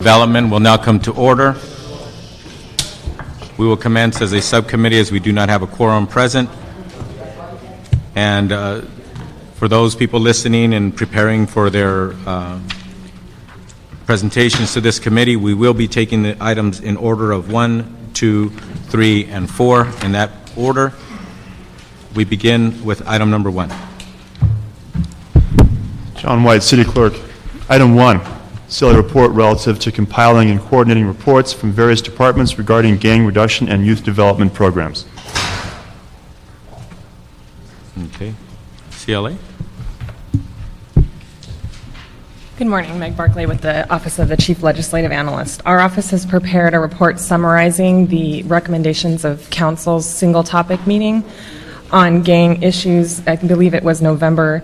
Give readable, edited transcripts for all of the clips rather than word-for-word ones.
Development will now come to order. We will commence as a subcommittee as we do not have a quorum present. And for those people listening and preparing for their presentations to this committee, we will be taking the items in order of 1, 2, 3, and 4. In that order, we begin with item number 1. John White, City Clerk. Item 1, Cla Report relative to compiling and coordinating reports from various departments regarding gang reduction and youth development programs. Okay. CLA? Good morning, Meg Barclay with the Office of the Chief Legislative Analyst. Our office has prepared a report summarizing the recommendations of Council's single topic meeting on gang issues. I believe it was November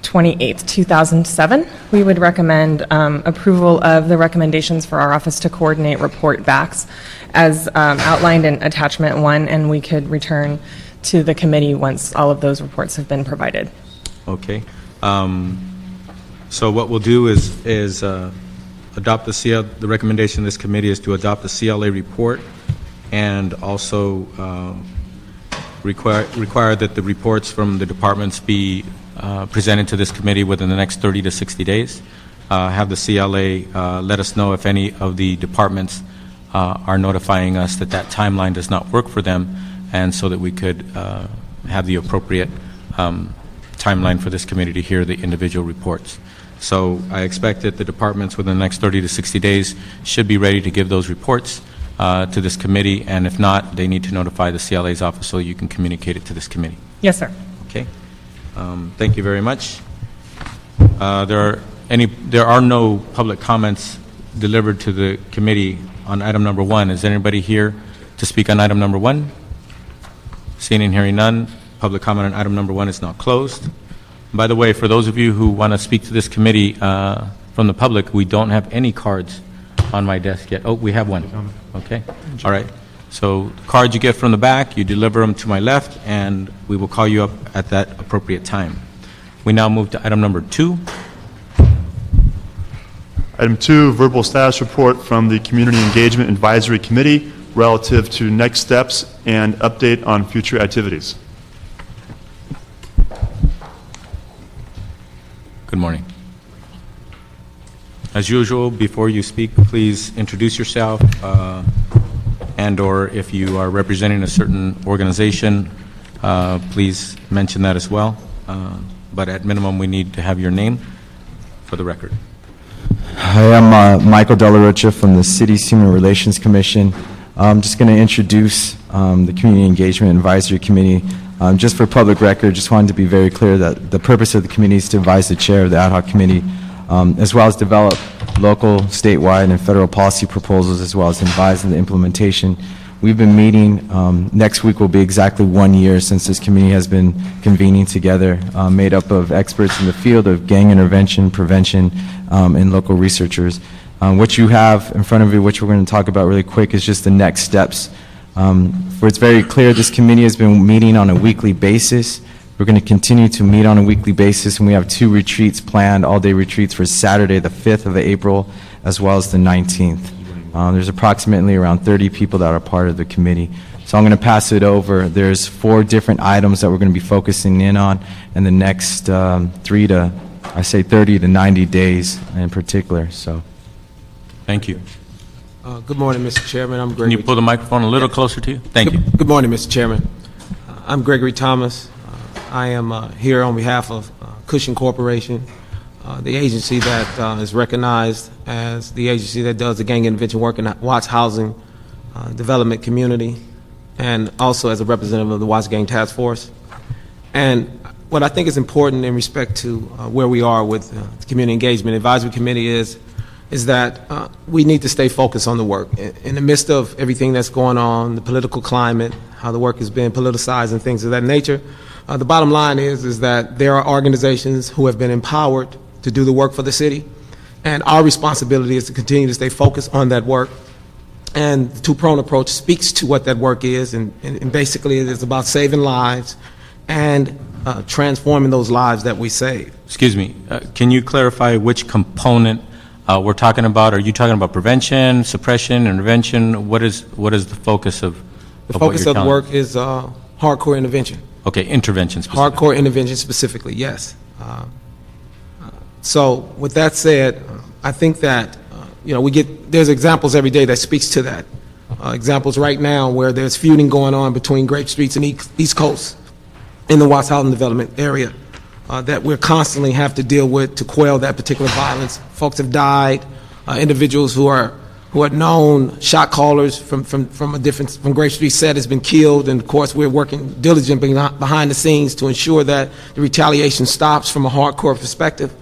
28th, 2007. We would recommend approval of the recommendations for our office to coordinate report backs as outlined in attachment 1, and we could return to the committee once all of those reports have been provided. Okay. So what we'll do is adopt the recommendation of this committee is to adopt the CLA report and also require that the reports from the departments be presented to this committee within the next 30 to 60 days. Have the CLA let us know if any of the departments are notifying us that that timeline does not work for them, and so that we could have the appropriate timeline for this committee to hear the individual reports. So I expect that the departments within the next 30 to 60 days should be ready to give those reports to this committee, and if not, they need to notify the CLA's office so you can communicate it to this committee. Yes, sir. Okay. Thank you very much. There are no public comments delivered to the committee on item number 1. Is anybody here to speak on item number 1? Seeing and hearing none, public comment on item number 1 is now closed. By the way, for those of you who want to speak to this committee from the public, we don't have any cards on my desk yet. Oh, we have one. Okay. All right. So the cards you get from the back, you deliver them to my left, and we will call you up at that appropriate time. We now move to item number 2. Item 2, verbal status report from the Community Engagement Advisory Committee relative to next steps and update on future activities. Good morning. As usual, before you speak, please introduce yourself, and or if you are representing a certain organization, please mention that as well. But at minimum, we need to have your name for the record. Hi, I'm Michael Della Rocha from the City's Human Relations Commission. I'm just going to introduce the Community Engagement Advisory Committee. Just for public record, just wanted to be very clear that the purpose of the committee is to advise the chair of the ad hoc committee, as well as develop local, statewide, and federal policy proposals, as well as advise in the implementation. We've been meeting. Next week will be exactly 1 year since this committee has been convening together, made up of experts in the field of gang intervention, prevention, and local researchers. What you have in front of you, which we're going to talk about really quick, is just the next steps. For it's very clear, this committee has been meeting on a weekly basis. We're going to continue to meet on a weekly basis, and we have 2 retreats planned, all-day retreats for Saturday, the 5th of April, as well as the 19th. There's approximately around 30 people that are part of the committee. So I'm going to pass it over. There's 4 different items that we're going to be focusing in on in the next 30 to 90 days in particular. So, thank you. Good morning, Mr. Chairman. I'm Gregory. Can you pull the microphone a little closer to you? Thank you. Good morning, Mr. Chairman. I'm Gregory Thomas. I am here on behalf of Cushing Corporation, the agency that is recognized as the agency that does the gang intervention work in the Watts Housing Development Community, and also as a representative of the Watts Gang Task Force. And what I think is important in respect to where we are with the Community Engagement Advisory Committee is that we need to stay focused on the work. In the midst of everything that's going on, the political climate, how the work has been politicized and things of that nature, the bottom line is that there are organizations who have been empowered to do the work for the city, and our responsibility is to continue to stay focused on that work. And the two-pronged approach speaks to what that work is, and basically it is about saving lives and transforming those lives that we save. Excuse me, can you clarify which component we're talking about? Are you talking about prevention, suppression, intervention? What is the focus of The of what focus you're of the telling work is hardcore intervention. Okay, intervention specifically. Hardcore intervention specifically, yes. So with that said, I think that, there's examples every day that speaks to that. Examples right now where there's feuding going on between Grape Streets and East Coast in the Watts Housing Development area that we're constantly have to deal with to quell that particular violence. Folks have died, individuals who are known shot callers from Grape Street set has been killed, and of course we're working diligently behind the scenes to ensure that the retaliation stops from a hardcore perspective.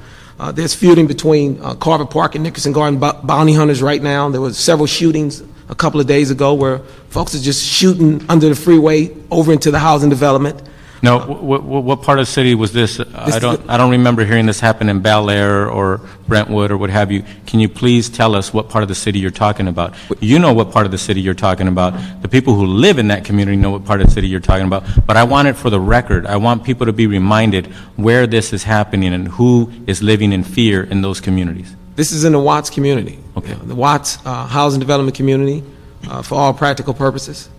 There's feuding between Carver Park and Nickerson Garden bounty hunters right now. There was several shootings a couple of days ago where folks are just shooting under the freeway over into the housing development. No, what part of the city was this? I don't remember hearing this happen in Bel Air or Brentwood or what have you. Can you please tell us what part of the city you're talking about? You know what part of the city you're talking about. The people who live in that community know what part of the city you're talking about. But I want it for the record. I want people to be reminded where this is happening and who is living in fear in those communities. This is in the Watts community. Okay. The Watts housing development community, for all practical purposes.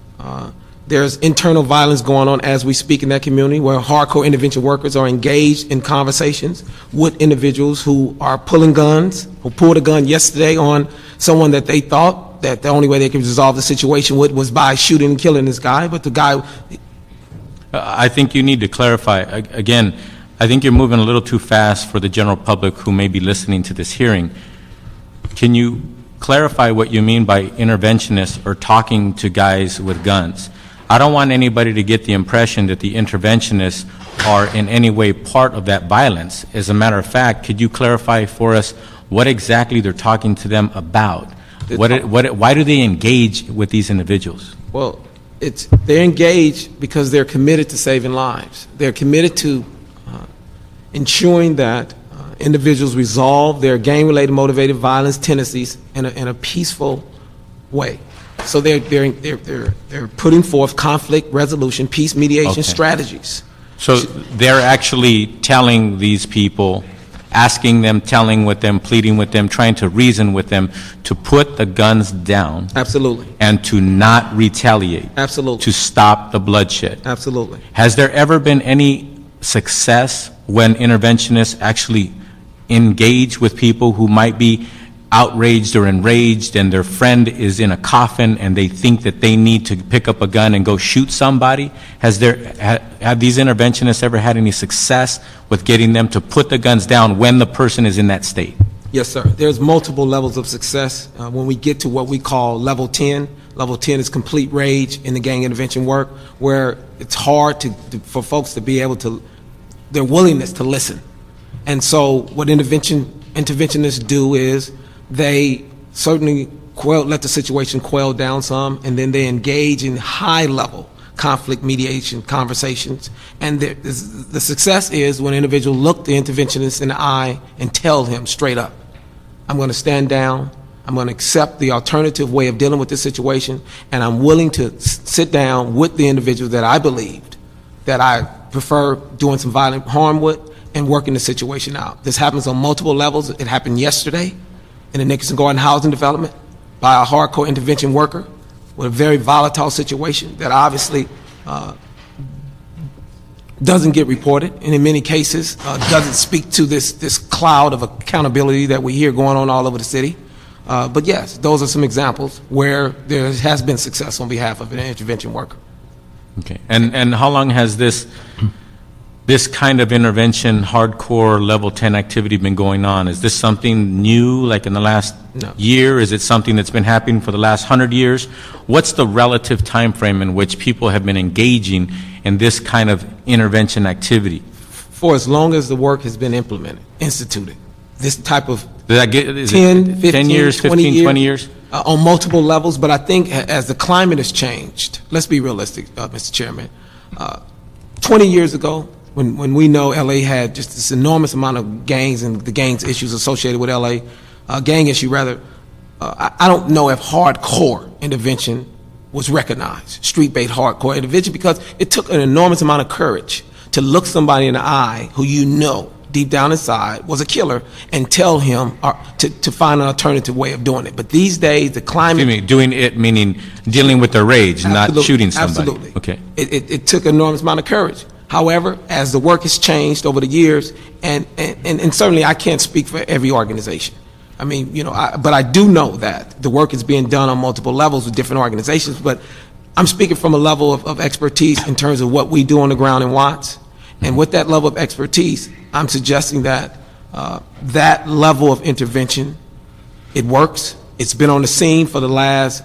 There's internal violence going on as we speak in that community where hardcore intervention workers are engaged in conversations with individuals who are pulling guns, who pulled a gun yesterday on someone that they thought that the only way they could resolve the situation with was by shooting and killing this guy. But the guy... I think you need to clarify. Again, I think you're moving a little too fast for the general public who may be listening to this hearing. Can you clarify what you mean by interventionists or talking to guys with guns? I don't want anybody to get the impression that the interventionists are in any way part of that violence. As a matter of fact, could you clarify for us what exactly they're talking to them about? Why do they engage with these individuals? Well, they're engaged because they're committed to saving lives. They're committed to ensuring that individuals resolve their gang-related motivated violence tendencies in a peaceful way. So they're putting forth conflict resolution, peace mediation strategies. So they're actually telling these people, asking them, telling with them, pleading with them, trying to reason with them to put the guns down. Absolutely. And to not retaliate. Absolutely. To stop the bloodshed. Absolutely. Has there ever been any success when interventionists actually engage with people who might be outraged or enraged and their friend is in a coffin and they think that they need to pick up a gun and go shoot somebody? Have these interventionists ever had any success with getting them to put the guns down when the person is in that state? Yes, sir. There's multiple levels of success. When we get to what we call level 10, level 10 is complete rage in the gang intervention work, where it's hard for folks to be able to, their willingness to listen. And so what interventionists do is they certainly let the situation quail down some, and then they engage in high-level conflict mediation conversations. And the success is when an individual look the interventionist in the eye and tell him straight up, I'm going to stand down, I'm going to accept the alternative way of dealing with this situation, and I'm willing to sit down with the individual that I believed that I prefer doing some violent harm with and working the situation out. This happens on multiple levels. It happened yesterday in the Nickerson Garden housing development by a hardcore intervention worker with a very volatile situation that obviously doesn't get reported, and in many cases doesn't speak to this cloud of accountability that we hear going on all over the city. But yes, those are some examples where there has been success on behalf of an intervention worker. Okay, and how long has this kind of intervention, hardcore level 10 activity been going on? Is this something new, like in the last year? Is it something that's been happening for the last 100 years? What's the relative time frame in which people have been engaging in this kind of intervention activity? For as long as the work has been implemented, instituted. This type of 10, 15, 10 years, 15, 20 years? On multiple levels, but I think as the climate has changed, let's be realistic, Mr. Chairman. 20 years ago, when we know LA had just this enormous amount of gangs and the gangs issues associated with LA, gang issue rather, I don't know if hardcore intervention was recognized, street-based hardcore intervention, because it took an enormous amount of courage to look somebody in the eye who you know deep down inside was a killer and tell him to find an alternative way of doing it. But these days, the climate... Excuse me, doing it meaning dealing with their rage, not Absolutely, shooting somebody. Absolutely. Okay. It took an enormous amount of courage. However, as the work has changed over the years, and certainly I can't speak for every organization. I mean, but I do know that the work is being done on multiple levels with different organizations, but I'm speaking from a level of expertise in terms of what we do on the ground in Watts. And with that level of expertise, I'm suggesting that that level of intervention, it works. It's been on the scene for the last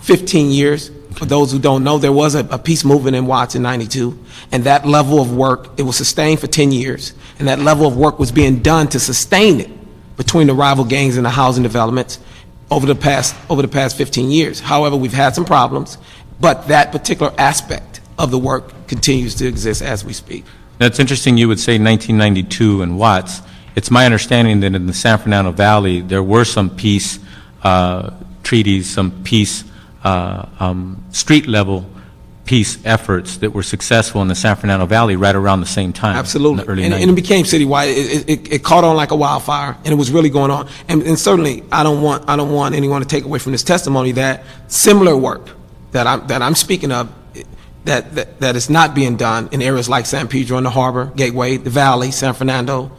15 years. For those who don't know, there was a peace movement in Watts in '92, and that level of work, it was sustained for 10 years, and that level of work was being done to sustain it between the rival gangs and the housing developments over the past 15 years. However, we've had some problems, but that particular aspect of the work continues to exist as we speak. That's interesting you would say 1992 in Watts. It's my understanding that in the San Fernando Valley, there were some peace treaties, some peace street-level peace efforts that were successful in the San Fernando Valley right around the same time. Absolutely. In the early And 90s. it became citywide. It caught on like a wildfire, and it was really going on. And certainly, I don't want anyone to take away from this testimony that similar work that I'm speaking of, that is not being done in areas like San Pedro and the Harbor, Gateway, the Valley, San Fernando,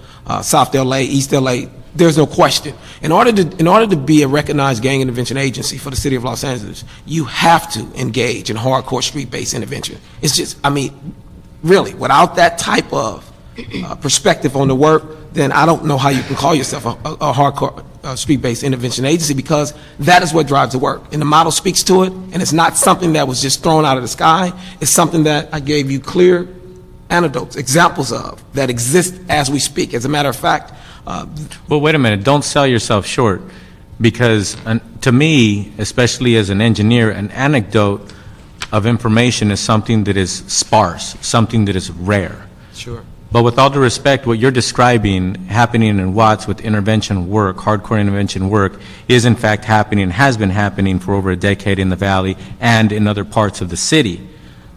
South LA, East LA. There's no question. In order to be a recognized gang intervention agency for the city of Los Angeles, you have to engage in hardcore street-based intervention. It's just, I mean, really, without that type of perspective on the work, then I don't know how you can call yourself a hardcore street-based intervention agency, because that is what drives the work. And the model speaks to it, and it's not something that was just thrown out of the sky. It's something that I gave you clear anecdotes, examples of, that exist as we speak. As a matter of fact, Well, wait a minute. Don't sell yourself short, because to me, especially as an engineer, an anecdote of information is something that is sparse, something that is rare. sure. But with all due respect, what you're describing happening in Watts with intervention work, hardcore intervention work, is in fact happening, has been happening for over a decade in the Valley and in other parts of the city.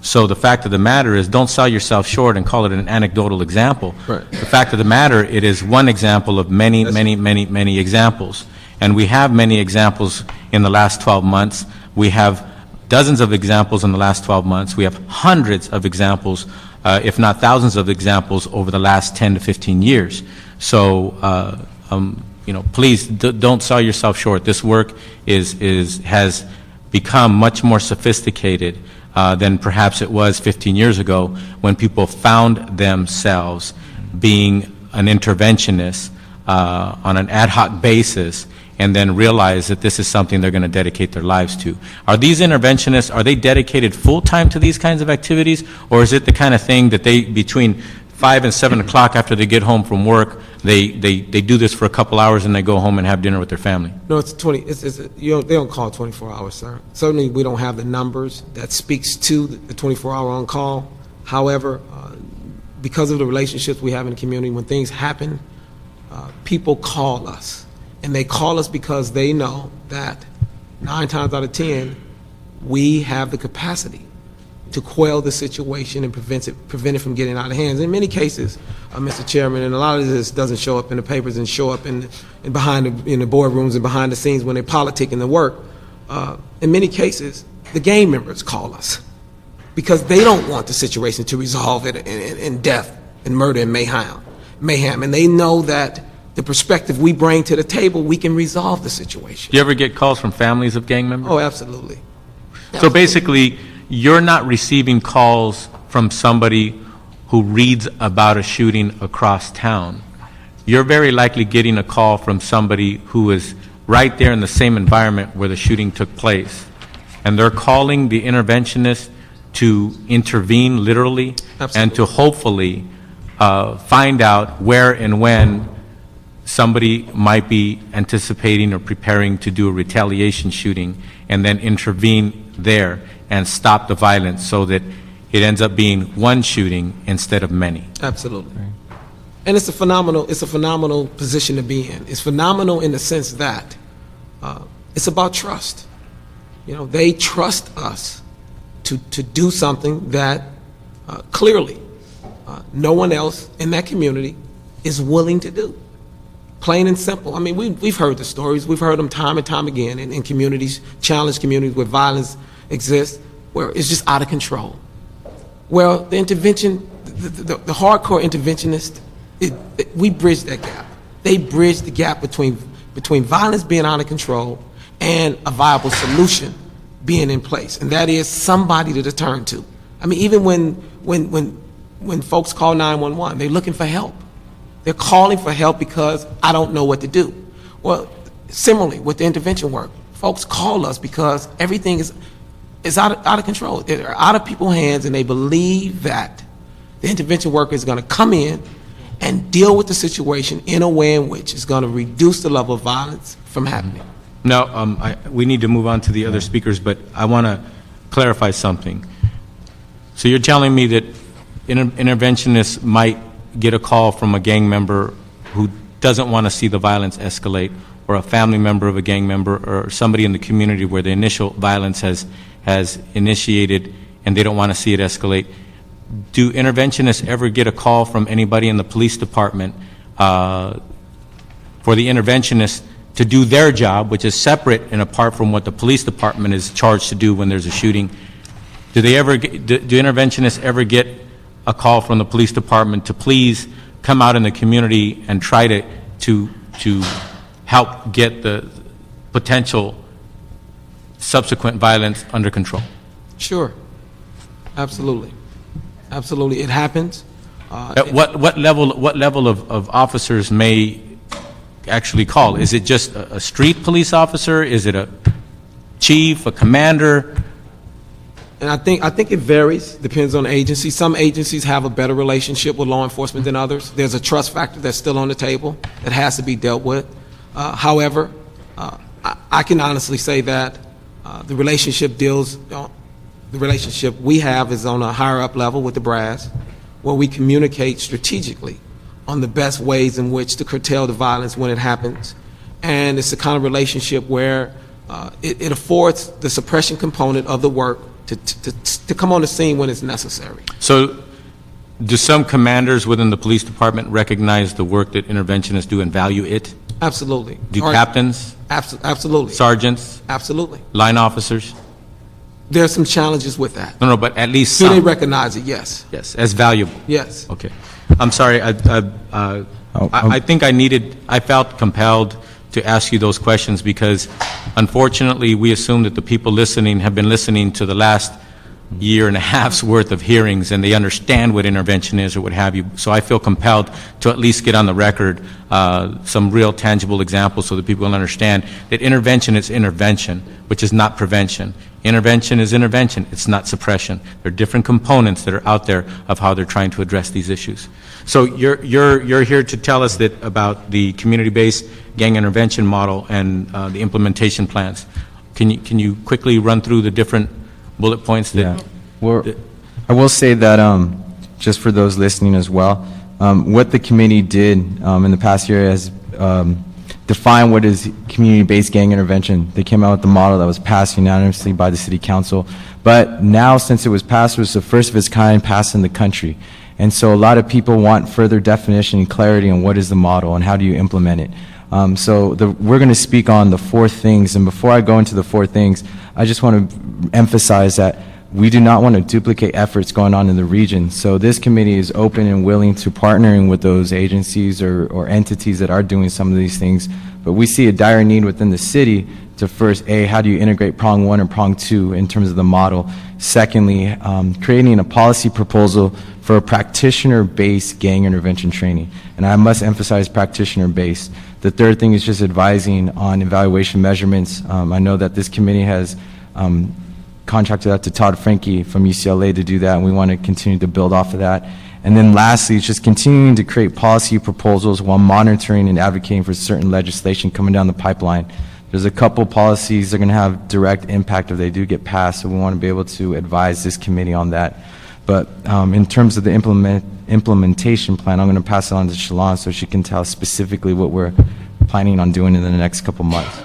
So the fact of the matter is, don't sell yourself short and call it an anecdotal example. Right. The fact of the matter, it is one example of many, many examples. And we have many examples in the last 12 months. We have dozens of examples in the last 12 months. We have hundreds of examples, if not thousands of examples over the last 10 to 15 years. So, please don't sell yourself short. This work has become much more sophisticated than perhaps it was 15 years ago, when people found themselves being an interventionist on an ad hoc basis, and then realize that this is something they're going to dedicate their lives to. Are these interventionists, are they dedicated full-time to these kinds of activities, or is it the kind of thing that they, between 5 and 7 o'clock after they get home from work, they do this for a couple hours and they go home and have dinner with their family? No, it's 20. They don't call it 24 hours, sir. Certainly, we don't have the numbers that speaks to the 24-hour on call. However, because of the relationships we have in the community, when things happen, people call us, and they call us because they know that 9 times out of 10, we have the capacity to quell the situation and prevent it from getting out of hands. In many cases, Mr. Chairman, and a lot of this doesn't show up in the papers and show up in the boardrooms and behind the scenes when they politic in the work. In many cases, the gang members call us because they don't want the situation to resolve in death and murder and mayhem, and they know that the perspective we bring to the table, we can resolve the situation. Do you ever get calls from families of gang members? Oh, absolutely. So basically, you're not receiving calls from somebody who reads about a shooting across town. You're very likely getting a call from somebody who is right there in the same environment where the shooting took place. And they're calling the interventionist to intervene literally, Absolutely. and to hopefully find out where and when somebody might be anticipating or preparing to do a retaliation shooting, and then intervene there and stop the violence so that it ends up being one shooting instead of many. Absolutely. And it's a phenomenal position to be in. It's phenomenal in the sense that it's about trust. They trust us to do something that clearly no one else in that community is willing to do. Plain and simple. I mean, we've heard the stories. We've heard them time and time again in communities, challenged communities where violence exists, where it's just out of control. Well, the intervention, the hardcore interventionists, we bridge that gap. They bridge the gap between violence being out of control and a viable solution being in place, and that is somebody to turn to. I mean, even when folks call 911, they're looking for help. They're calling for help because I don't know what to do. Well, similarly with the intervention work, folks call us because everything is out of control. They're out of people's hands, and they believe that the intervention worker is going to come in and deal with the situation in a way in which is going to reduce the level of violence from happening. Now, we need to move on to the other speakers, but I want to clarify something. So you're telling me that interventionists might get a call from a gang member who doesn't want to see the violence escalate, or a family member of a gang member, or somebody in the community where the initial violence has initiated and they don't want to see it escalate. Do interventionists ever get a call from anybody in the police department for the interventionist to do their job, which is separate and apart from what the police department is charged to do when there's a shooting? Do interventionists ever get a call from the police department to please come out in the community and try to help get the potential subsequent violence under control? Sure, absolutely, absolutely. It happens. At what level of officers may actually call? Is it just a street police officer? Is it a chief, a commander? And I think it varies, depends on the agency. Some agencies have a better relationship with law enforcement than others. There's a trust factor that's still on the table that has to be dealt with. However, I can honestly say that the relationship we have is on a higher up level with the brass, where we communicate strategically on the best ways in which to curtail the violence when it happens. And it's the kind of relationship where it affords the suppression component of the work to come on the scene when it's necessary. So do some commanders within the police department recognize the work that interventionists do and value it? Absolutely. Do captains? Absolutely. Sergeants? Absolutely. Line officers? There are some challenges with that. No, but at least Do some. they recognize it? Yes. Yes, as valuable. Yes. Okay. I'm sorry. I think I felt compelled to ask you those questions because, unfortunately, we assume that the people listening have been listening to the last year and a half's worth of hearings, and they understand what intervention is or what have you. So I feel compelled to at least get on the record some real tangible examples so that people will understand that intervention is intervention, which is not prevention. Intervention is intervention. It's not suppression. There are different components that are out there of how they're trying to address these issues. So you're here to tell us that about the community-based gang intervention model and the implementation plans. Can you quickly run through the different bullet points that? Yeah. Well, I will say that just for those listening as well, what the committee did in the past year has define what is community-based gang intervention. They came out with the model that was passed unanimously by the City Council. But now, since it was passed, it was the first of its kind passed in the country. And so a lot of people want further definition and clarity on what is the model and how do you implement it. We're going to speak on the 4 things. And before I go into the 4 things, I just want to emphasize that we do not want to duplicate efforts going on in the region. So this committee is open and willing to partnering with those agencies or entities that are doing some of these things. But we see a dire need within the city to first, how do you integrate prong 1 and prong 2 in terms of the model? Secondly, creating a policy proposal for a practitioner-based gang intervention training. And I must emphasize practitioner-based. The third thing is just advising on evaluation measurements. I know that this committee has contracted out to Todd Frankie from UCLA to do that, and we want to continue to build off of that. And then lastly, it's just continuing to create policy proposals while monitoring and advocating for certain legislation coming down the pipeline. There's a couple policies that are going to have direct impact if they do get passed, so we want to be able to advise this committee on that. But in terms of the implementation plan, I'm going to pass it on to Shalon so she can tell specifically what we're planning on doing in the next couple months.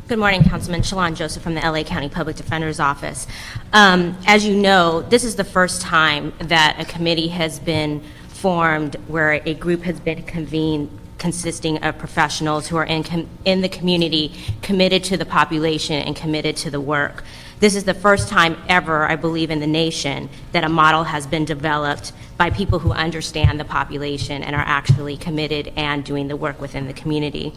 Good morning, Councilman. Shalon Joseph from the LA County Public Defender's Office. As you know, this is the first time that a committee has been formed where a group has been convened consisting of professionals who are in the community, committed to the population and committed to the work. This is the first time ever, I believe, in the nation that a model has been developed by people who understand the population and are actually committed and doing the work within the community.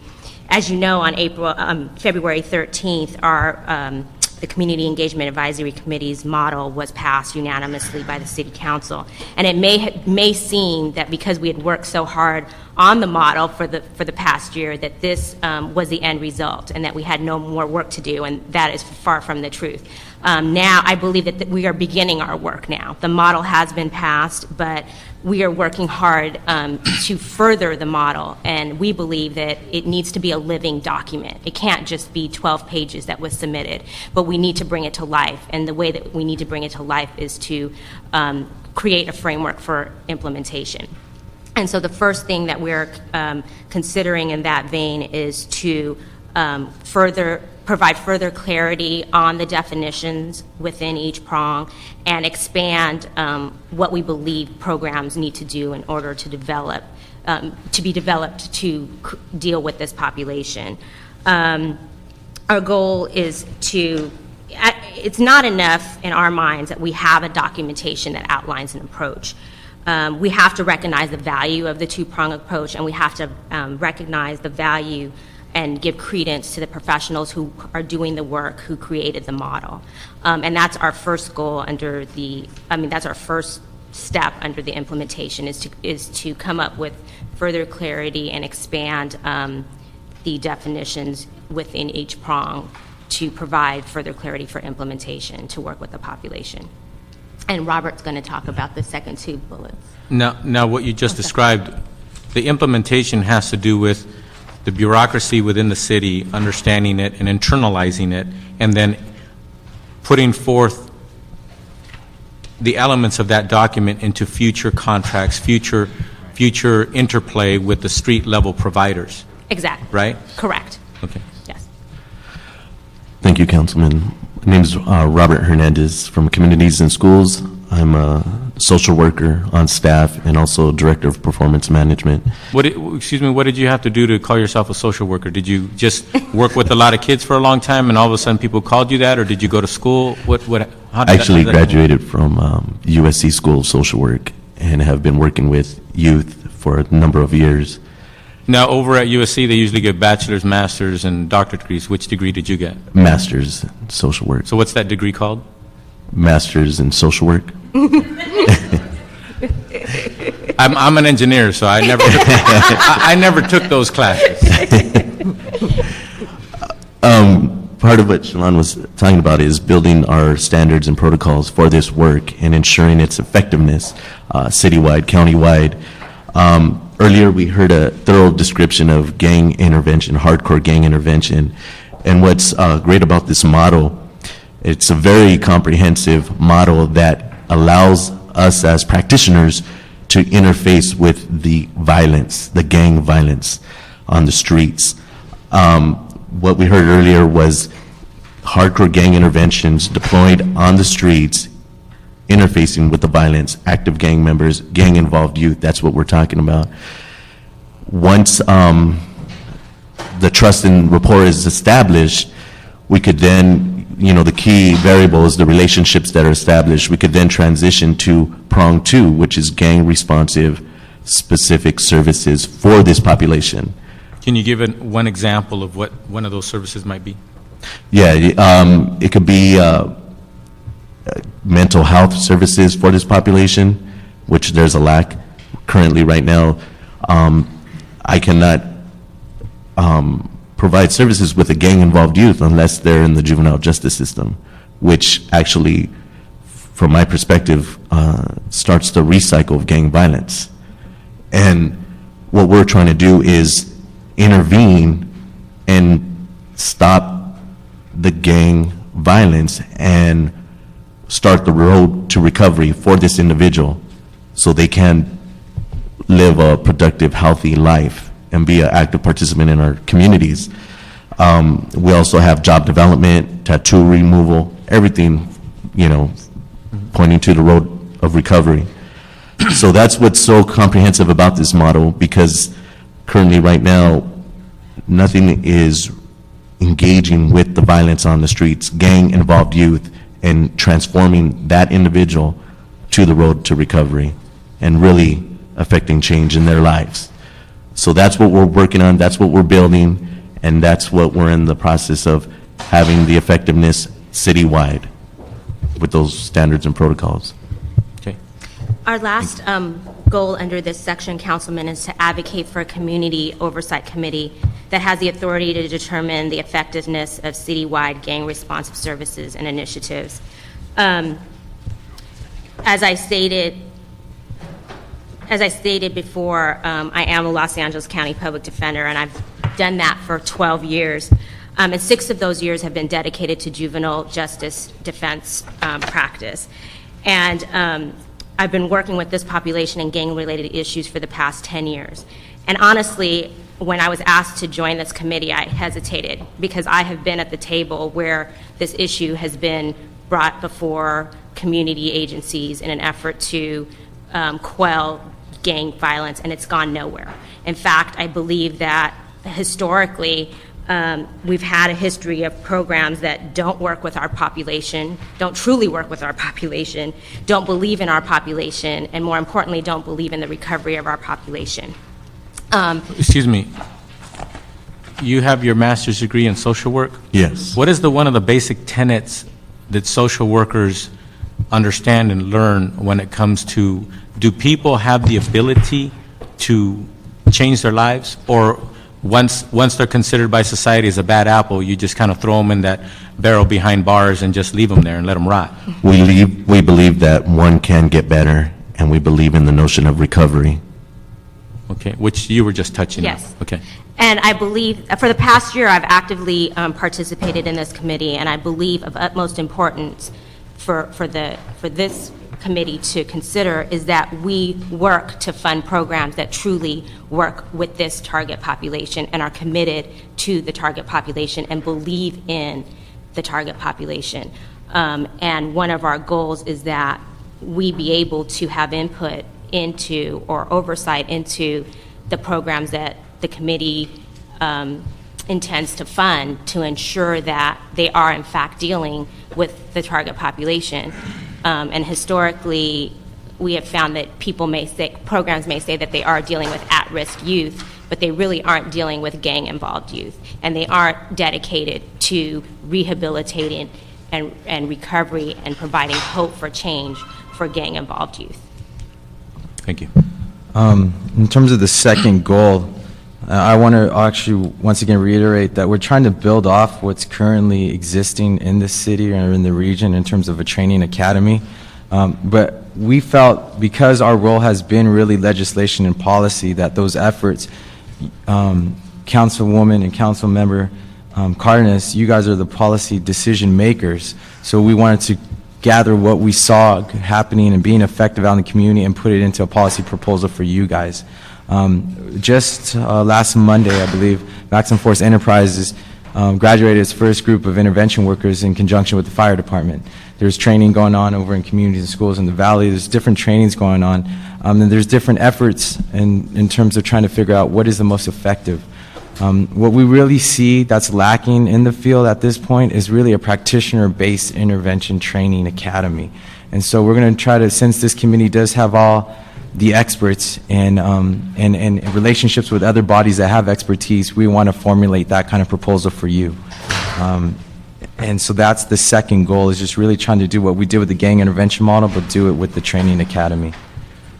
As you know, on February 13th, the Community Engagement Advisory Committee's model was passed unanimously by the City Council. And it may seem that because we had worked so hard on the model for the past year that this was the end result and that we had no more work to do, and that is far from the truth. Now, I believe that we are beginning our work now. The model has been passed, but we are working hard to further the model, and we believe that it needs to be a living document. It can't just be 12 pages that was submitted, but we need to bring it to life, and the way that we need to bring it to life is to create a framework for implementation. And so the first thing that we're considering in that vein is to provide further clarity on the definitions within each prong and expand what we believe programs need to do in order to be developed to deal with this population. Our goal is it's not enough in our minds that we have a documentation that outlines an approach. We have to recognize the value of the two-prong approach, and we have to recognize the value and give credence to the professionals who are doing the work, who created the model. And that's our first goal that's our first step under the implementation is to come up with further clarity and expand the definitions within each prong to provide further clarity for implementation to work with the population. And Robert's going to talk about the second two bullets. Now what you just described, the implementation has to do with the bureaucracy within the city, understanding it and internalizing it, and then putting forth the elements of that document into future contracts, future interplay with the street level providers. Exactly. Right? Correct. Okay. Yes. Thank you, Councilman. My name is Robert Hernandez from Communities and Schools. I'm a social worker on staff and also Director of Performance Management. What did you have to do to call yourself a social worker? Did you just work with a lot of kids for a long time and all of a sudden people called you that, or did you go to school? I actually graduated from USC School of Social Work and have been working with youth for a number of years. Now, over at USC, they usually give bachelor's, master's, and doctorate degrees. Which degree did you get? Master's in Social Work. So what's that degree called? Master's in Social Work. I'm an engineer, so I never I never took those classes. Part of what Shalon was talking about is building our standards and protocols for this work and ensuring its effectiveness citywide, countywide. Earlier we heard a thorough description of gang intervention, hardcore gang intervention. And what's great about this model, it's a very comprehensive model that allows us as practitioners to interface with the violence, the gang violence on the streets. What we heard earlier was hardcore gang interventions deployed on the streets, interfacing with the violence, active gang members, gang-involved youth. That's what we're talking about. Once the trust and rapport is established, we could then, the key variable is the relationships that are established. We could then transition to prong 2, which is gang-responsive specific services for this population. Can you give one example of what one of those services might be? Yeah, it could be mental health services for this population, which there's a lack currently right now. I cannot provide services with a gang-involved youth unless they're in the juvenile justice system, which actually, from my perspective, starts the recycle of gang violence. And what we're trying to do is intervene and stop the gang violence and start the road to recovery for this individual so they can live a productive, healthy life and be an active participant in our communities. We also have job development, tattoo removal, everything, pointing to the road of recovery. So that's what's so comprehensive about this model, because currently, right now, nothing is engaging with the violence on the streets, gang-involved youth, and transforming that individual to the road to recovery and really affecting change in their lives. So that's what we're working on, that's what we're building, and that's what we're in the process of having the effectiveness citywide with those standards and protocols. Okay. Our last goal under this section, Councilman, is to advocate for a community oversight committee that has the authority to determine the effectiveness of citywide gang responsive services and initiatives. As I stated before, I am a Los Angeles County Public Defender, and I've done that for 12 years. And 6 of those years have been dedicated to juvenile justice defense practice. And I've been working with this population in gang-related issues for the past 10 years. And honestly, when I was asked to join this committee, I hesitated, because I have been at the table where this issue has been brought before community agencies in an effort to quell gang violence, and it's gone nowhere. In fact, I believe that historically, we've had a history of programs that don't work with our population, don't truly work with our population, don't believe in our population, and more importantly, don't believe in the recovery of our population. Excuse me. You have your master's degree in social work? Yes. What is one of the basic tenets that social workers understand and learn when it comes to, do people have the ability to change their lives? Or once they're considered by society as a bad apple, you just kind of throw them in that barrel behind bars and just leave them there and let them rot? We believe that one can get better, and we believe in the notion of recovery. Okay, which you were just touching on. Yes. Okay. And I believe, for the past year, I've actively participated in this committee, and I believe of utmost importance for this committee to consider is that we work to fund programs that truly work with this target population and are committed to the target population and believe in the target population. And one of our goals is that we be able to have input into or oversight into the programs that the committee intends to fund to ensure that they are in fact dealing with the target population. And historically, we have found that programs may say that they are dealing with at-risk youth, but they really aren't dealing with gang-involved youth, and they aren't dedicated to rehabilitating and recovery and providing hope for change for gang-involved youth. Thank you. In terms of the second goal, I want to actually once again reiterate that we're trying to build off what's currently existing in the city or in the region in terms of a training academy. But we felt, because our role has been really legislation and policy, that those efforts, Councilwoman and Council Member Cardenas, you guys are the policy decision makers. So we wanted to gather what we saw happening and being effective out in the community and put it into a policy proposal for you guys. Just last Monday, I believe, Maximum Force Enterprises graduated its first group of intervention workers in conjunction with the fire department. There's training going on over in communities and schools in the valley. There's different trainings going on. And there's different efforts in terms of trying to figure out what is the most effective. What we really see that's lacking in the field at this point is really a practitioner-based intervention training academy. And so we're going to try to, since this committee does have all the experts and relationships with other bodies that have expertise, we want to formulate that kind of proposal for you. And so that's the second goal, is just really trying to do what we did with the gang intervention model, but do it with the training academy.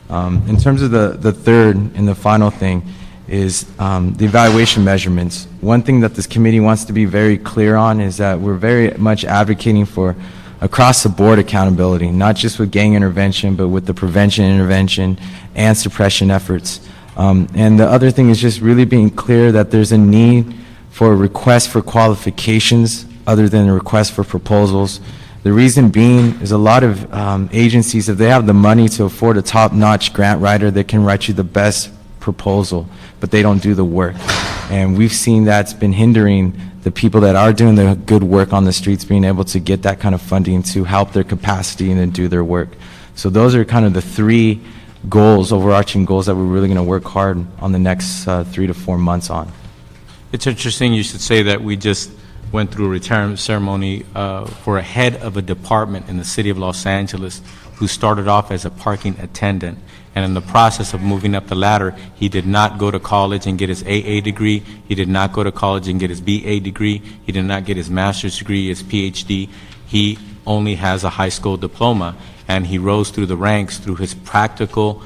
In terms of the third and the final thing is the evaluation measurements. One thing that this committee wants to be very clear on is that we're very much advocating for across-the-board accountability, not just with gang intervention, but with the prevention, intervention, and suppression efforts. And the other thing is just really being clear that there's a need for a request for qualifications other than a request for proposals. The reason being is a lot of agencies, if they have the money to afford a top-notch grant writer, they can write you the best proposal, but they don't do the work. And we've seen that's been hindering the people that are doing the good work on the streets being able to get that kind of funding to help their capacity and then do their work. So those are kind of the three goals, overarching goals that we're really going to work hard on the next 3 to 4 months on. It's interesting you should say that. We just went through a retirement ceremony for a head of a department in the city of Los Angeles who started off as a parking attendant. And in the process of moving up the ladder, he did not go to college and get his AA degree. He did not go to college and get his BA degree. He did not get his master's degree, his PhD. He only has a high school diploma. And he rose through the ranks through his practical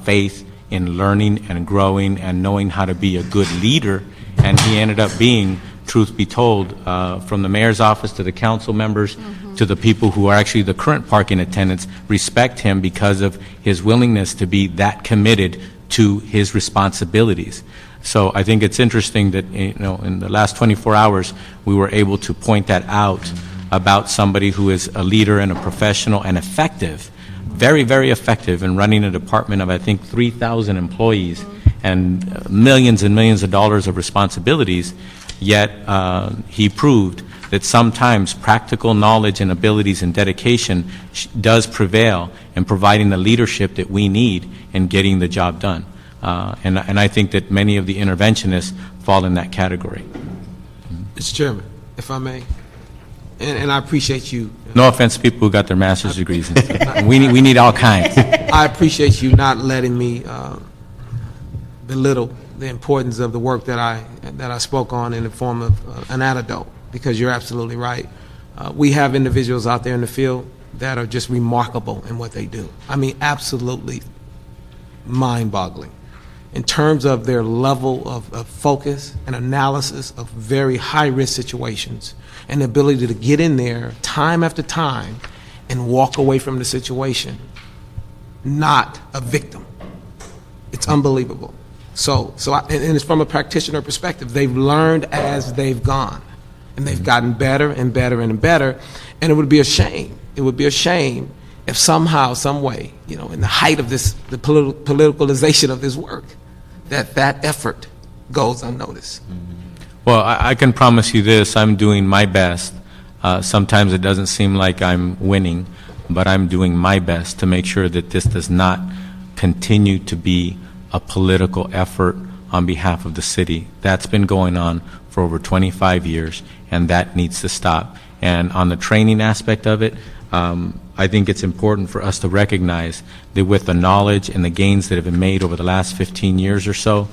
faith in learning and growing and knowing how to be a good leader. And he ended up being, truth be told, from the mayor's office to the council members to the people who are actually the current parking attendants, respect him because of his willingness to be that committed to his responsibilities. So I think it's interesting that, in the last 24 hours, we were able to point that out about somebody who is a leader and a professional and effective, very, very effective in running a department of, I think, 3,000 employees and millions of dollars of responsibilities. Yet he proved that sometimes practical knowledge and abilities and dedication does prevail in providing the leadership that we need in getting the job done. And I think that many of the interventionists fall in that category. Mr. Chairman, if I may, and I appreciate you. No offense to people who got their master's degrees. We need all kinds. I appreciate you not letting me belittle the importance of the work that I spoke on in the form of an anecdote, because you're absolutely right. We have individuals out there in the field that are just remarkable in what they do. I mean, absolutely mind-boggling in terms of their level of focus and analysis of very high-risk situations and the ability to get in there time after time and walk away from the situation, not a victim. It's unbelievable. So and it's from a practitioner perspective. They've learned as they've gone, and they've gotten better and better and better. And it would be a shame. It would be a shame if somehow, some way, in the height of this, the politicalization of this work, that effort goes unnoticed. Well, I can promise you this: I'm doing my best. Sometimes it doesn't seem like I'm winning, but I'm doing my best to make sure that this does not continue to be a political effort on behalf of the city. That's been going on for over 25 years, and that needs to stop. And on the training aspect of it, I think it's important for us to recognize that with the knowledge and the gains that have been made over the last 15 years or so,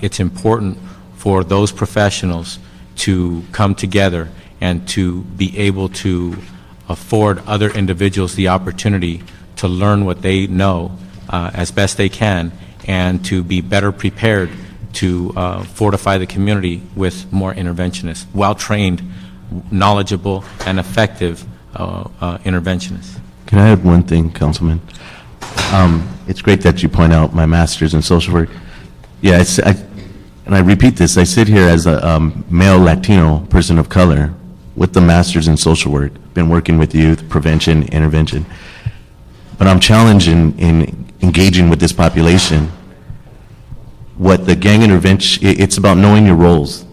it's important for those professionals to come together and to be able to afford other individuals the opportunity to learn what they know as best they can, and to be better prepared to fortify the community with more interventionists, well-trained, knowledgeable, and effective interventionists. Can I add one thing, Councilman? It's great that you point out my master's in social work. Yeah, and I repeat this, I sit here as a male Latino person of color with the master's in social work, been working with youth, prevention, intervention. But I'm challenged in engaging with this population. What the gang intervention, it's about knowing your roles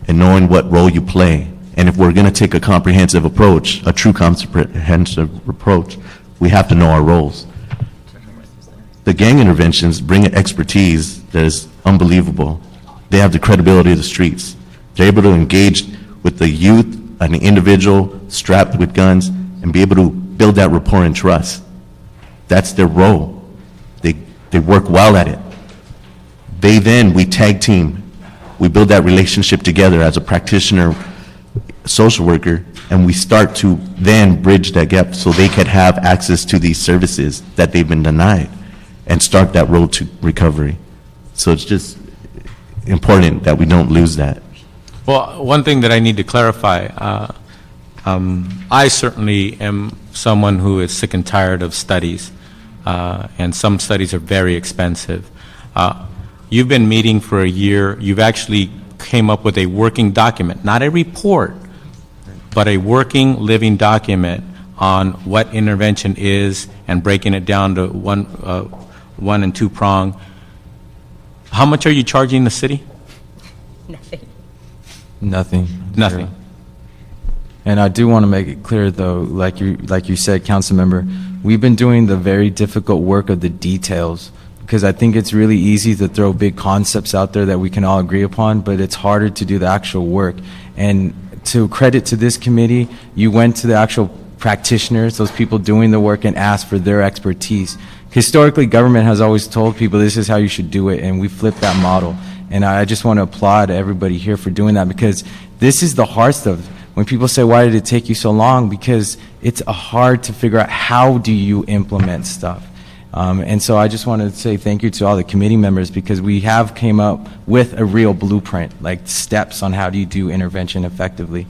and knowing what role you play. And if we're going to take a comprehensive approach, a true comprehensive approach, we have to know our roles. The gang interventions bring an expertise that is unbelievable. They have the credibility of the streets. They're able to engage with the youth, an individual strapped with guns, and be able to build that rapport and trust. That's their role. They work well at it. We tag team. We build that relationship together as a practitioner, social worker, and we start to then bridge that gap so they can have access to these services that they've been denied and start that road to recovery. So it's just important that we don't lose that. Well, one thing that I need to clarify, I certainly am someone who is sick and tired of studies, and some studies are very expensive. You've been meeting for a year. You've actually came up with a working document, not a report, but a working, living document on what intervention is and breaking it down to one and two prong. How much are you charging the city? Nothing. Nothing. Nothing. Zero. And I do want to make it clear, though, like you said, Councilmember, we've been doing the very difficult work of the details, because I think it's really easy to throw big concepts out there that we can all agree upon, but it's harder to do the actual work. And to credit to this committee, you went to the actual practitioners, those people doing the work, and asked for their expertise. Historically, government has always told people this is how you should do it, and we flipped that model. And I just want to applaud everybody here for doing that, because this is the hard stuff. When people say, why did it take you so long? Because it's hard to figure out how do you implement stuff. And so I just want to say thank you to all the committee members, because we have came up with a real blueprint, like steps on how do you do intervention effectively.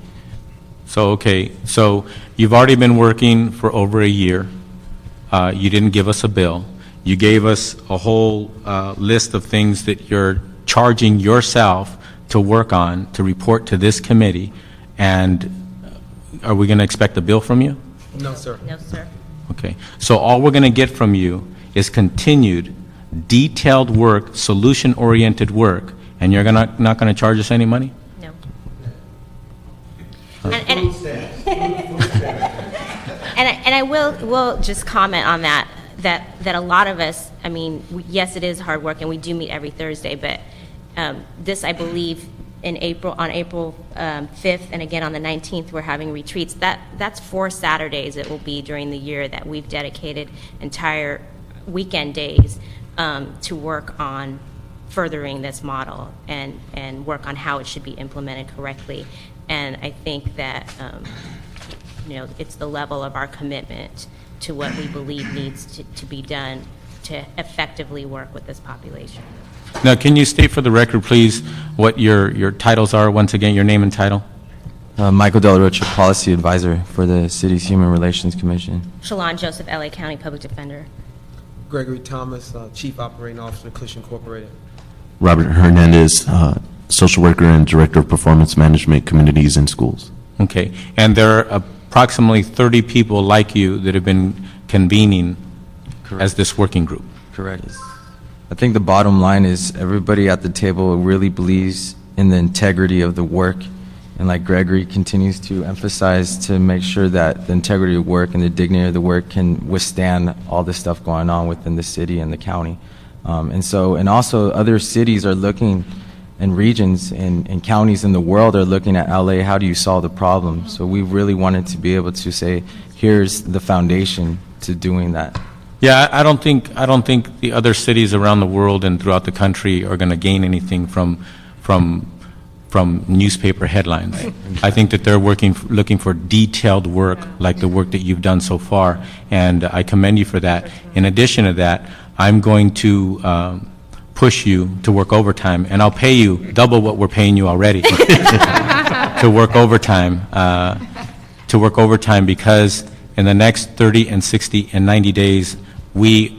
So, okay, so you've already been working for over a year. You didn't give us a bill. You gave us a whole list of things that you're charging yourself to work on, to report to this committee, and are we going to expect a bill from you? No, sir. No, sir. Okay, so all we're going to get from you is continued, detailed work, solution-oriented work, and you're not going to charge us any money? No. And I will just comment on that a lot of us, I mean, yes, it is hard work, and we do meet every Thursday, but this, I believe, on April 5th, and again on the 19th, we're having retreats. That's 4 Saturdays it will be during the year that we've dedicated entire weekend days to work on furthering this model and work on how it should be implemented correctly. And I think that it's the level of our commitment to what we believe needs to be done to effectively work with this population. Now, can you state for the record, please, what your titles are, once again, your name and title? Michael Della Rocha, Policy Advisor for the City's Human Relations Commission. Shalon Joseph, LA County Public Defender. Gregory Thomas, Chief Operating Officer, Cush Incorporated. Robert Hernandez, social worker and director of performance management, communities and schools. Okay, and there are approximately 30 people like you that have been convening as this working group. Correct. I think the bottom line is everybody at the table really believes in the integrity of the work, and like Gregory continues to emphasize, to make sure that the integrity of work and the dignity of the work can withstand all the stuff going on within the city and the county. And also other cities are looking, and regions and counties in the world are looking at LA, how do you solve the problem? So we really wanted to be able to say, here's the foundation to doing that. Yeah, I don't think the other cities around the world and throughout the country are going to gain anything from newspaper headlines. I think that they're looking for detailed work like the work that you've done so far, and I commend you for that. In addition to that, I'm going to push you to work overtime, and I'll pay you double what we're paying you already to work overtime, because in the next 30 and 60 and 90 days, we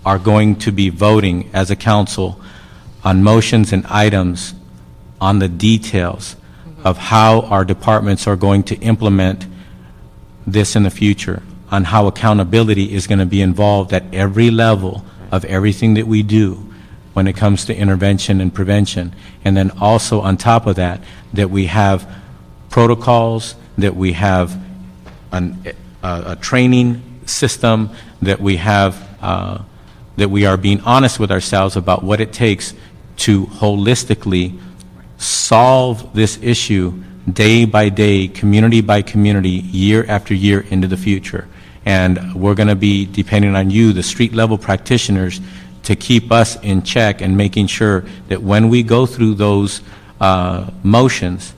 are going to be voting as a council on motions and items on the details of how our departments are going to implement this in the future, on how accountability is going to be involved at every level of everything that we do when it comes to intervention and prevention. And then also on top of that, that we have protocols, that we have a training system, that we have, that we are being honest with ourselves about what it takes to holistically solve this issue day by day, community by community, year after year into the future. And we're going to be depending on you, the street level practitioners, to keep us in check and making sure that when we go through those motions,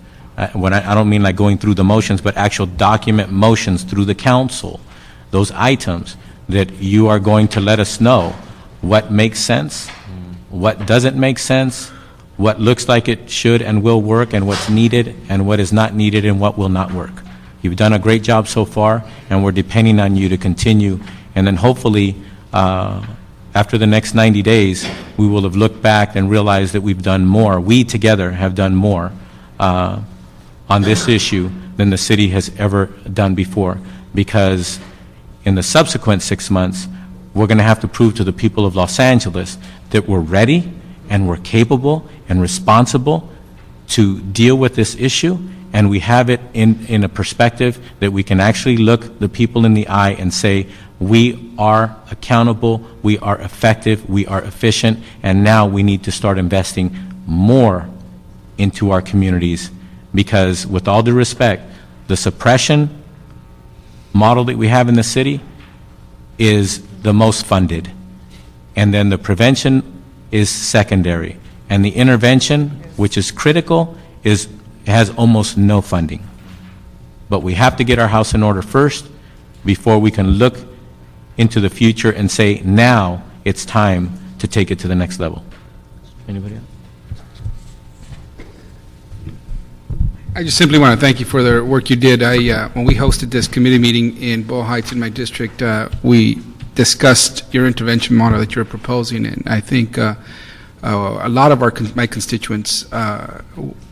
when I don't mean like going through the motions, but actual document motions through the council, those items, that you are going to let us know what makes sense, what doesn't make sense, what looks like it should and will work, and what's needed and what is not needed and what will not work. You've done a great job so far, and we're depending on you to continue. And then hopefully, after the next 90 days, we will have looked back and realized that we've done more. We together have done more on this issue than the city has ever done before. Because in the subsequent 6 months, we're going to have to prove to the people of Los Angeles that we're ready and we're capable and responsible to deal with this issue and we have it in a perspective that we can actually look the people in the eye and say, we are accountable, we are effective, we are efficient, and now we need to start investing more into our communities, because with all due respect, the suppression model that we have in the city is the most funded, and then the prevention is secondary, and the intervention, which is critical, has almost no funding. But we have to get our house in order first before we can look into the future and say, now it's time to take it to the next level. Anybody else? I just simply want to thank you for the work you did. When we hosted this committee meeting in Boyle Heights in my district, we discussed your intervention model that you're proposing, and I think a lot of my constituents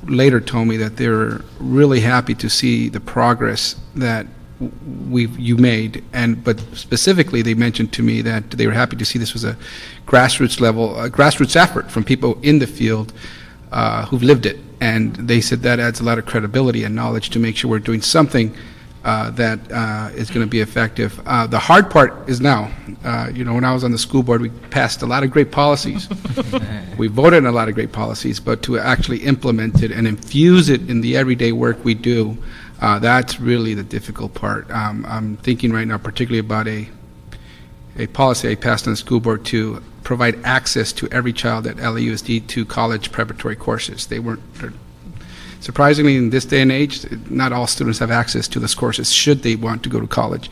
later told me that they're really happy to see the progress that you made, but specifically they mentioned to me that they were happy to see this was a grassroots effort from people in the field who've lived it, and they said that adds a lot of credibility and knowledge to make sure we're doing something that is going to be effective. The hard part is now. When I was on the school board, we passed a lot of great policies. We voted on a lot of great policies, but to actually implement it and infuse it in the everyday work we do, that's really the difficult part. I'm thinking right now particularly about a policy I passed on the school board to provide access to every child at LAUSD to college preparatory courses. Surprisingly, in this day and age, not all students have access to those courses should they want to go to college.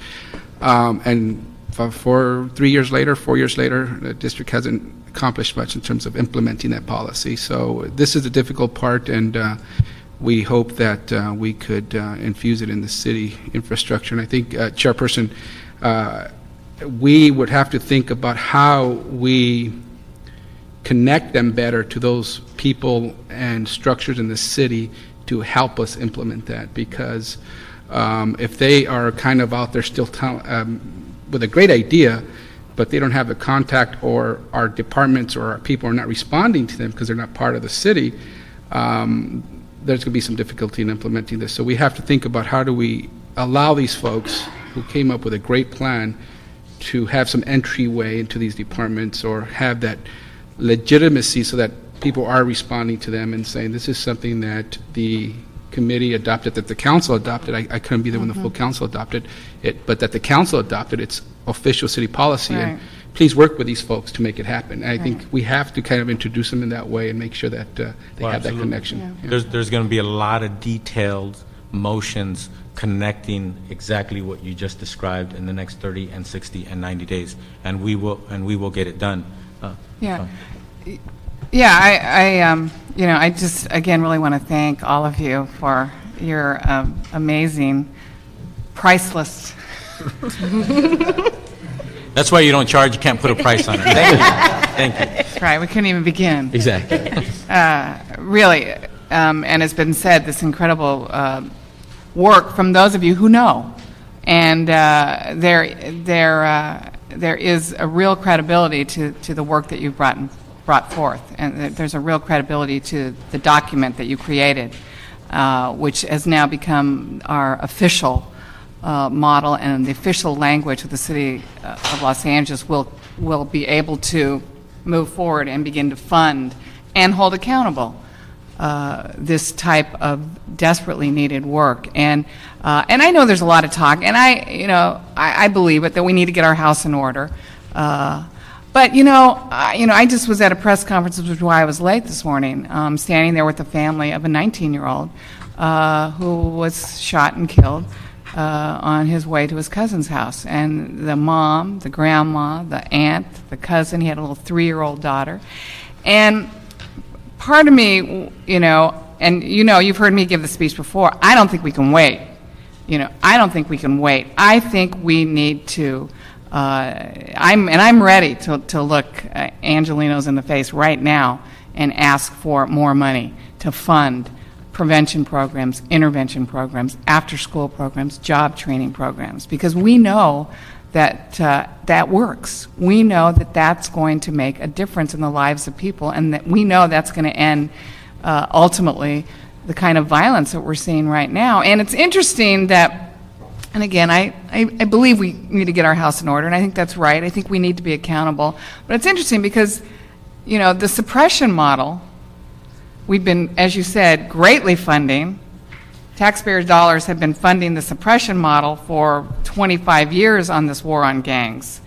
And for 4 years later, the district hasn't accomplished much in terms of implementing that policy. So this is the difficult part, and we hope that we could infuse it in the city infrastructure. And I think, Chairperson, we would have to think about how we connect them better to those people and structures in the city to help us implement that, because if they are kind of out there still with a great idea, but they don't have the contact, or our departments or our people are not responding to them because they're not part of the city, there's going to be some difficulty in implementing this. So we have to think about how do we allow these folks who came up with a great plan to have some entryway into these departments, or have that legitimacy so that people are responding to them and saying, this is something that the committee adopted, that the council adopted. I couldn't be there when the full council adopted it, but that the council adopted its official city policy. Right. And please work with these folks to make it happen. And I think we have to kind of introduce them in that way and make sure that they have that connection. Yeah. There's going to be a lot of detailed motions connecting exactly what you just described in the next 30 and 60 and 90 days, and we will get it done. Yeah. Yeah, I just, again, really want to thank all of you for your amazing, priceless. That's why you don't charge. You can't put a price on it. Thank you. Thank you. That's right, we couldn't even begin. Exactly. Really, and it's been said, this incredible work from those of you who know. And there is a real credibility to the work that you've brought forth, and there's a real credibility to the document that you created, which has now become our official model, and the official language of the city of Los Angeles will be able to move forward and begin to fund and hold accountable this type of desperately needed work. And I know there's a lot of talk, and I believe it, that we need to get our house in order. But I just was at a press conference, which is why I was late this morning, standing there with the family of a 19-year-old who was shot and killed on his way to his cousin's house. And the mom, the grandma, the aunt, the cousin, he had a little 3-year-old daughter. And part of me, you've heard me give the speech before, I don't think we can wait. I don't think we can wait. I think we need to, I'm ready to look Angelinos in the face right now and ask for more money to fund prevention programs, intervention programs, after-school programs, job training programs, because we know that that works. We know that that's going to make a difference in the lives of people, and that we know that's going to end ultimately the kind of violence that we're seeing right now. And it's interesting that, and again, I believe we need to get our house in order, and I think that's right. I think we need to be accountable. But it's interesting because, you know, the suppression model, we've been, as you said, greatly funding. Taxpayers' dollars have been funding the suppression model for 25 years on this war on gangs.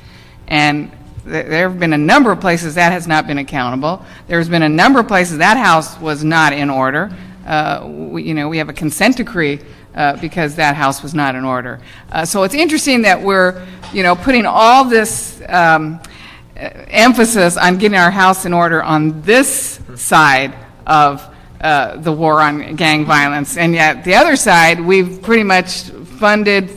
And there have been a number of places that has not been accountable. There's been a number of places that house was not in order. We have a consent decree because that house was not in order. So it's interesting that we're, putting all this emphasis on getting our house in order on this side of the war on gang violence, and yet the other side, we've pretty much funded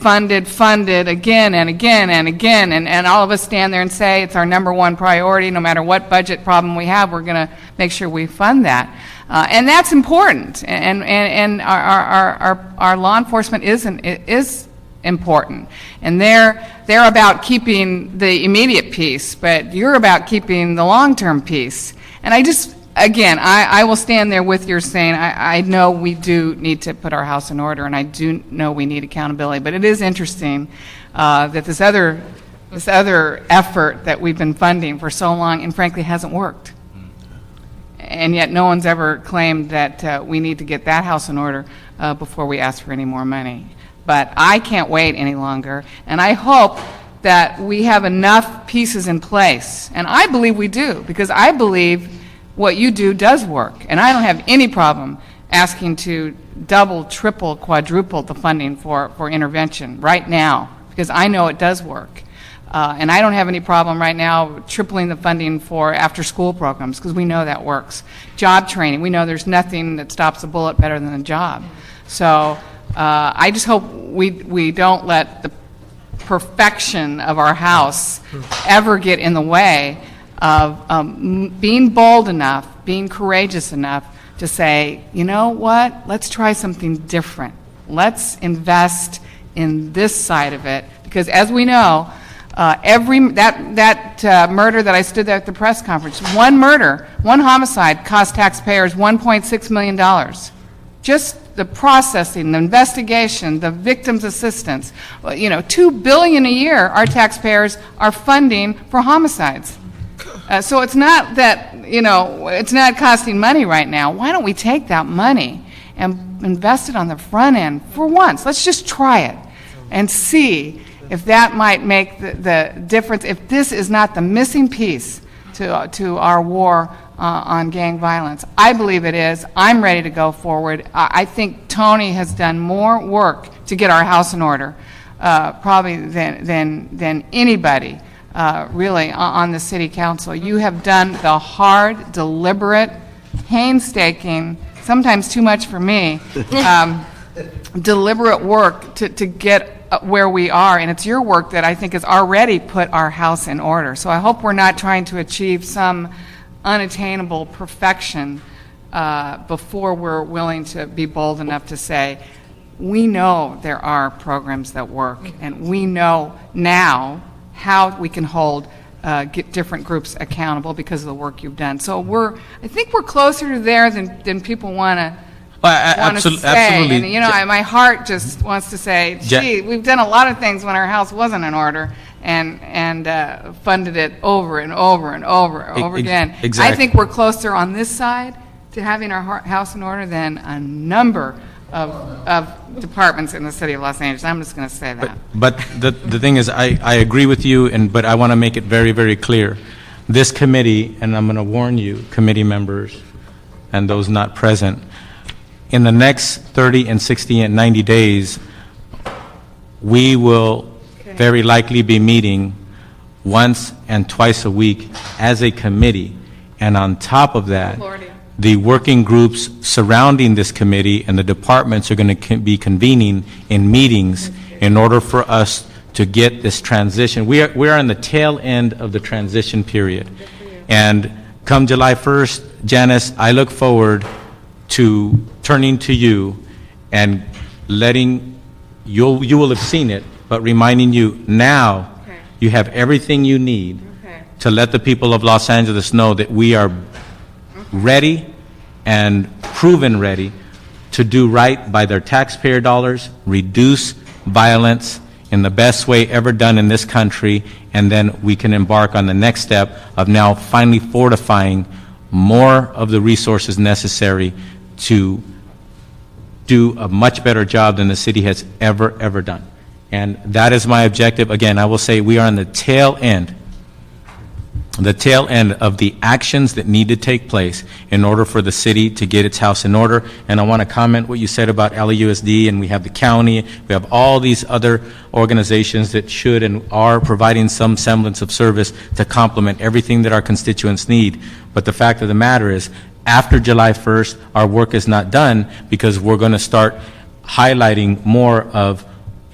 again and again and again, and all of us stand there and say it's our number one priority. No matter what budget problem we have, we're going to make sure we fund that, and that's important. And our law enforcement is important, and they're about keeping the immediate peace, but you're about keeping the long-term peace. And I will stand there with you saying I know we do need to put our house in order, and I do know we need accountability. But it is interesting that this other effort that we've been funding for so long, and frankly hasn't worked. And yet no one's ever claimed that we need to get that house in order before we ask for any more money. But I can't wait any longer, and I hope that we have enough pieces in place. And I believe we do, because I believe what you do does work, and I don't have any problem asking to double, triple, quadruple the funding for intervention right now, because I know it does work. And I don't have any problem right now tripling the funding for after-school programs, because we know that works. Job training, we know there's nothing that stops a bullet better than a job. So I just hope we don't let the perfection of our house ever get in the way of being bold enough, being courageous enough to say, you know what, let's try something different. Let's invest in this side of it, because as we know, murder that I stood there at the press conference, one homicide cost taxpayers $1.6 million. Just the processing, the investigation, the victim's assistance. $2 billion a year our taxpayers are funding for homicides. So it's not that, it's not costing money right now. Why don't we take that money and invest it on the front end for once? Let's just try it and see if that might make the difference, if this is not the missing piece to our war on gang violence. I believe it is. I'm ready to go forward. I think Tony has done more work to get our house in order, probably than anybody. Really, on the city council. You have done the hard, deliberate, painstaking, sometimes too much for me, deliberate work to get where we are, and it's your work that I think has already put our house in order. So I hope we're not trying to achieve some unattainable perfection before we're willing to be bold enough to say, we know there are programs that work, and we know now how we can get different groups accountable because of the work you've done. So I think we're closer to there than people want to say. Absolutely. And my heart just wants to say, gee, we've done a lot of things when our house wasn't in order, and funded it over and over and over again. Exactly. I think we're closer on this side to having our house in order than a number of departments in the city of Los Angeles. I'm just going to say that. But the thing is, I agree with you, but I want to make it very, very clear. This committee, and I'm going to warn you, committee members and those not present, in the next 30 and 60 and 90 days, we will very likely be meeting once and twice a week as a committee. And on top of that, the working groups surrounding this committee and the departments are going to be convening in meetings in order for us to get this transition. We are in the tail end of the transition period. And come July 1st, Janice, I look forward to turning to you and you will have seen it, but reminding you now you have everything you need to let the people of Los Angeles know that we are ready and proven ready to do right by their taxpayer dollars, reduce violence in the best way ever done in this country, and then we can embark on the next step of now finally fortifying more of the resources necessary to do a much better job than the city has ever done. And that is my objective. Again, I will say we are on the tail end of the actions that need to take place in order for the city to get its house in order. And I want to comment what you said about LAUSD, and we have the county, we have all these other organizations that should and are providing some semblance of service to complement everything that our constituents need. But the fact of the matter is, after July 1st, our work is not done, because we're going to start highlighting more of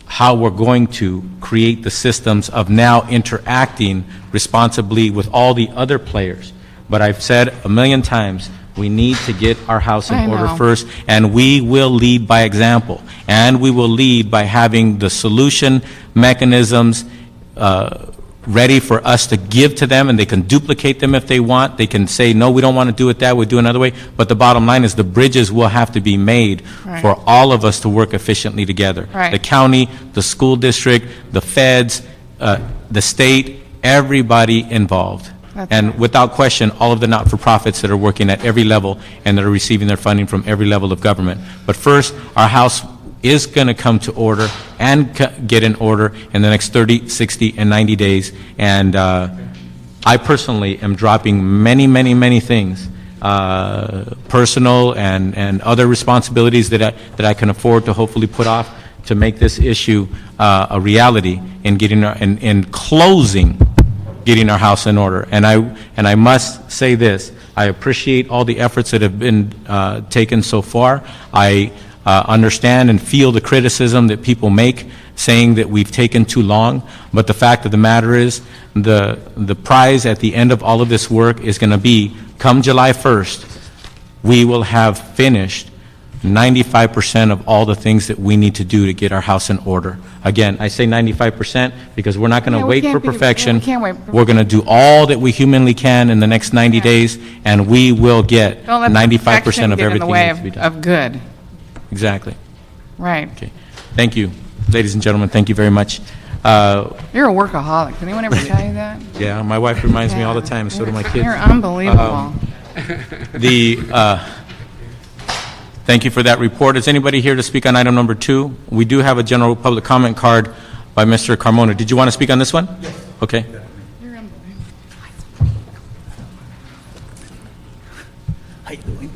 how we're going to create the systems of now interacting responsibly with all the other players. But I've said a million times, we need to get our house in order first, and we will lead by example. And we will lead by having the solution mechanisms ready for us to give to them, and they can duplicate them if they want. They can say, no, we don't want to do it that way, do another way. But the bottom line is the bridges will have to be made for all of us to work efficiently together. The county, the school district, the feds, the state, everybody involved. And without question, all of the not-for-profits that are working at every level and that are receiving their funding from every level of government. But first, our house is going to come to order and get in order in the next 30, 60, and 90 days. And I personally am dropping many things, personal and other responsibilities that I can afford to hopefully put off to make this issue a reality in getting in closing getting our house in order. And I must say this: I appreciate all the efforts that have been taken so far. I understand and feel the criticism that people make, saying that we've taken too long. But the fact of the matter is, the prize at the end of all of this work is going to be, come July 1st, we will have finished 95% of all the things that we need to do to get our house in order. Again, I say 95% because we're not going to wait for perfection. We're going to do all that we humanly can in the next 90 days, and we will get 95% of everything that needs to be done. Of good. Exactly. Right. Okay. Thank you. Ladies and gentlemen, thank you very much. You're a workaholic. Did anyone ever tell you that? Yeah, my wife reminds me all the time, so do my kids. You're unbelievable. Thank you for that report. Is anybody here to speak on item number 2? We do have a general public comment card by Mr. Carmona. Did you want to speak on this one? Yes. Okay. You're unbelievable. How you doing?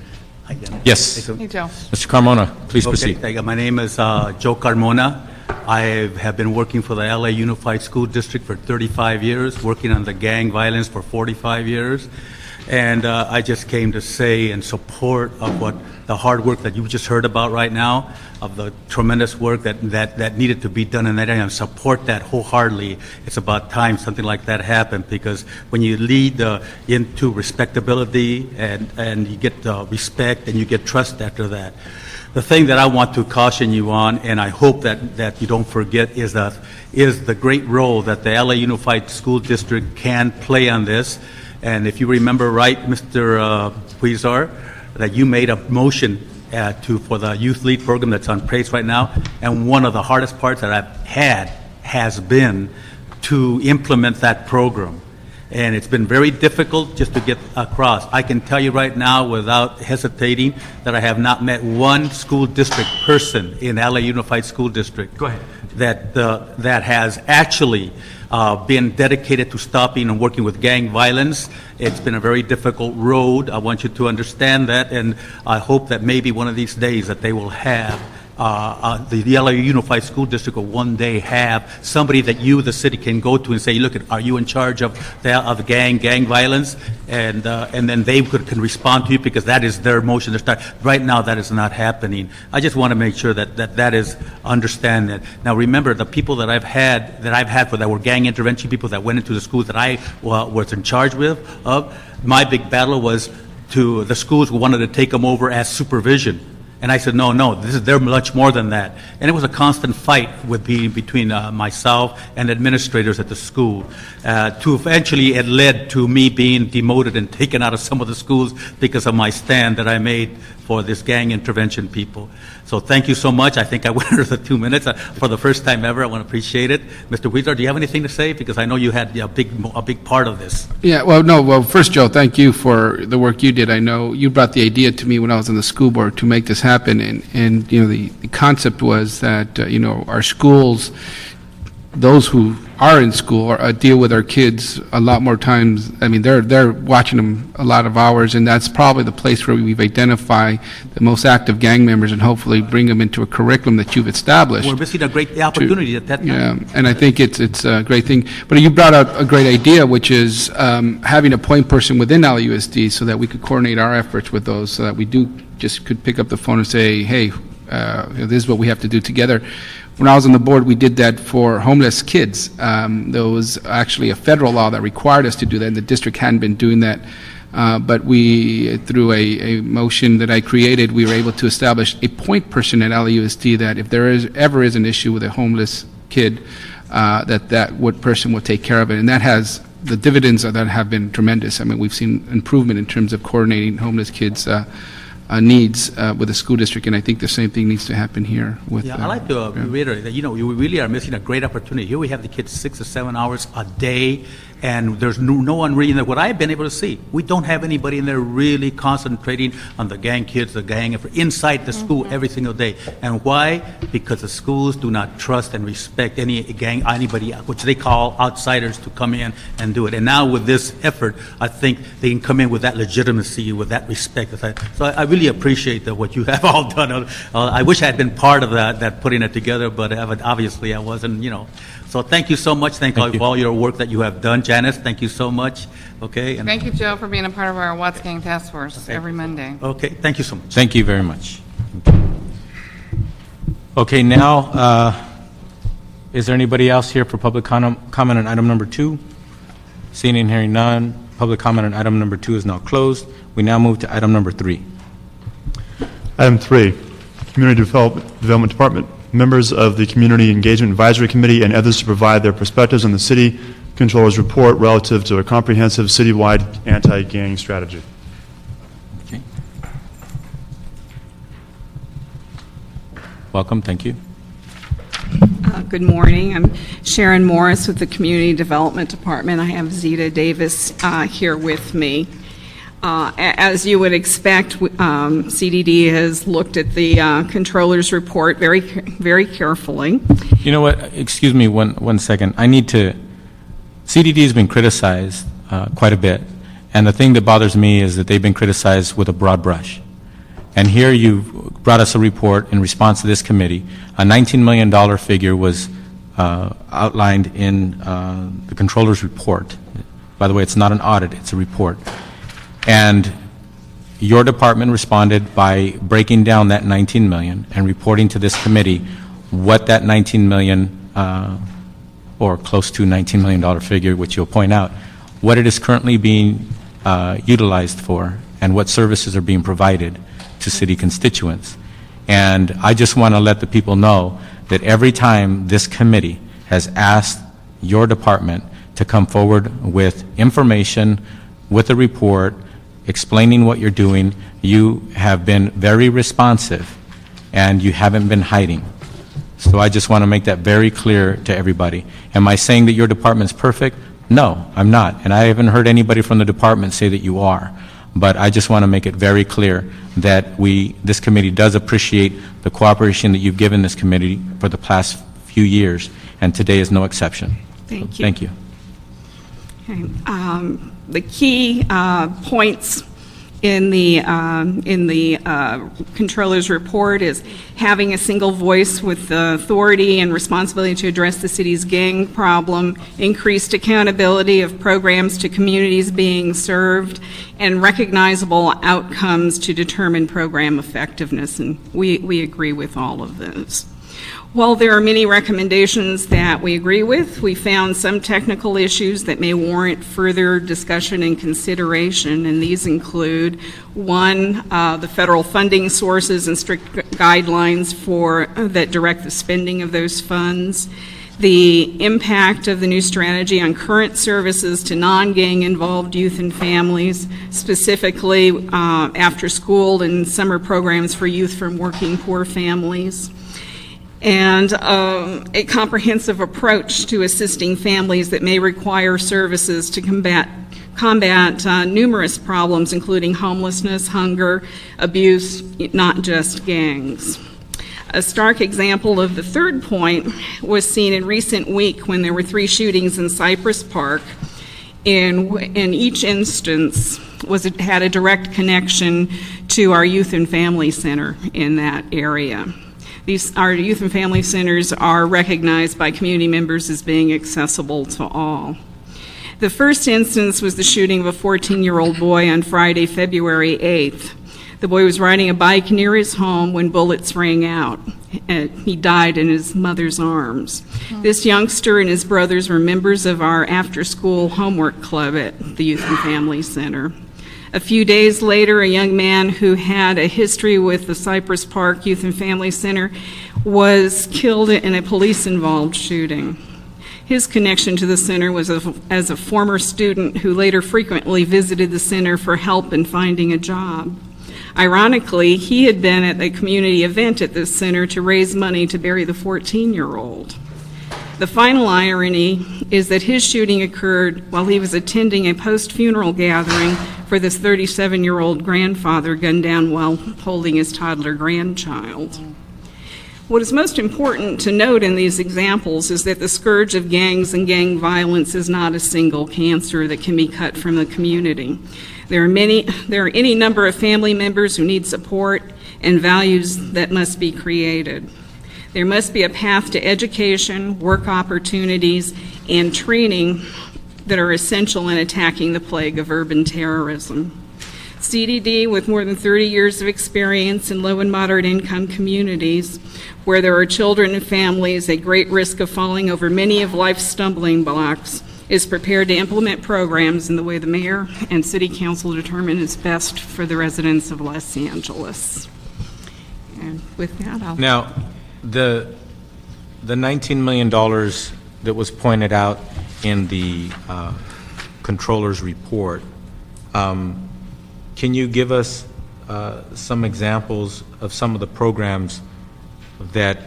Hi, Dennis. Yes. Hey, Joe. Mr. Carmona, please proceed. My name is Joe Carmona. I have been working for the LA Unified School District for 35 years, working on the gang violence for 45 years. And I just came to say in support of what the hard work that you just heard about right now, of the tremendous work that needed to be done in that area, and support that wholeheartedly. It's about time something like that happened, because when you lead into respectability and you get respect and you get trust after that. The thing that I want to caution you on, and I hope that you don't forget, is the great role that the LA Unified School District can play on this. And if you remember right, Mr. Huizar, that you made a motion for the Youth Lead program that's on place right now. And one of the hardest parts that I've had has been to implement that program. And it's been very difficult just to get across. I can tell you right now, without hesitating, that I have not met one school district person in LA Unified School District that has actually been dedicated to stopping and working with gang violence. It's been a very difficult road. I want you to understand that, and I hope that maybe one of these days that they will have the LA Unified School District will one day have somebody that you, the city, can go to and say, look, are you in charge of the gang violence? And then they can respond to you, because that is their motion to start. Right now, that is not happening. I just want to make sure that is understand that. Now, remember, the people that I've had that were gang intervention people that went into the schools that I was in charge of, my big battle was to the schools who wanted to take them over as supervision. And I said, no, they're much more than that. And it was a constant fight between myself and administrators at the school. To eventually, it led to me being demoted and taken out of some of the schools because of my stand that I made for this gang intervention people. So thank you so much. I think I went under the 2 minutes for the first time ever. I want to appreciate it. Mr. Weezer, do you have anything to say? Because I know you had a big part of this. Yeah, well, first, Joe, thank you for the work you did. I know you brought the idea to me when I was on the school board to make this happen, and the concept was that, our schools, those who are in school deal with our kids a lot more times. I mean, they're watching them a lot of hours, and that's probably the place where we've identified the most active gang members and hopefully bring them into a curriculum that you've established. We're missing a great opportunity at that time. Yeah, and I think it's a great thing. But you brought out a great idea, which is having a point person within LAUSD so that we could coordinate our efforts with those, so that we could pick up the phone and say, hey, this is what we have to do together. When I was on the board, we did that for homeless kids. There was actually a federal law that required us to do that, and the district hadn't been doing that. But we, through a motion that I created, we were able to establish a point person at LAUSD that if there ever is an issue with a homeless kid, that person will take care of it. And that has, the dividends of that have been tremendous. I mean, we've seen improvement in terms of coordinating homeless kids' needs with the school district, and I think the same thing needs to happen here. I'd like to reiterate that, you really are missing a great opportunity. Here we have the kids 6 to 7 hours a day, and there's no one reading there. What I've been able to see, we don't have anybody in there really concentrating on the gang kids, the gang inside the school every single day. And why? Because the schools do not trust and respect anybody, which they call outsiders, to come in and do it. And now with this effort, I think they can come in with that legitimacy, with that respect. So I really appreciate what you have all done. I wish I had been part of that putting it together, but obviously I wasn't, So thank you so much. Thank you for all your work that you have done. Janice, thank you so much. Okay. And thank you, Joe, for being a part of our Watts Gang Task Force every Monday. Okay. Thank you so much. Thank you very much. Okay, now, is there anybody else here for public comment on item number 2? Seeing and hearing none, public comment on item number 2 is now closed. We now move to item number 3. Item 3, Community Development Department. Members of the Community Engagement Advisory Committee and others to provide their perspectives on the City Controller's report relative to a comprehensive citywide anti-gang strategy. Okay. Welcome, thank you. Good morning. I'm Sharon Morris with the Community Development Department. I have Zeta Davis here with me. As you would expect, CDD has looked at the controller's report very, very carefully. You know what? Excuse me one second. CDD has been criticized quite a bit, and the thing that bothers me is that they've been criticized with a broad brush. And here you've brought us a report in response to this committee. A $19 million figure was outlined in the controller's report. By the way, it's not an audit, it's a report. And your department responded by breaking down that $19 million and reporting to this committee what that $19 million, or close to $19 million figure, which you'll point out, what it is currently being utilized for and what services are being provided to city constituents. And I just want to let the people know that every time this committee has asked your department to come forward with information, with a report, explaining what you're doing, you have been very responsive and you haven't been hiding. So I just want to make that very clear to everybody. Am I saying that your department's perfect? No, I'm not. And I haven't heard anybody from the department say that you are. But I just want to make it very clear that this committee does appreciate the cooperation that you've given this committee for the past few years, and today is no exception. Thank you. Thank you. Okay. The key points in the controller's report is having a single voice with the authority and responsibility to address the city's gang problem, increased accountability of programs to communities being served, and recognizable outcomes to determine program effectiveness. And we agree with all of those. While there are many recommendations that we agree with, we found some technical issues that may warrant further discussion and consideration, and these include, one, the federal funding sources and strict guidelines that direct the spending of those funds, the impact of the new strategy on current services to non-gang involved youth and families, specifically after school and summer programs for youth from working poor families, and a comprehensive approach to assisting families that may require services to combat numerous problems, including homelessness, hunger, abuse, not just gangs. A stark example of the third point was seen in recent week when there were 3 shootings in Cypress Park. In each instance had a direct connection to our youth and family center in that area. Our youth and family centers are recognized by community members as being accessible to all. The first instance was the shooting of a 14-year-old boy on Friday, February 8th. The boy was riding a bike near his home when bullets rang out, and he died in his mother's arms. This youngster and his brothers were members of our after-school homework club at the Youth and Family Center. A few days later, a young man who had a history with the Cypress Park Youth and Family Center was killed in a police-involved shooting. His connection to the center was as a former student who later frequently visited the center for help in finding a job. Ironically, he had been at a community event at this center to raise money to bury the 14-year-old. The final irony is that his shooting occurred while he was attending a post-funeral gathering for this 37-year-old grandfather gunned down while holding his toddler grandchild. What is most important to note in these examples is that the scourge of gangs and gang violence is not a single cancer that can be cut from the community. There are any number of family members who need support and values that must be created. There must be a path to education, work opportunities, and training that are essential in attacking the plague of urban terrorism. CDD, with more than 30 years of experience in low and moderate income communities where there are children and families at great risk of falling over many of life's stumbling blocks, is prepared to implement programs in the way the mayor and city council determine is best for the residents of Los Angeles. And with that, I'll... Now, the $19 million that was pointed out in the controller's report, can you give us some examples of some of the programs that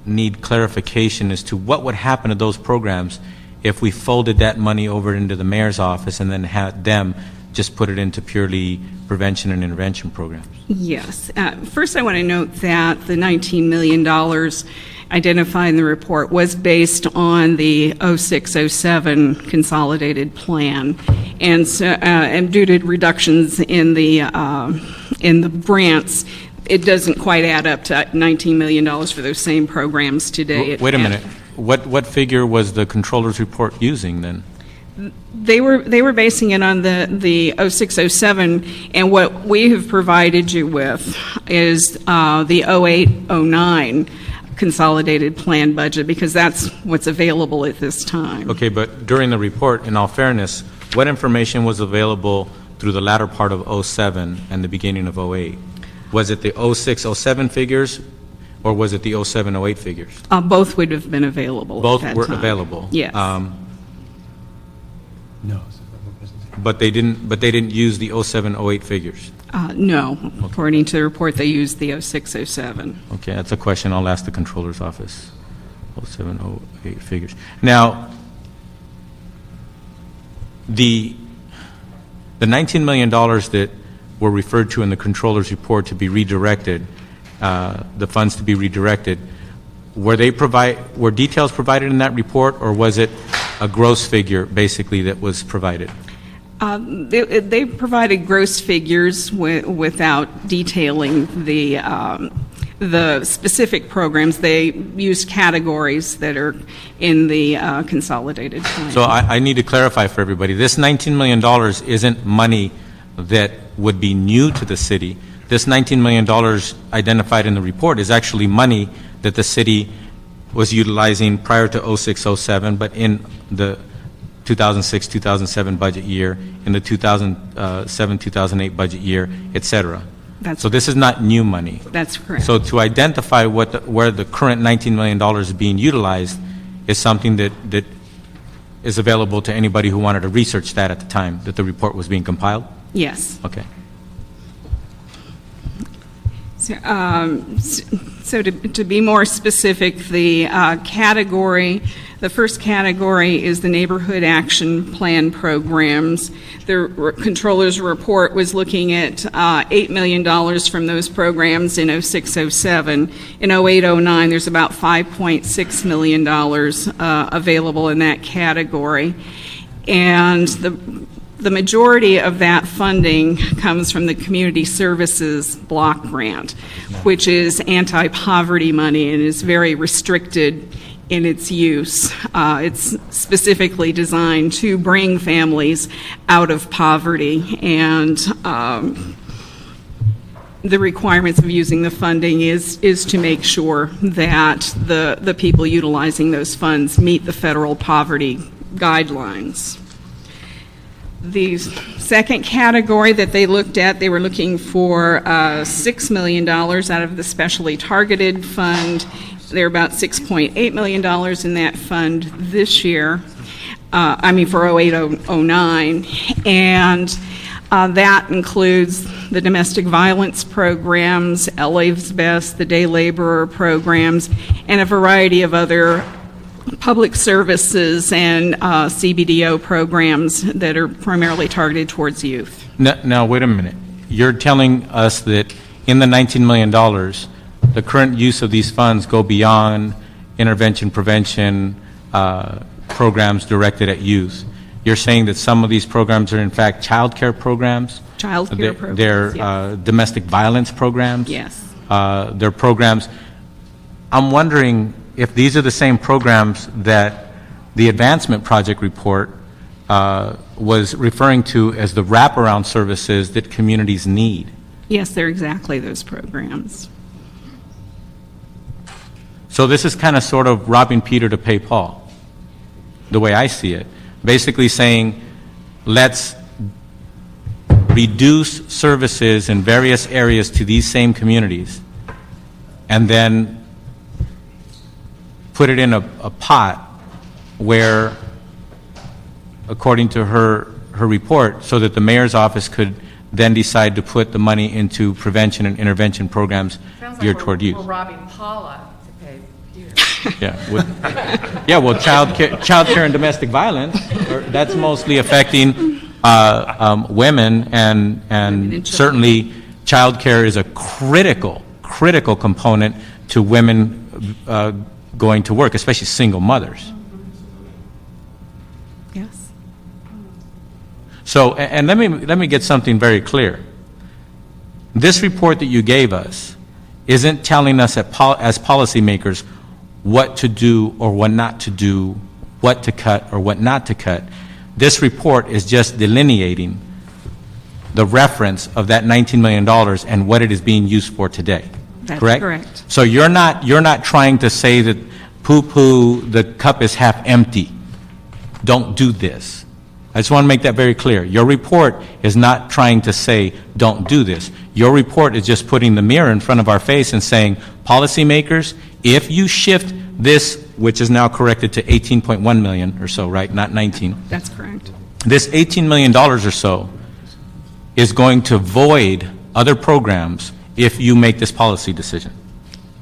need clarification as to what would happen to those programs if we folded that money over into the mayor's office and then had them just put it into purely prevention and intervention programs? Yes. First, I want to note that the $19 million identified in the report was based on the 0607 consolidated plan, and due to reductions in the grants, it doesn't quite add up to $19 million for those same programs today. Wait a minute. What figure was the controller's report using then? They were basing it on the 0607, and what we have provided you with is the 0809 consolidated plan budget, because that's what's available at this time. Okay, but during the report, in all fairness, what information was available through the latter part of 07 and the beginning of 08? Was it the 0607 figures, or was it the 0708 figures? Both would have been available. Both at that were time. available. Yes. No. But they didn't use the 0708 figures. No. According to the report, they used the 0607. Okay, that's a question I'll ask the controller's office. 0708 figures. Now, the $19 million that were referred to in the controller's report to be redirected, the funds to be redirected, were details provided in that report, or was it a gross figure basically that was provided? They provided gross figures without detailing the specific programs. They used categories that are in the consolidated plan. So I need to clarify for everybody, this $19 million isn't money that would be new to the city. This $19 million identified in the report is actually money that the city was utilizing prior to 06-07, but in the 2006-2007 budget year, in the 2007-2008 budget year, et cetera. So this is not new money. That's correct. So to identify where the current $19 million is being utilized is something that is available to anybody who wanted to research that at the time that the report was being compiled? Yes. Okay. So to be more specific, the first category is the Neighborhood Action Plan programs. The Controller's report was looking at $8 million from those programs in 06-07. In 08-09, there's about $5.6 million available in that category. And the majority of that funding comes from the Community Services Block Grant, which is anti-poverty money and is very restricted in its use. It's specifically designed to bring families out of poverty, and the requirements of using the funding is to make sure that the people utilizing those funds meet the federal poverty guidelines. The second category that they looked at, they were looking for $6 million out of the specially targeted fund. There are about $6.8 million in that fund this year, for 08-09, and that includes the domestic violence programs, LA's Best, the day laborer programs, and a variety of other public services and CBDO programs that are primarily targeted towards youth. Now, wait a minute. You're telling us that in the $19 million, the current use of these funds go beyond intervention prevention programs directed at youth. You're saying that some of these programs are in fact child care programs? Child care programs, They're yes. Domestic violence programs? Yes. They're programs. I'm wondering if these are the same programs that the Advancement Project report was referring to as the wraparound services that communities need. Yes, they're exactly those programs. So this is kind of sort of robbing Peter to pay Paul, the way I see it. Basically saying, let's reduce services in various areas to these same communities, and then put it in a pot where, according to her report, so that the mayor's office could then decide to put the money into prevention and intervention programs geared toward youth. We're robbing Paula to pay Peter. Well, child care and domestic violence, that's mostly affecting women, and certainly child care is a critical component to women going to work, especially single mothers. Yes. So, and let me get something very clear. This report that you gave us isn't telling us as policymakers what to do or what not to do, what to cut or what not to cut. This report is just delineating the reference of that $19 million and what it is being used for today. That's correct? So you're not trying to say that poo-poo, the cup is half empty. Don't do this. I just want to make that very clear. Your report is not trying to say don't do this. Your report is just putting the mirror in front of our face and saying, policymakers, if you shift this, which is now corrected to 18.1 million or so, right? Not 19. That's correct. This $18 million or so is going to void other programs if you make this policy decision.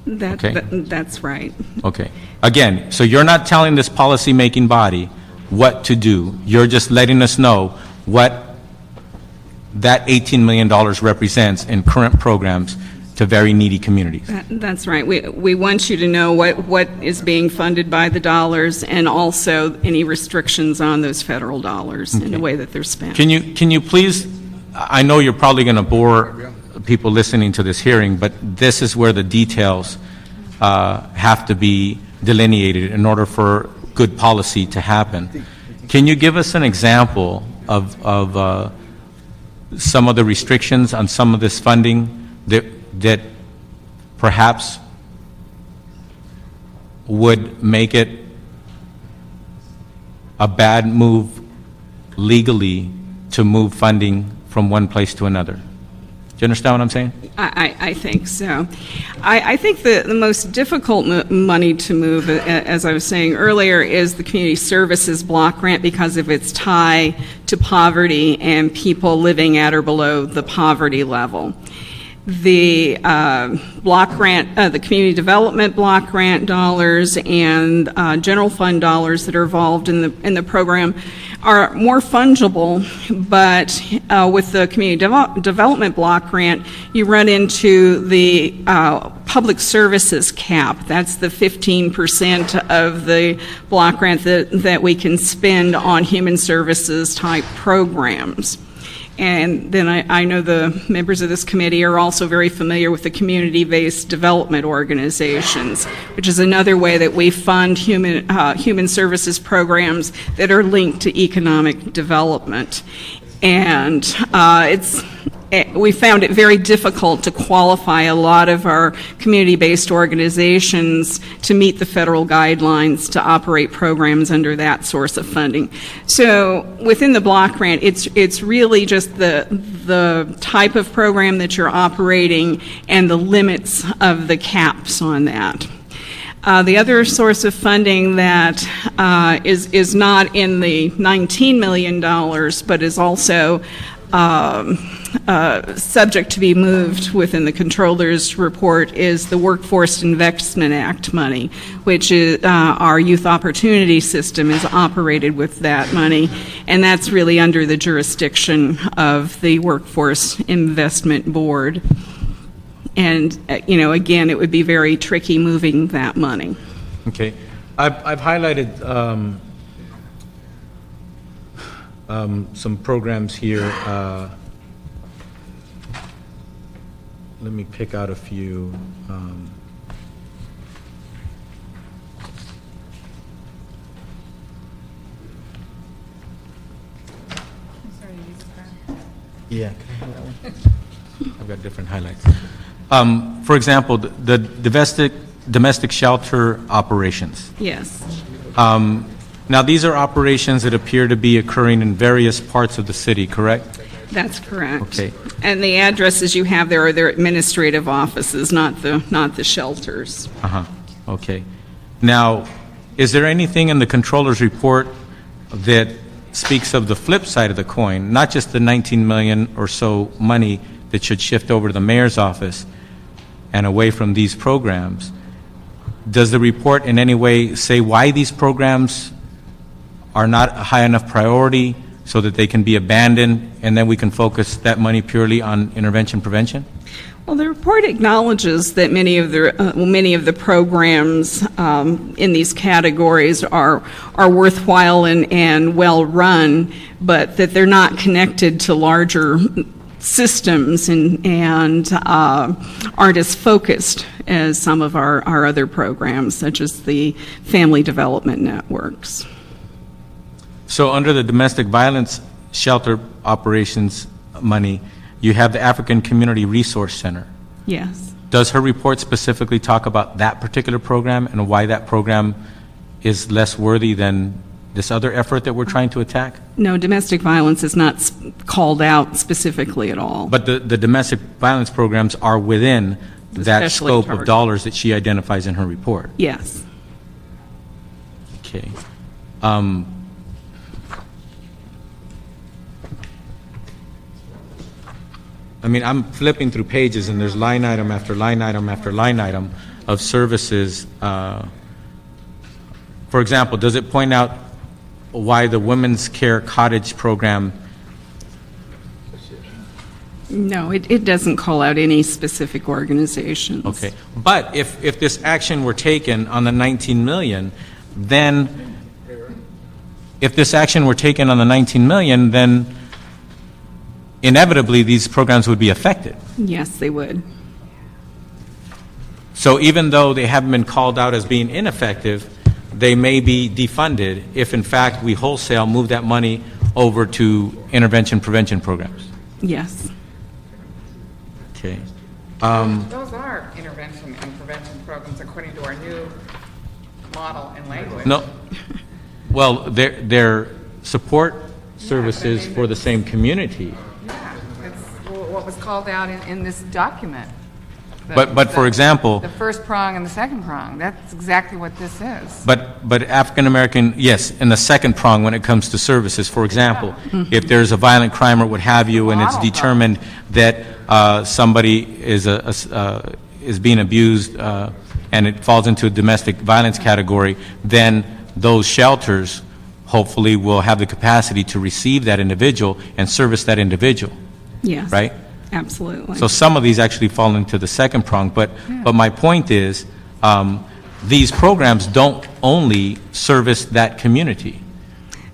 That's right. Okay. Again, so you're not telling this policy-making body what to do. You're just letting us know what that $18 million represents in current programs to very needy communities. That's right. We want you to know what is being funded by the dollars, and also any restrictions on those federal dollars in the way that they're spent. Can you please, I know you're probably going to bore people listening to this hearing, but this is where the details have to be delineated in order for good policy to happen. Can you give us an example of some of the restrictions on some of this funding that perhaps would make it a bad move legally to move funding from one place to another. Do you understand what I'm saying? I think so. I think the most difficult money to move, as I was saying earlier, is the community services block grant because of its tie to poverty and people living at or below the poverty level. The block grant, the community development block grant dollars and general fund dollars that are involved in the program are more fungible, but with the community development block grant, you run into the public services cap. That's the 15% of the block grant that we can spend on human services type programs. And then I know the members of this committee are also very familiar with the community-based development organizations, which is another way that we fund human services programs that are linked to economic development. And we found it very difficult to qualify a lot of our community-based organizations to meet the federal guidelines to operate programs under that source of funding. So within the block grant, it's really just the type of program that you're operating and the limits of the caps on that. The other source of funding that is not in the $19 million, but is also subject to be moved within the Controller's report is the Workforce Investment Act money, which is our youth opportunity system is operated with that money, and that's really under the jurisdiction of the Workforce Investment Board. And, again, it would be very tricky moving that money. Okay. I've highlighted some programs here. Let me pick out a few. Yeah, can I have that one? I've got different highlights. For example, the domestic shelter operations. Yes. Now, these are operations that appear to be occurring in various parts of the city, correct? That's correct. Okay. And the addresses you have there are their administrative offices, not the shelters. Uh-huh. Okay. Now, is there anything in the Controller's report that speaks of the flip side of the coin, not just the $19 million or so money that should shift over to the mayor's office and away from these programs? Does the report in any way say why these programs are not a high enough priority so that they can be abandoned and then we can focus that money purely on intervention prevention? Well, the report acknowledges that many of the programs in these categories are worthwhile and well run, but that they're not connected to larger systems and aren't as focused as some of our other programs, such as the family development networks. So under the domestic violence shelter operations money, you have the African Community Resource Center. Yes. Does her report specifically talk about that particular program and why that program is less worthy than this other effort that we're trying to attack? No, domestic violence is not called out specifically at all. But the domestic violence programs are within that Especially scope of targeted. dollars that she identifies in her report. Yes. Okay. I mean, I'm flipping through pages, and there's line item after line item after line item of services. For example, does it point out why the Women's Care Cottage program? No, it doesn't call out any specific organizations. Okay. But if this action were taken on the 19 million, then inevitably these programs would be affected. Yes, they would. So even though they haven't been called out as being ineffective, they may be defunded if in fact we wholesale move that money over to intervention prevention programs. Yes. Okay. Those are intervention and prevention programs according to our new model and language. No, well, they're support services for the same community. Yeah, it's what was called out in this document. But for example, The first prong and the second prong, that's exactly what this is. but African American, yes, in the second prong when it comes to services. For example, if there's a violent crime or what have you, and it's determined that somebody is being abused and it falls into a domestic violence category, then those shelters hopefully will have the capacity to receive that individual and service that individual, Yes. right? Absolutely. So some of these actually fall into the second prong, but my point is, these programs don't only service that community.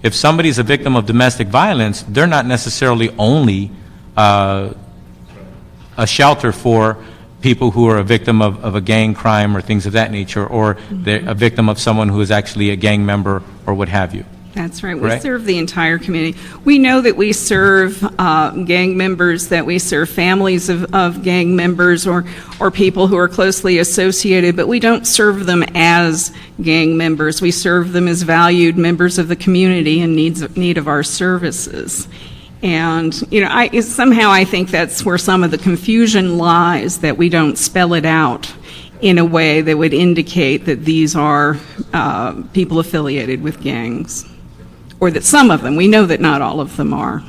If somebody's a victim of domestic violence, they're not necessarily only a shelter for people who are a victim of a gang crime or things of that nature, or they're a victim of someone who is actually a gang member or what have you. That's right. Correct? We serve the entire community. We know that we serve gang members, that we serve families of gang members or people who are closely associated, but we don't serve them as gang members. We serve them as valued members of the community in need of our services. And, somehow I think that's where some of the confusion lies, that we don't spell it out in a way that would indicate that these are people affiliated with gangs. Or that some of them, we know that not all of them are.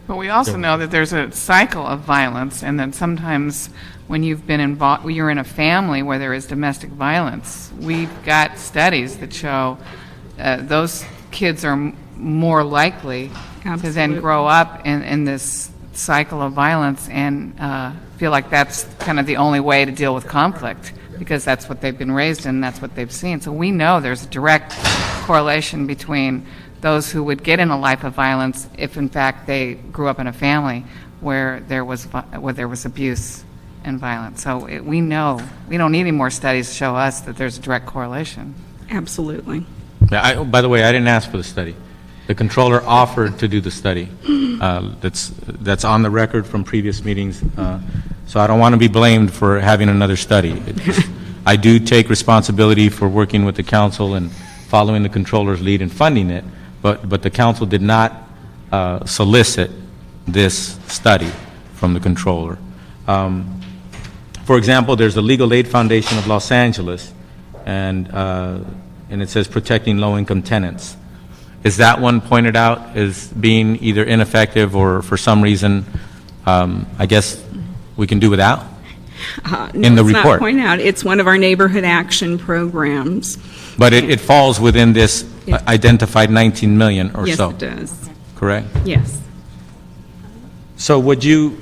But we also know that there's a cycle of violence, and that sometimes when you've been involved, you're in a family where there is domestic violence. We've got studies that show those kids are more likely to then grow up in this cycle of violence and feel like that's kind of the only way to deal with conflict, because that's what they've been raised in, and that's what they've seen. So we know there's a direct correlation between those who would get in a life of violence if, in fact, they grew up in a family where there was abuse and violence. So we know. We don't need any more studies to show us that there's a direct correlation. Absolutely. Yeah, by the way, I didn't ask for the study. The controller offered to do the study. That's on the record from previous meetings. So I don't want to be blamed for having another study. I do take responsibility for working with the council and following the controller's lead and funding it, but the council did not solicit this study from the controller. For example, there's the Legal Aid Foundation of Los Angeles, and it says protecting low-income tenants. Is that one pointed out as being either ineffective or for some reason, I guess we can do without? In the report. It's not pointed out. It's one of our neighborhood action programs. But it falls within this identified 19 million or so? Yes, it does. Correct? Yes. So would you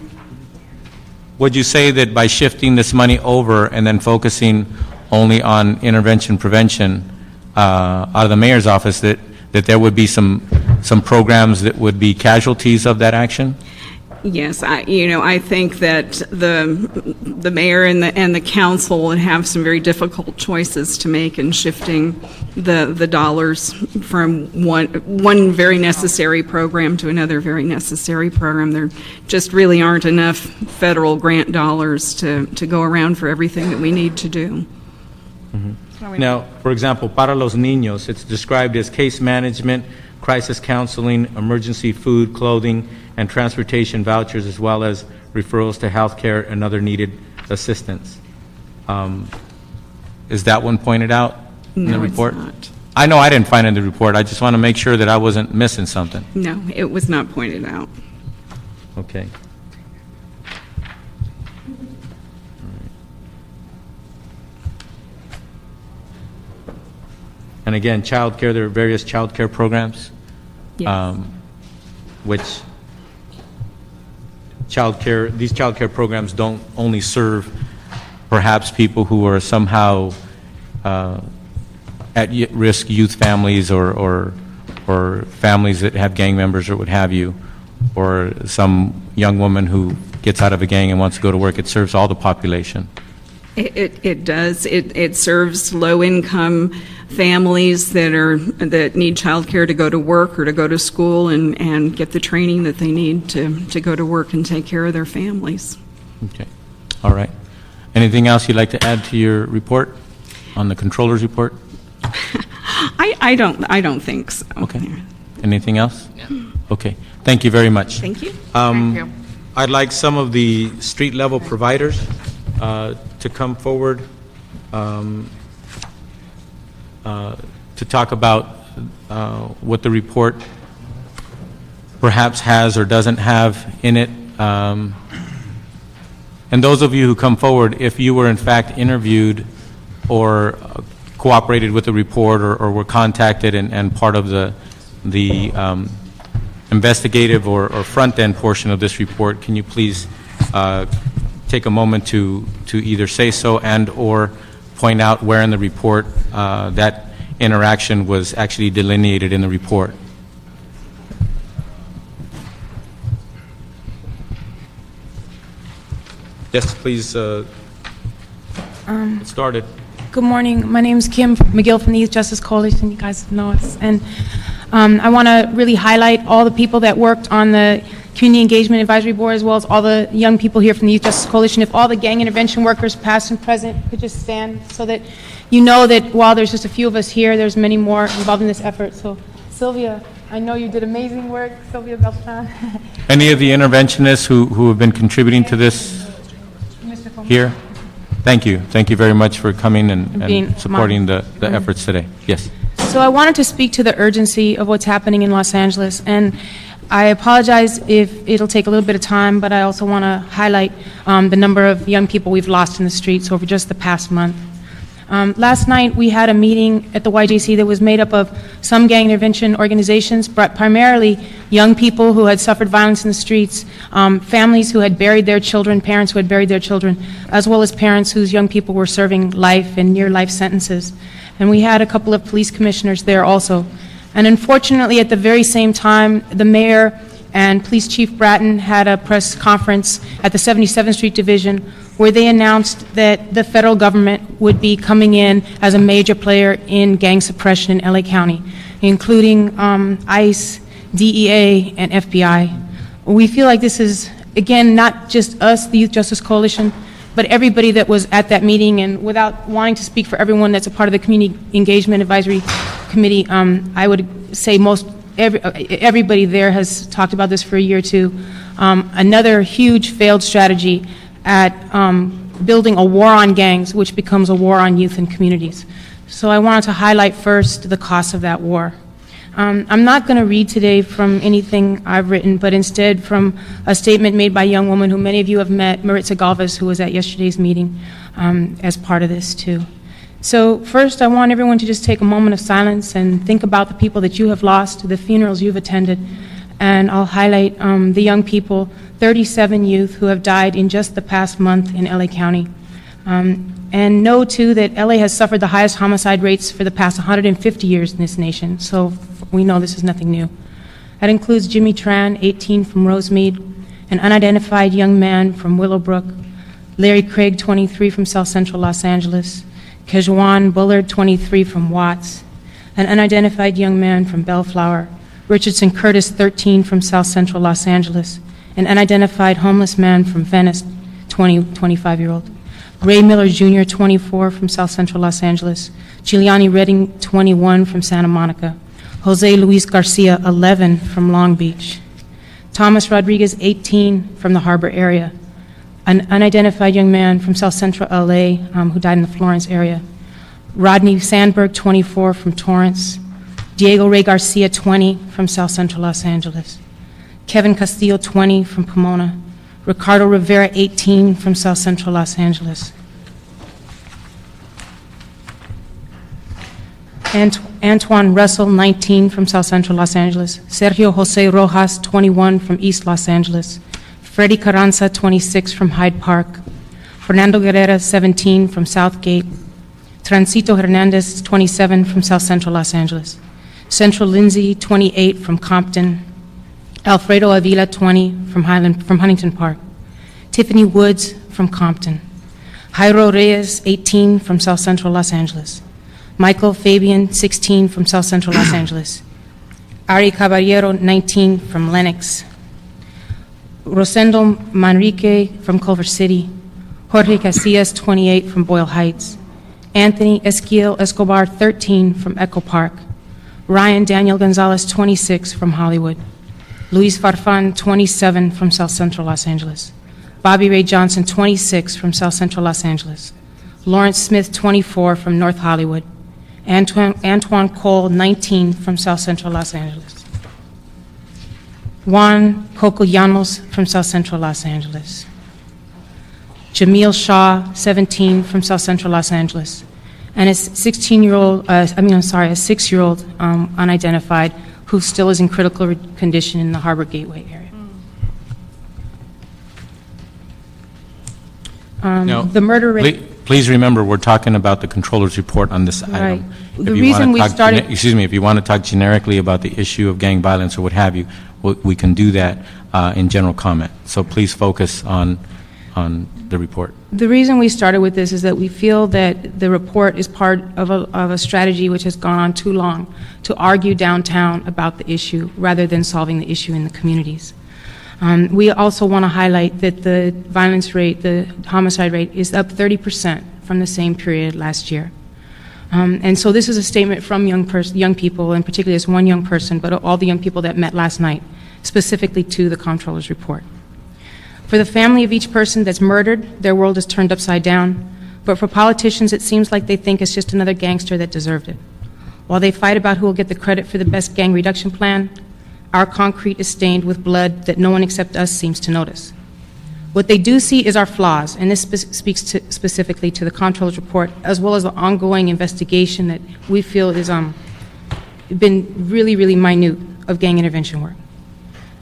say that by shifting this money over and then focusing only on intervention prevention out of the mayor's office, that there would be some programs that would be casualties of that action? Yes, I think that the mayor and the council would have some very difficult choices to make in shifting the dollars from one very necessary program to another very necessary program. There just really aren't enough federal grant dollars to go around for everything that we need to do. Now, for example, para los niños, it's described as case management, crisis counseling, emergency food, clothing, and transportation vouchers, as well as referrals to health care and other needed assistance. Is that one pointed out in the report? No, it's not. I know I didn't find it in the report. I just want to make sure that I wasn't missing something. No, it was not pointed out. Okay. And again, child care, there are various child care programs, Yes. which these child care programs don't only serve perhaps people who are somehow at-risk youth families or families that have gang members or what have you, or some young woman who gets out of a gang and wants to go to work. It serves all the population. It does. It serves low-income families that need child care to go to work or to go to school and get the training that they need to go to work and take care of their families. Okay. All right. Anything else you'd like to add to your report? on the controller's report? I don't think so. Okay. Anything else? Okay. Thank you very much. Thank you. Thank you. I'd like some of the street-level providers to come forward to talk about what the report perhaps has or doesn't have in it. And those of you who come forward, if you were in fact interviewed or cooperated with the report or were contacted and part of the investigative or front-end portion of this report, can you please take a moment to either say so and/or point out where in the report that interaction was actually delineated in the report? Yes, please get started. Good morning. My name is Kim McGill from the Youth Justice Coalition. You guys know us. And I want to really highlight all the people that worked on the Community Engagement Advisory Board, as well as all the young people here from the Youth Justice Coalition. If all the gang intervention workers, past and present, could just stand so that you know that while there's just a few of us here, there's many more involved in this effort. So, Sylvia, I know you did amazing work. Sylvia Beltran. Any of the interventionists who have been contributing to this here? Thank you. Thank you very much for coming and supporting the efforts today. Yes. So I wanted to speak to the urgency of what's happening in Los Angeles, and I apologize if it'll take a little bit of time, but I also want to highlight the number of young people we've lost in the streets over just the past month. Last night, we had a meeting at the YJC that was made up of some gang intervention organizations, but primarily young people who had suffered violence in the streets, families who had buried their children, parents who had buried their children, as well as parents whose young people were serving life and near-life sentences. And we had a couple of police commissioners there also. And unfortunately, at the very same time, the mayor and Police Chief Bratton had a press conference at the 77th Street Division where they announced that the federal government would be coming in as a major player in gang suppression in LA County, including ICE, DEA, and FBI. We feel like this is, again, not just us, the Youth Justice Coalition, but everybody that was at that meeting. And without wanting to speak for everyone that's a part of the Community Engagement Advisory Committee, I would say everybody there has talked about this for a year or two. Another huge failed strategy at building a war on gangs, which becomes a war on youth and communities. So I wanted to highlight first the cost of that war. I'm not going to read today from anything I've written, but instead from a statement made by a young woman who many of you have met, Maritza Galvez, who was at yesterday's meeting as part of this too. So first, I want everyone to just take a moment of silence and think about the people that you have lost, the funerals you've attended, and I'll highlight the young people, 37 youth who have died in just the past month in LA County. And know, too, that LA has suffered the highest homicide rates for the past 150 years in this nation, so we know this is nothing new. That includes Jimmy Tran, 18, from Rosemead, an unidentified young man from Willowbrook, Larry Craig, 23, from South Central Los Angeles, Kejuan Bullard, 23, from Watts, an unidentified young man from Bellflower, Richardson Curtis, 13, from South Central Los Angeles, an unidentified homeless man from Venice, 25-year-old. Ray Miller Jr., 24, from South Central Los Angeles. Giuliani Redding, 21, from Santa Monica. Jose Luis Garcia, 11, from Long Beach. Thomas Rodriguez, 18, from the Harbor area. An unidentified young man from South Central LA who died in the Florence area. Rodney Sandberg, 24, from Torrance. Diego Ray Garcia, 20, from South Central Los Angeles. Kevin Castillo, 20, from Pomona. Ricardo Rivera, 18, from South Central Los Angeles. Antoine Russell, 19, from South Central Los Angeles. Sergio Jose Rojas, 21, from East Los Angeles. Freddy Carranza, 26, from Hyde Park. Fernando Guerrera, 17, from Southgate. Transito Hernandez, 27, from South Central Los Angeles. Central Lindsay, 28, from Compton. Alfredo Avila, 20, from Huntington Park. Tiffany Woods, from Compton. Jairo Reyes, 18, from South Central Los Angeles. Michael Fabian, 16, from South Central Los Angeles. Ari Caballero, 19, from Lenox. Rosendo Manrique, from Culver City. Jorge Casillas, 28, from Boyle Heights. Anthony Esquiel Escobar, 13, from Echo Park. Ryan Daniel Gonzalez, 26, from Hollywood. Luis Farfan, 27, from South Central Los Angeles. Bobby Ray Johnson, 26, from South Central Los Angeles. Lawrence Smith, 24, from North Hollywood. Antoine Cole, 19, from South Central Los Angeles. Juan Coco Llanos, from South Central Los Angeles. Jameel Shaw, 17, from South Central Los Angeles. And a 6-year-old unidentified, who still is in critical condition in the Harbor Gateway area. Now, The murder rate... Please remember, we're talking about the controller's report on this Right. item. The If you reason wanna we talk started- if you want to talk generically about the issue of gang violence or what have you, we can do that in general comment. So please focus on the report. The reason we started with this is that we feel that the report is part of a strategy which has gone on too long to argue downtown about the issue rather than solving the issue in the communities. We also want to highlight that the violence rate, the homicide rate, is up 30% from the same period last year. And so this is a statement from young people, and particularly as one young person, but all the young people that met last night, specifically to the Comptroller's report. For the family of each person that's murdered, their world is turned upside down. But for politicians, it seems like they think it's just another gangster that deserved it. While they fight about who will get the credit for the best gang reduction plan, our concrete is stained with blood that no one except us seems to notice. What they do see is our flaws, and this speaks specifically to the Comptroller's report, as well as the ongoing investigation that we feel is been really, really minute of gang intervention work.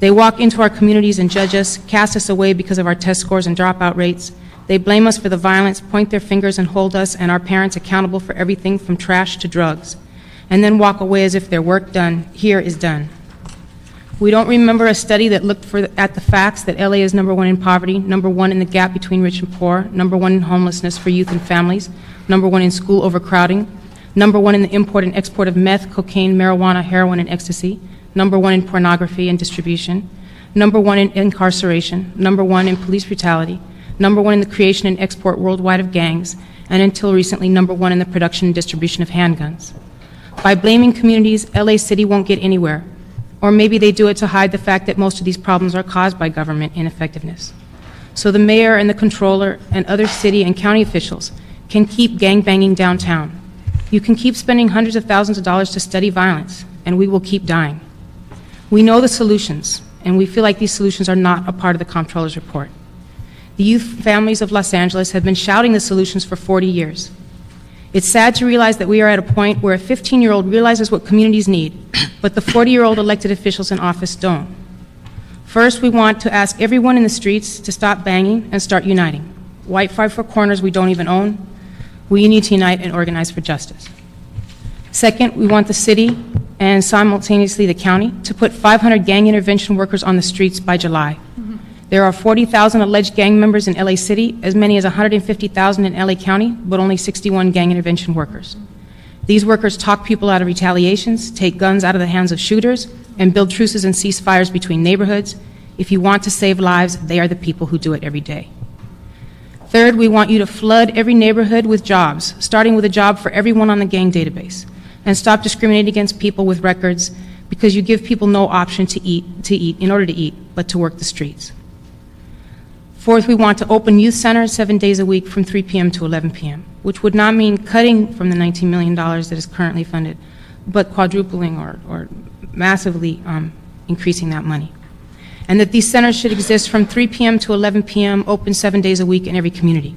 They walk into our communities and judge us, cast us away because of our test scores and dropout rates. They blame us for the violence, point their fingers, and hold us and our parents accountable for everything from trash to drugs, and then walk away as if their work done here is done. We don't remember a study that looked at the facts that LA is #1 in poverty, #1 in the gap between rich and poor, #1 in homelessness for youth and families, #1 in school overcrowding, #1 in the import and export of meth, cocaine, marijuana, heroin, and ecstasy, #1 in pornography and distribution, #1 in incarceration, #1 in police brutality, #1 in the creation and export worldwide of gangs, and until recently, #1 in the production and distribution of handguns. By blaming communities, LA City won't get anywhere. Or maybe they do it to hide the fact that most of these problems are caused by government ineffectiveness. So the mayor and the controller and other city and county officials can keep gangbanging downtown. You can keep spending hundreds of thousands of dollars to study violence, and we will keep dying. We know the solutions, and we feel like these solutions are not a part of the Comptroller's report. The youth families of Los Angeles have been shouting the solutions for 40 years. It's sad to realize that we are at a point where a 15-year-old realizes what communities need, but the 40-year-old elected officials in office don't. First, we want to ask everyone in the streets to stop banging and start uniting. White fight for corners we don't even own. We need to unite and organize for justice. Second, we want the city and simultaneously the county to put 500 gang intervention workers on the streets by July. There are 40,000 alleged gang members in LA City, as many as 150,000 in LA County, but only 61 gang intervention workers. These workers talk people out of retaliations, take guns out of the hands of shooters, and build truces and ceasefires between neighborhoods. If you want to save lives, they are the people who do it every day. Third, we want you to flood every neighborhood with jobs, starting with a job for everyone on the gang database, and stop discriminating against people with records because you give people no option to eat in order to eat, but to work the streets. Fourth, we want to open youth centers 7 days a week from 3 p.m. to 11 p.m., which would not mean cutting from the $19 million that is currently funded, but quadrupling or massively increasing that money. And that these centers should exist from 3 p.m. to 11 p.m., open 7 days a week in every community.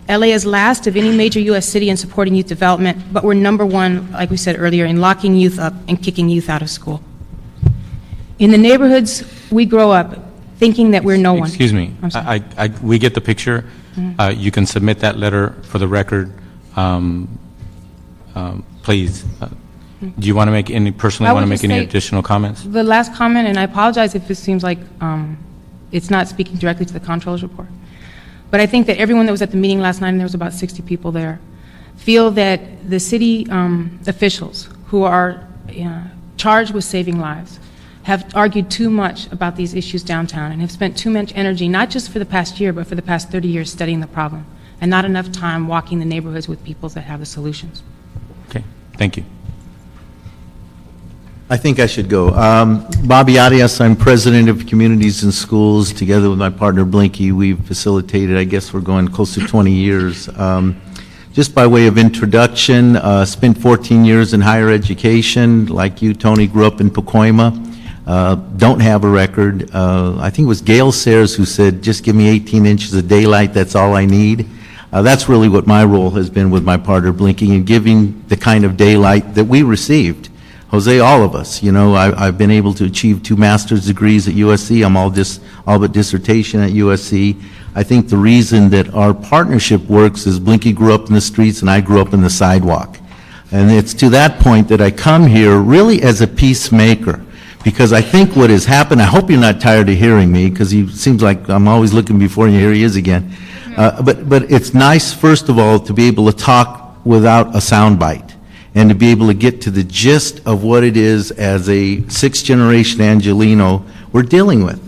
LA is last of any major U.S. city in supporting youth development, but we're #1, like we said earlier, in locking youth up and kicking youth out of school. In the neighborhoods we grow up, thinking that we're no one. Excuse me. We get the picture. You can submit that letter for the record. Please. Do you want to make any, personally want to make any additional comments? The last comment, and I apologize if it seems like it's not speaking directly to the Comptroller's report, but I think that everyone that was at the meeting last night, and there was about 60 people there, feel that the city officials who are charged with saving lives have argued too much about these issues downtown and have spent too much energy, not just for the past year, but for the past 30 years studying the problem and not enough time walking the neighborhoods with people that have the solutions. Okay, thank you. I think I should go. Bobby Arias, I'm president of Communities and Schools. Together with my partner Blinky, we've facilitated, I guess we're going close to 20 years. Just by way of introduction, spent 14 years in higher education. Like you, Tony, grew up in Pacoima. Don't have a record. I think it was Gail Sayers who said, just give me 18 inches of daylight, that's all I need. That's really what my role has been with my partner Blinky in giving the kind of daylight that we received. Jose, all of us, you know, I've been able to achieve 2 master's degrees at USC. I'm all but dissertation at USC. I think the reason that our partnership works is Blinky grew up in the streets and I grew up in the sidewalk. And it's to that point that I come here really as a peacemaker, because I think what has happened, I hope you're not tired of hearing me, because it seems like I'm always looking before you, here he is again. But it's nice, first of all, to be able to talk without a soundbite, and to be able to get to the gist of what it is as a 6th-generation Angelino we're dealing with.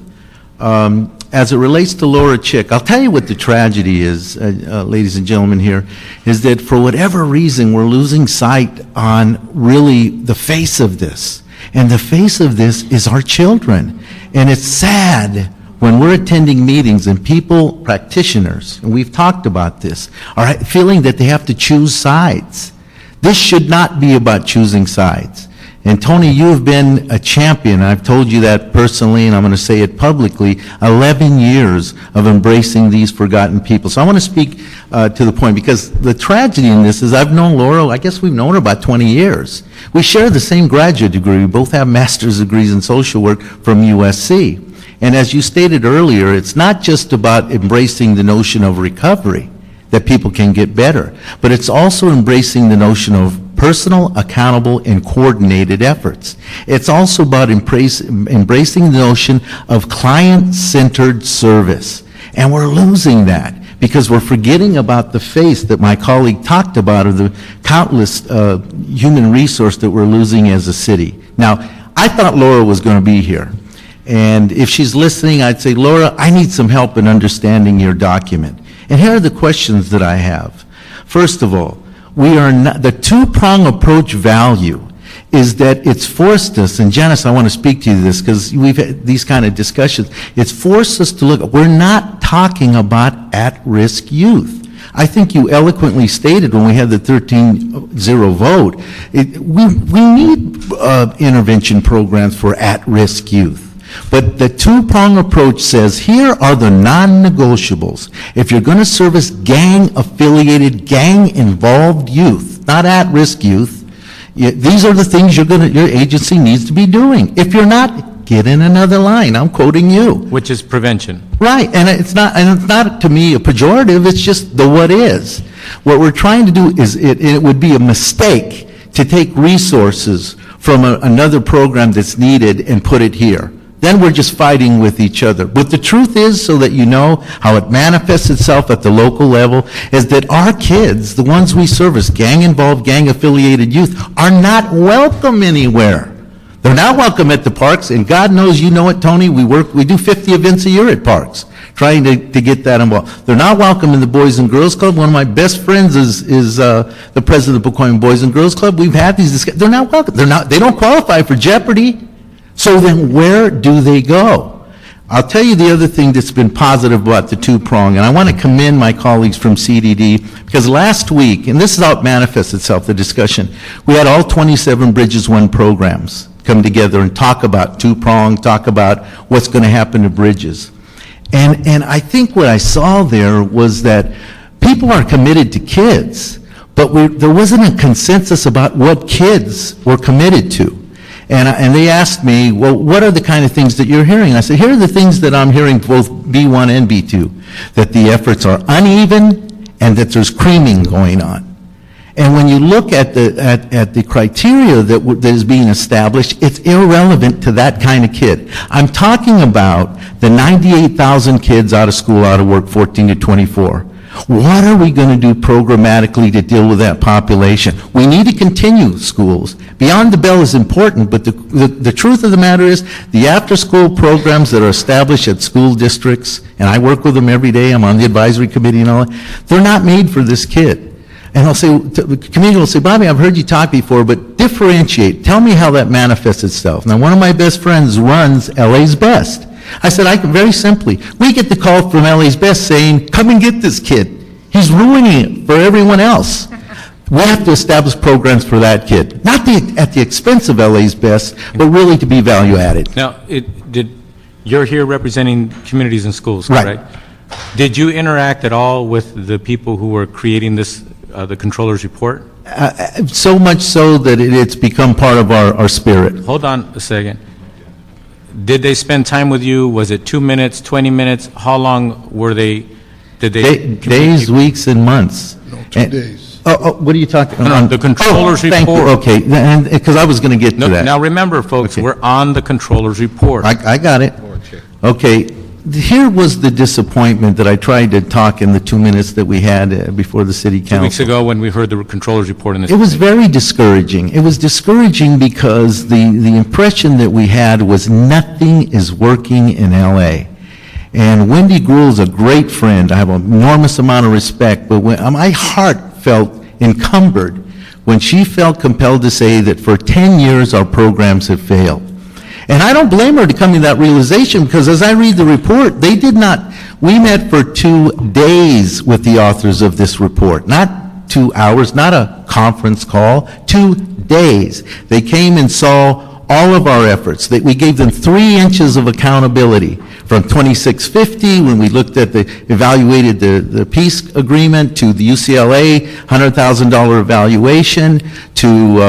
As it relates to Laura Chick, I'll tell you what the tragedy is, ladies and gentlemen here, is that for whatever reason we're losing sight on really the face of this. And the face of this is our children. And it's sad when we're attending meetings and people, practitioners, and we've talked about this, are feeling that they have to choose sides. This should not be about choosing sides. And Tony, you have been a champion. I've told you that personally, and I'm going to say it publicly, 11 years of embracing these forgotten people. So I want to speak to the point, because the tragedy in this is I've known Laura, I guess we've known her about 20 years. We share the same graduate degree. We both have master's degrees in social work from USC. And as you stated earlier, it's not just about embracing the notion of recovery, that people can get better, but it's also embracing the notion of personal, accountable, and coordinated efforts. It's also about embracing the notion of client-centered service. And we're losing that because we're forgetting about the face that my colleague talked about, of the countless human resource that we're losing as a city. Now, I thought Laura was going to be here. And if she's listening, I'd say, Laura, I need some help in understanding your document. And here are the questions that I have. First of all, we are not, the two-prong approach value is that it's forced us, and Janice, I want to speak to you this because we've had these kind of discussions, it's forced us to look, we're not talking about at-risk youth. I think you eloquently stated when we had the 13-0 vote, we need intervention programs for at-risk youth. But the two-prong approach says, here are the non-negotiables. If you're going to service gang-affiliated, gang-involved youth, not at-risk youth, these are the things your agency needs to be doing. If you're not, get in another line. I'm quoting you. Which is prevention. Right, and it's not to me a pejorative, it's just the what is. What we're trying to do is, it would be a mistake to take resources from another program that's needed and put it here. Then we're just fighting with each other. But the truth is, so that you know how it manifests itself at the local level, is that our kids, the ones we service, gang-involved, gang-affiliated youth, are not welcome anywhere. They're not welcome at the parks, and God knows, you know it, Tony, we do 50 events a year at parks, trying to get that involved. They're not welcome in the Boys and Girls Club. One of my best friends is the president of the Pacoima Boys and Girls Club. We've had these discussions. They're not welcome. They don't qualify for Jeopardy. So then where do they go? I'll tell you the other thing that's been positive about the two-prong, and I want to commend my colleagues from CDD, because last week, and this is how it manifests itself, the discussion, we had all 27 Bridges One programs come together and talk about two-prong, talk about what's going to happen to Bridges. And I think what I saw there was that people are committed to kids, but there wasn't a consensus about what kids were committed to. And they asked me, well, what are the kind of things that you're hearing? And I said, here are the things that I'm hearing, both B1 and B2, that the efforts are uneven and that there's creaming going on. And when you look at the criteria that is being established, it's irrelevant to that kind of kid. I'm talking about the 98,000 kids out of school, out of work, 14 to 24. What are we going to do programmatically to deal with that population? We need to continue schools. Beyond the Bell is important, but the truth of the matter is the after-school programs that are established at school districts, and I work with them every day, I'm on the advisory committee and all that, they're not made for this kid. And I'll say, the community will say, Bobby, I've heard you talk before, but differentiate. Tell me how that manifests itself. Now, one of my best friends runs LA's Best. I said, very simply, we get the call from LA's Best saying, come and get this kid. He's ruining it for everyone else. We have to establish programs for that kid, not at the expense of LA's Best, but really to be value added. Now, you're here representing communities and schools, Right. correct? Did you interact at all with the people who were creating this, the controller's report? So much so that it's become part of our spirit. Hold on a second. Did they spend time with you? Was it 2 minutes, 20 minutes? How long were they, did they? Days, weeks, and months. No, 2 days. What are you talking about? No, the controller's Thank you. report. Okay, because I was going to get to that. Now, remember, folks, we're on the controller's report. I got it. Okay, here was the disappointment that I tried to talk in the 2 minutes that we had before the city 2 weeks council. ago when we heard the controller's report in this. It was very discouraging. It was discouraging because the impression that we had was nothing is working in LA. And Wendy Gruhl's a great friend. I have an enormous amount of respect, but my heart felt encumbered when she felt compelled to say that for 10 years our programs have failed. And I don't blame her to come to that realization, because as I read the report, we met for 2 days with the authors of this report, not 2 hours, not a conference call, 2 days. They came and saw all of our efforts. We gave them 3 inches of accountability, from 2650, when we evaluated the peace agreement, to the UCLA $100,000 evaluation, to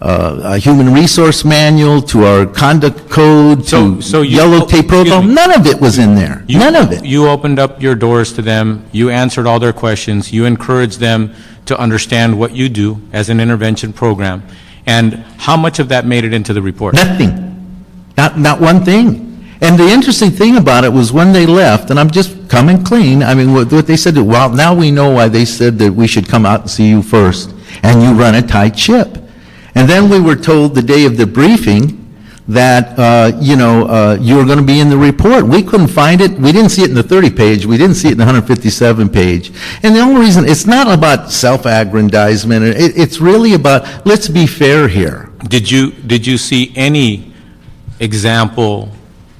a human resource manual, to our conduct code, to yellow tape protocol. None of it was in there. None of it. You opened up your doors to them. You answered all their questions. You encouraged them to understand what you do as an intervention program. And how much of that made it into the report? Nothing. Not one thing. And the interesting thing about it was when they left, and I'm just coming clean, I mean, what they said, well, now we know why they said that we should come out and see you first, and you run a tight ship. And then we were told the day of the briefing that, you were going to be in the report. We couldn't find it. We didn't see it in the 30-page. We didn't see it in the 157-page. And the only reason, it's not about self-aggrandizement. It's really about, let's be fair here. Did you see any example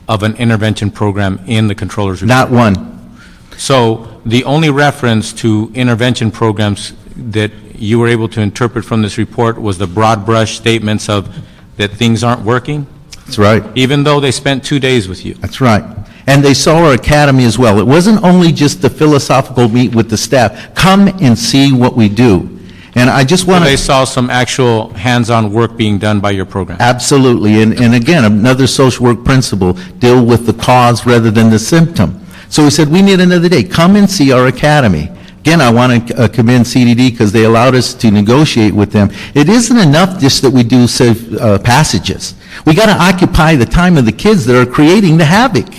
of an intervention program in the controller's report? Not one. So the only reference to intervention programs that you were able to interpret from this report was the broad brush statements of that things aren't working? That's right. Even though they spent 2 days with you? That's right. And they saw our academy as well. It wasn't only just the philosophical meet with the staff. Come and see what we do. And I just want to... They saw some actual hands-on work being done by your program? Absolutely. And again, another social work principle, deal with the cause rather than the symptom. So we said, we need another day. Come and see our academy. Again, I want to commend CDD because they allowed us to negotiate with them. It isn't enough just that we do safe passages. We got to occupy the time of the kids that are creating the havoc.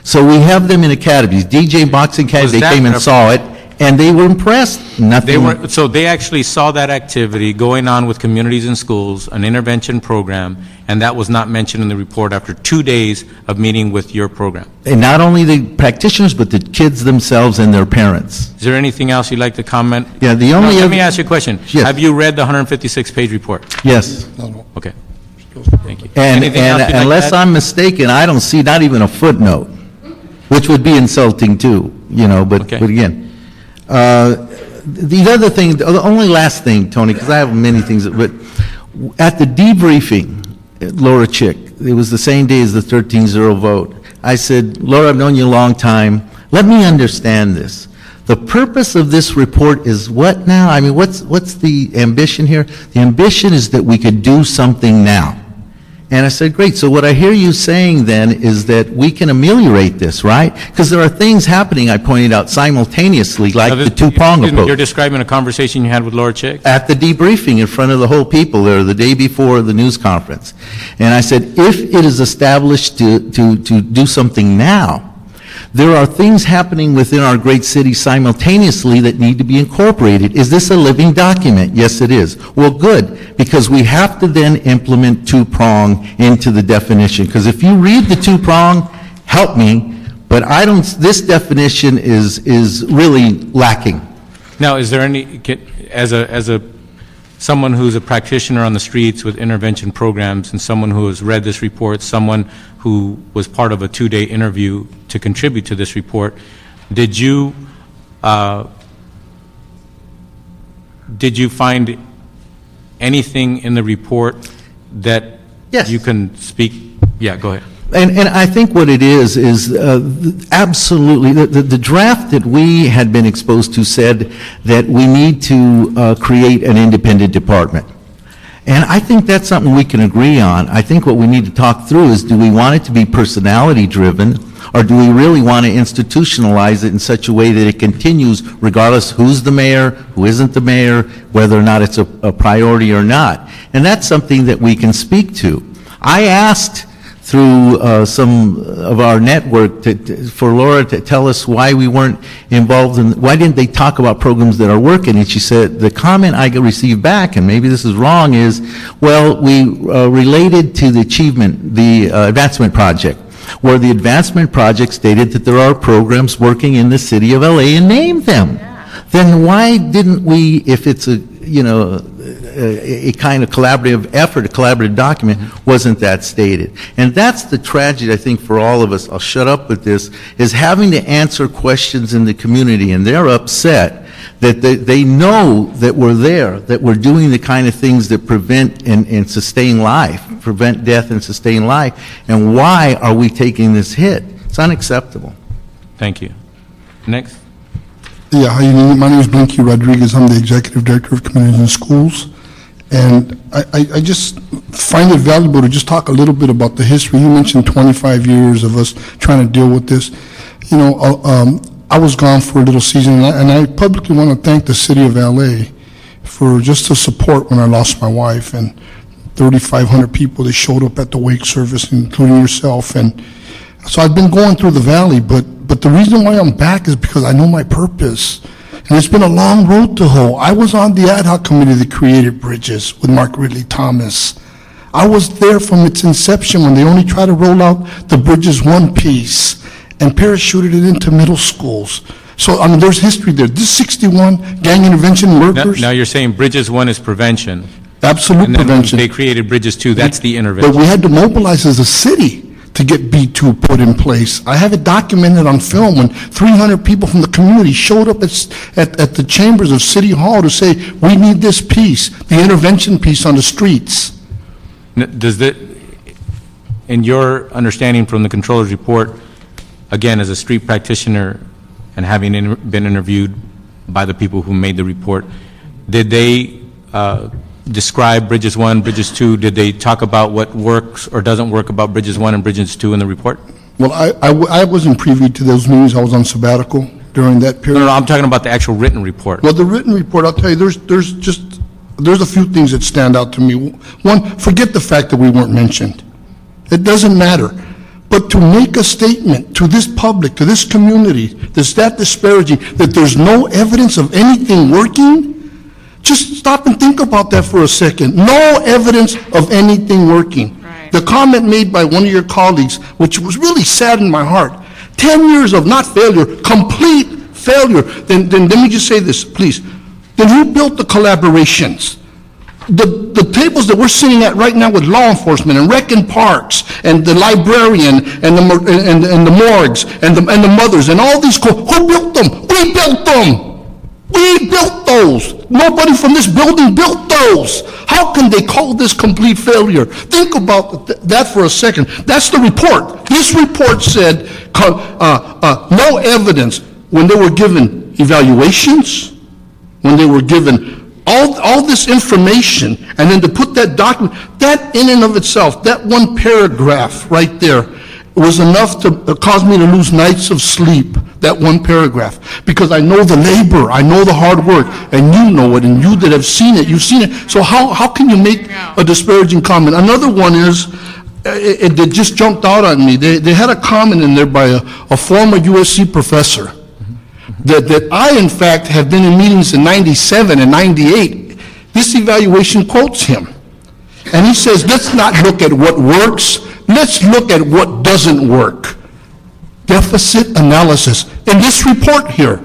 So we have them in academies. DJ Boxing Academy, they came and saw it, and they were impressed. Nothing. So they actually saw that activity going on with communities and schools, an intervention program, and that was not mentioned in the report after 2 days of meeting with your program. And not only the practitioners, but the kids themselves and their parents. Is there anything else you'd like to comment? Yeah, the only... Let me ask you a question. Yes. Have you read the 156-page report? Yes. No. Okay. Thank you. And Anything else you'd like to unless add? I'm mistaken, I don't see not even a footnote, which would be insulting too, but Okay. but again. The other thing, the only last thing, Tony, because I have many things, but at the debriefing, Laura Chick, it was the same day as the 13-0 vote. I said, Laura, I've known you a long time. Let me understand this. The purpose of this report is what now? I mean, what's the ambition here? The ambition is that we could do something now. And I said, great, so what I hear you saying then is that we can ameliorate this, right? Because there are things happening, I pointed out, simultaneously, like the two-prong approach. You're describing a conversation you had with Laura Chick? At the debriefing in front of the whole people there, the day before the news conference. And I said, if it is established to do something now, There are things happening within our great city simultaneously that need to be incorporated. Is this a living document? Yes, it is. Well, good, because we have to then implement two-prong into the definition. Because if you read the two-prong, help me, but I don't, this definition is really lacking. Now, is there any, as someone who's a practitioner on the streets with intervention programs and someone who has read this report, someone who was part of a 2-day interview to contribute to this report, did you find anything in the report that Yes. you can speak? Yeah, go ahead. And I think what it is absolutely, the draft that we had been exposed to said that we need to create an independent department. And I think that's something we can agree on. I think what we need to talk through is, do we want it to be personality-driven, or do we really want to institutionalize it in such a way that it continues regardless who's the mayor, who isn't the mayor, whether or not it's a priority or not? And that's something that we can speak to. I asked through some of our network for Laura to tell us why we weren't involved in, why didn't they talk about programs that are working? And she said, the comment I received back, and maybe this is wrong, is, well, we related to the achievement, the advancement project, where the advancement project stated that there are programs working in the city of LA and named them. Then why didn't we, if it's a, a kind of collaborative effort, a collaborative document, wasn't that stated? And that's the tragedy, I think, for all of us, I'll shut up with this, is having to answer questions in the community, and they're upset that they know that we're there, that we're doing the kind of things that prevent and sustain life, prevent death and sustain life, and why are we taking this hit? It's unacceptable. Thank you. Next. Yeah, hi, my name is Blinky Rodriguez. I'm the Executive Director of Communities and Schools. And I just find it valuable to just talk a little bit about the history. You mentioned 25 years of us trying to deal with this. I was gone for a little season, and I publicly want to thank the city of LA for just the support when I lost my wife, and 3,500 people that showed up at the wake service, including yourself. And so I've been going through the valley, but the reason why I'm back is because I know my purpose. And it's been a long road to hoe. I was on the ad hoc committee that created Bridges with Mark Ridley Thomas. I was there from its inception when they only tried to roll out the Bridges 1 piece and parachuted it into middle schools. So, I mean, there's history there. This 61 gang intervention murders. Now you're saying Bridges 1 is prevention. Absolute and then prevention. They created Bridges 2, that's the intervention. But we had to mobilize as a city to get B2 put in place. I have it documented on film when 300 people from the community showed up at the chambers of City Hall to say, we need this piece, the intervention piece on the streets. Does that, in your understanding from the controller's report, again, as a street practitioner and having been interviewed by the people who made the report, did they describe Bridges 1, Bridges 2? Did they talk about what works or doesn't work about Bridges 1 and Bridges 2 in the report? Well, I wasn't privy to those meetings. I was on sabbatical during that period. No, I'm talking about the actual written report. Well, the written report, I'll tell you, there's a few things that stand out to me. One, forget the fact that we weren't mentioned. It doesn't matter. But to make a statement to this public, to this community, that's that disparaging, that there's no evidence of anything working, just stop and think about that for a second. No evidence of anything working. Right. The comment made by one of your colleagues, which was really sad in my heart, 10 years of not failure, complete failure. Then let me just say this, please. Then who built the collaborations? The tables that we're sitting at right now with law enforcement and rec and parks and the librarian and the morgues and the mothers and all these, who built them? We built them. We built those. Nobody from this building built those. How can they call this complete failure? Think about that for a second. That's the report. This report said no evidence when they were given evaluations, when they were given all this information, and then to put that document, that in and of itself, that one paragraph right there, was enough to cause me to lose nights of sleep, that one paragraph, because I know the labor, I know the hard work, and you know it, and you that have seen it, you've seen it. So how can you make a disparaging comment? Another one is, it just jumped out on me. They had a comment in there by a former USC professor that I, in fact, have been in meetings in 97 and 98. This evaluation quotes him. And he says, let's not look at what works, let's look at what doesn't work. Deficit analysis. In this report here,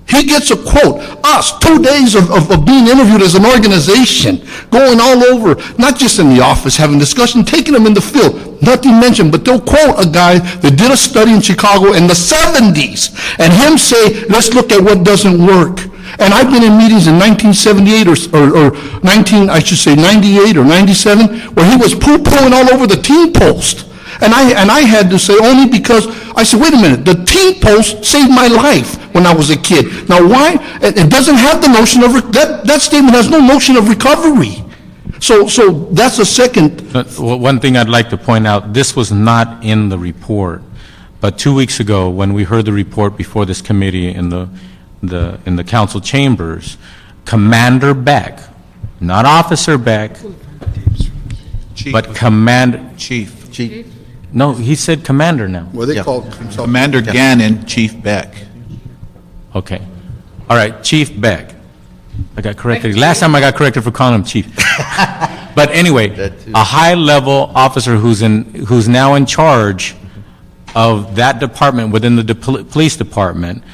he gets a quote. Us, 2 days of being interviewed as an organization, going all over, not just in the office, having discussion, taking them in the field, nothing mentioned, but they'll quote a guy that did a study in Chicago in the 70s, and him say, let's look at what doesn't work. And I've been in meetings in 1978 or 98 or 97, where he was poo-pooing all over the team post. And I had to say, only because, I said, wait a minute, the team post saved my life when I was a kid. Now why? It doesn't have the notion of, that statement has no notion of recovery. So that's a second. One thing I'd like to point out, this was not in the report, but 2 weeks ago, when we heard the report before this committee in the council chambers, Commander Beck, not Officer Beck, but Chief. No, he said Commander now. Well, they called himself Commander Gannon, Chief Beck. Okay. All right, Chief Beck. I got corrected. Last time I got corrected for calling him Chief. But anyway, a high-level officer who's now in charge of that department within the police department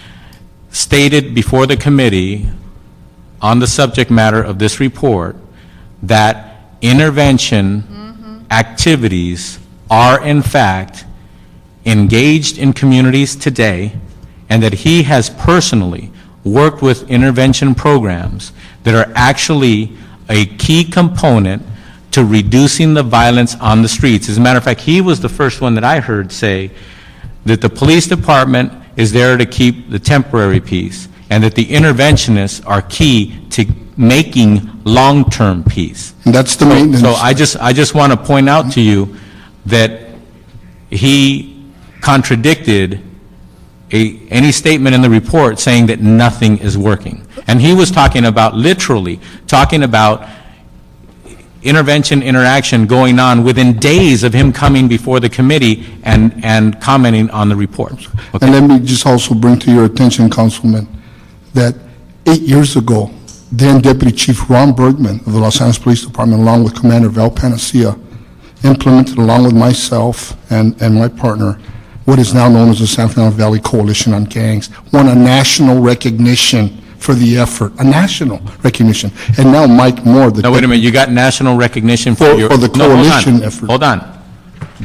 stated before the committee on the subject matter of this report that intervention activities are in fact engaged in communities today, and that he has personally worked with intervention programs that are actually a key component to reducing the violence on the streets. As a matter of fact, he was the first one that I heard say that the police department is there to keep the temporary peace, and that the interventionists are key to making long-term peace. And that's the maintenance. So I just want to point out to you that he contradicted any statement in the report saying that nothing is working. And he was talking about, literally, talking about intervention, interaction going on within days of him coming before the committee and commenting on the report. Okay. And let me just also bring to your attention, Councilman, that 8 years ago, then Deputy Chief Ron Bergman of the Los Angeles Police Department, along with Commander Val Panacea, implemented, along with myself and my partner, what is now known as the San Fernando Valley Coalition on Gangs, won a national recognition for the effort, a national recognition. And now Mike Moore, Now, wait a minute, you got national recognition for the coalition effort. Hold on.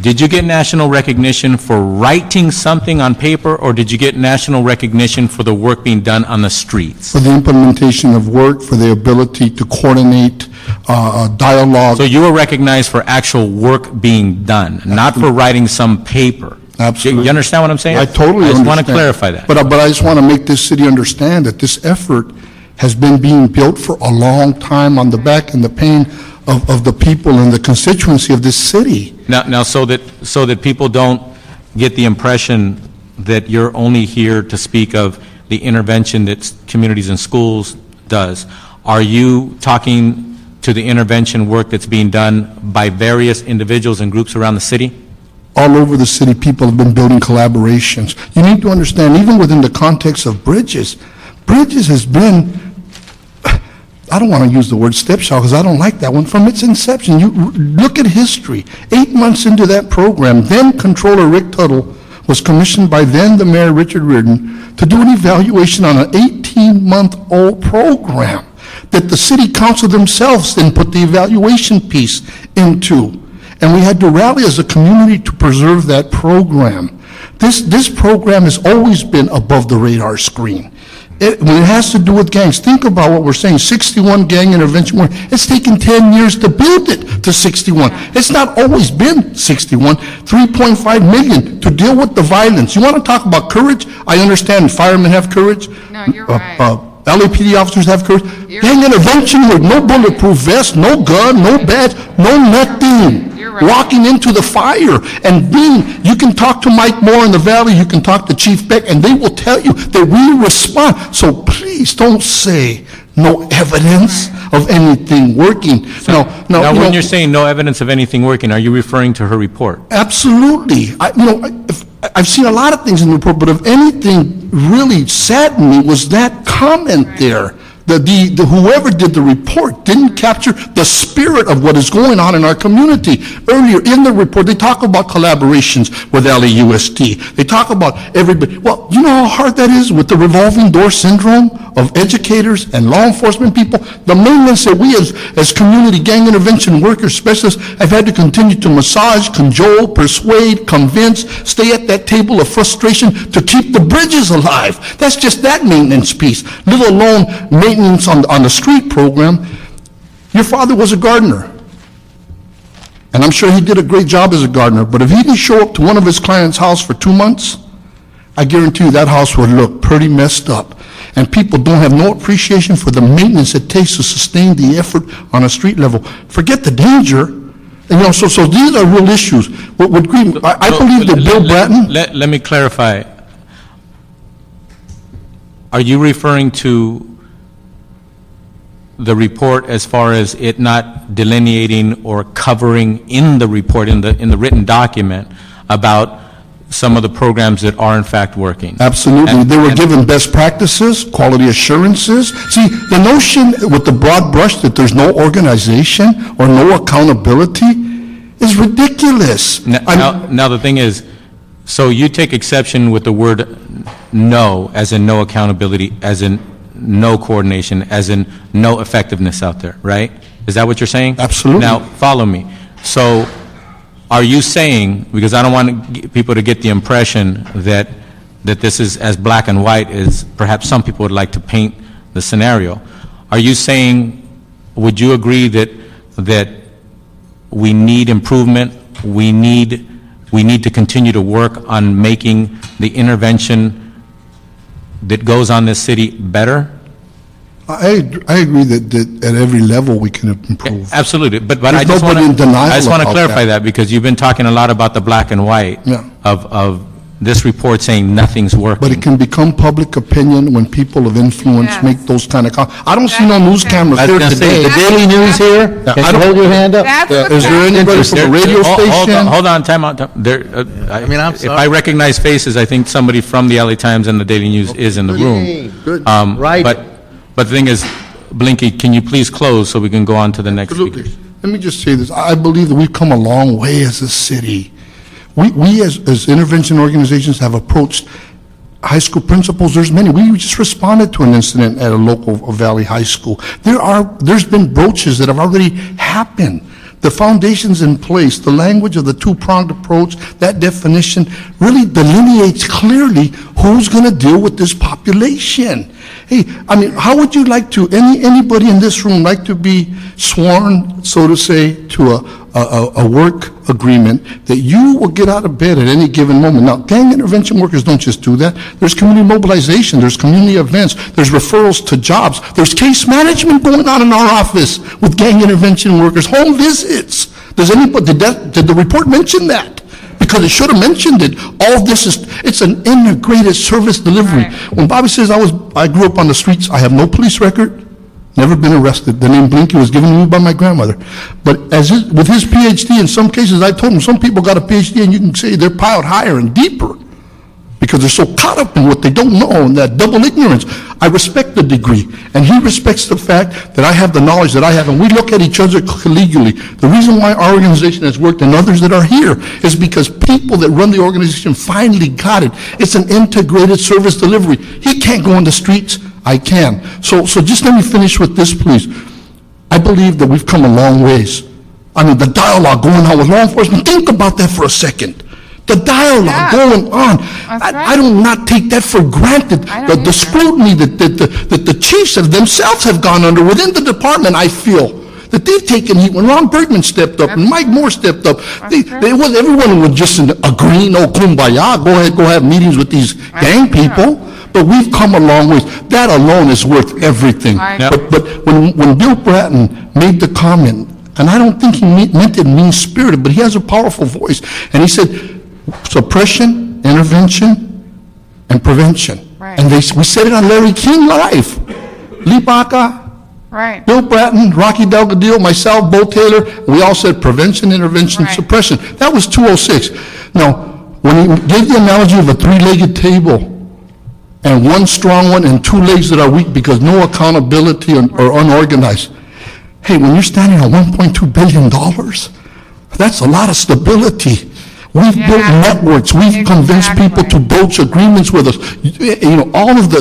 Did you get national recognition for writing something on paper, or did you get national recognition for the work being done on the streets? For the implementation of work, for the ability to coordinate dialogue. So you were recognized for actual work being done, not for writing some paper. Absolutely. You understand what I'm saying? I totally understand. I just want to clarify that. But I just want to make this city understand that this effort has been being built for a long time on the back and the pain of the people and the constituency of this city. Now, so that people don't get the impression that you're only here to speak of the intervention that communities and schools does, are you talking to the intervention work that's being done by various individuals and groups around the city? All over the city, people have been building collaborations. You need to understand, even within the context of Bridges, Bridges has been, I don't want to use the word stepchild because I don't like that one, from its inception. You look at history. 8 months into that program, then Controller Rick Tuttle was commissioned by then the Mayor Richard Reardon to do an evaluation on an 18-month-old program that the city council themselves then put the evaluation piece into. And we had to rally as a community to preserve that program. This program has always been above the radar screen. When it has to do with gangs, think about what we're saying, 61 gang intervention. It's taken 10 years to build it to 61. It's not always been 61. 3.5 million to deal with the violence. You want to talk about courage? I understand firemen have courage. No, you're right. LAPD officers have courage. Gang intervention with no bulletproof vest, no gun, no badge, no nothing. Right. Walking into the fire and you can talk to Mike Moore in the Valley, you can talk to Chief Beck, and they will tell you that we respond. So please don't say No evidence of anything working. Now, Now, you when know, you're saying no evidence of anything working, are you referring to her report? absolutely. I've seen a lot of things in the report, but if anything really saddened me was that comment there. The whoever did the report didn't capture the spirit of what is going on in our community. Earlier in the report, they talk about collaborations with LAUSD. They talk about everybody. Well, you know how hard that is with the revolving door syndrome of educators and law enforcement people? The maintenance that we as community gang intervention workers, specialists, have had to continue to massage, cajole, persuade, convince, stay at that table of frustration to keep the bridges alive. That's just that maintenance piece, let alone maintenance on the street program. Your father was a gardener, and I'm sure he did a great job as a gardener, but if he didn't show up to one of his clients' house for 2 months, I guarantee you that house would look pretty messed up. And people don't have no appreciation for the maintenance it takes to sustain the effort on a street level. Forget the danger. And, so these are real issues. I believe that Bill Bratton... Let me clarify. Are you referring to the report as far as it not delineating or covering in the report, in the written document, about some of the programs that are in fact working? Absolutely. They were given best practices, quality assurances. See, the notion with the broad brush that there's no organization or no accountability is ridiculous. Now the thing is, so you take exception with the word no, as in no accountability, as in no coordination, as in no effectiveness out there, right? Is that what you're saying? Absolutely. Now, follow me. So, are you saying, because I don't want people to get the impression that this is as black and white as perhaps some people would like to paint the scenario, are you saying, would you agree that we need improvement, we need to continue to work on making the intervention that goes on this city better? I agree that at every level we can improve. Absolutely, but There's I just want nobody in denial to about clarify that. that because you've been talking a lot about the black and white of this report saying nothing's working. But it can become public opinion when people of influence make those kind of comments. I don't see no news cameras I was here gonna say, today. the Daily News here, Yeah, can I you don't- hold your hand up? Is there anybody from a radio station? Hold on, time out. I'm If I recognize faces, I think somebody from the LA Times and the Daily News is in the room. Good. Right. But the thing is, Blinky, can you please close so we can go on to the next Absolutely. speaker? Let me just say this. I believe that we've come a long way as a city. We as intervention organizations have approached high school principals. There's many. We just responded to an incident at a local Valley High School. There's been broaches that have already happened. The foundation's in place. The language of the two-pronged approach, that definition really delineates clearly who's going to deal with this population. Hey, I mean, how would you like to, anybody in this room like to be sworn, so to say, to a work agreement that you will get out of bed at any given moment? Now, gang intervention workers don't just do that. There's community mobilization, there's community events, there's referrals to jobs, there's case management going on in our office with gang intervention workers, home visits. Does anybody, did the report mention that? Because it should have mentioned it. All this it's an integrated service delivery. When Bobby says I grew up on the streets, I have no police record, never been arrested. The name Blinky was given to me by my grandmother. But with his PhD, in some cases, I told him some people got a PhD and you can say they're piled higher and deeper because they're so caught up in what they don't know and that double ignorance. I respect the degree, and he respects the fact that I have the knowledge that I have, and we look at each other collegially. The reason why our organization has worked and others that are here is because people that run the organization finally got it. It's an integrated service delivery. He can't go on the streets. I can. So just let me finish with this, please. I believe that we've come a long ways. I mean, the dialogue going on with law enforcement, think about that for a second. The dialogue going on. I do not take that for granted. The scrutiny that the chiefs themselves have gone under within the department, I feel, that they've taken heat. When Ron Bergman stepped up and Mike Moore stepped up, everyone was just agree, no kumbaya, go have meetings with these gang people. But we've come a long ways. That alone is worth everything. But when Bill Bratton made the comment, and I don't think he meant it mean-spirited, but he has a powerful voice, and he said, suppression, intervention, and prevention. And we said it on Larry King Live. Libaka, Right. Bill Bratton, Rocky Delgadillo, myself, Bo Taylor, we all said prevention, intervention, Right. suppression. That was 206. Now, when he gave the analogy of a three-legged table, and one strong one and two legs that are weak because no accountability or unorganized. Hey, when you're standing on $1.2 billion, that's a lot of stability. We've built networks. We've convinced people to broach agreements with us. You know, all of the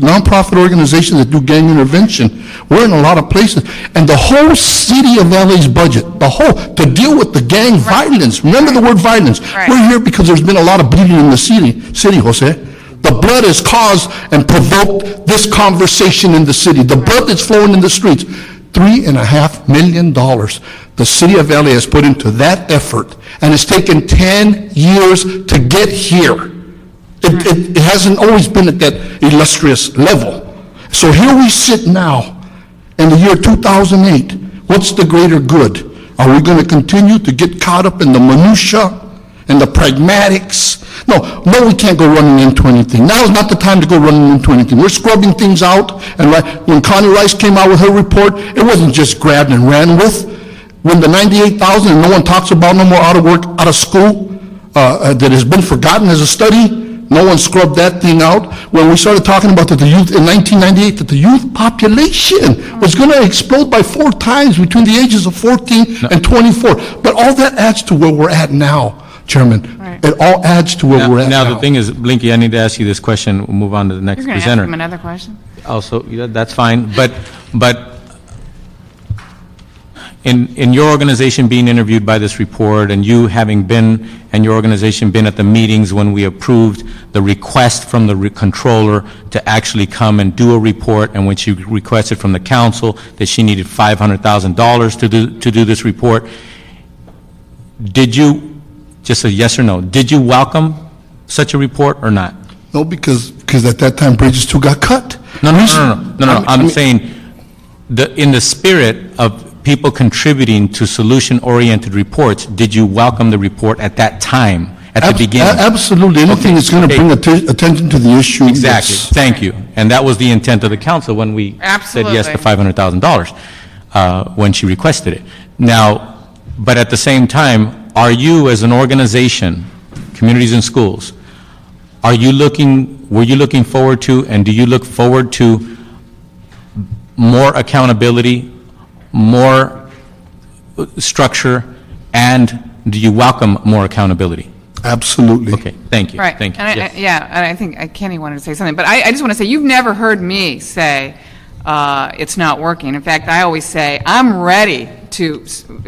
nonprofit organizations that do gang intervention, we're in a lot of places. And the whole city of LA's budget, to deal with the gang violence, remember the word violence. Right. We're here because there's been a lot of bleeding in the city, Jose. The blood has caused and provoked this conversation in the city. The blood that's flowing in the streets. $3.5 million the city of LA has put into that effort, and it's taken 10 years to get here. It hasn't always been at that illustrious level. So here we sit now in the year 2008. What's the greater good? Are we going to continue to get caught up in the minutia and the pragmatics? No, we can't go running into anything. Now is not the time to go running into anything. We're scrubbing things out. And when Connie Rice came out with her report, it wasn't just grabbed and ran with. When the 98,000 and no one talks about no more out of work, out of school, that has been forgotten as a study, no one scrubbed that thing out. When we started talking about that the youth in 1998, that the youth population was going to explode by 4 times between the ages of 14 and 24. But all that adds to where we're at now. Chairman, right. It all adds to where we're at now. Now, the thing is, Blinky, I need to ask you this question. We'll move on to the next You're going to presenter. ask him another question? Also, yeah, that's fine. But in your organization being interviewed by this report, and you having been, and your organization been at the meetings when we approved the request from the controller to actually come and do a report, and when she requested from the council that she needed $500,000 to do this report, did you, just a yes or no, did you welcome such a report or not? No, because at that time Bridges 2 got cut. No. I'm saying in the spirit of people contributing to solution-oriented reports, did you welcome the report at that time, at the beginning? Absolutely. Anything that's going to bring attention to the issue. Exactly. Thank you. And that was the intent of the council when we said yes to $500,000 when she requested it. Now, but at the same time, are you as an organization, Communities in Schools, were you looking forward to, and do you look forward to more accountability, more structure, and do you welcome more accountability? Absolutely. Okay, thank you. Right. Thank you. And Yes. and I think Kenny wanted to say something, but I just want to say, you've never heard me say it's not working. In fact, I always say I'm ready to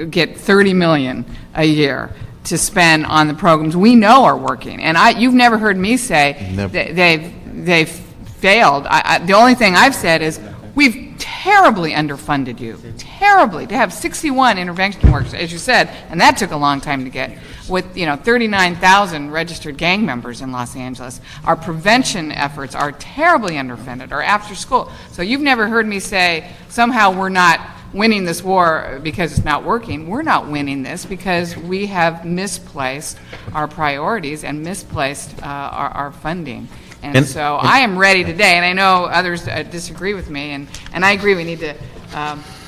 get $30 million a year to spend on the programs we know are working. And you've never heard me say they've failed. The only thing I've said is we've terribly underfunded you, terribly, to have 61 intervention workers, as you said, and that took a long time to get, with 39,000 registered gang members in Los Angeles. Our prevention efforts are terribly underfunded, our after school. So you've never heard me say somehow we're not winning this war because it's not working. We're not winning this because we have misplaced our priorities and misplaced our funding. And so I am ready today, and I know others disagree with me, and I agree we need to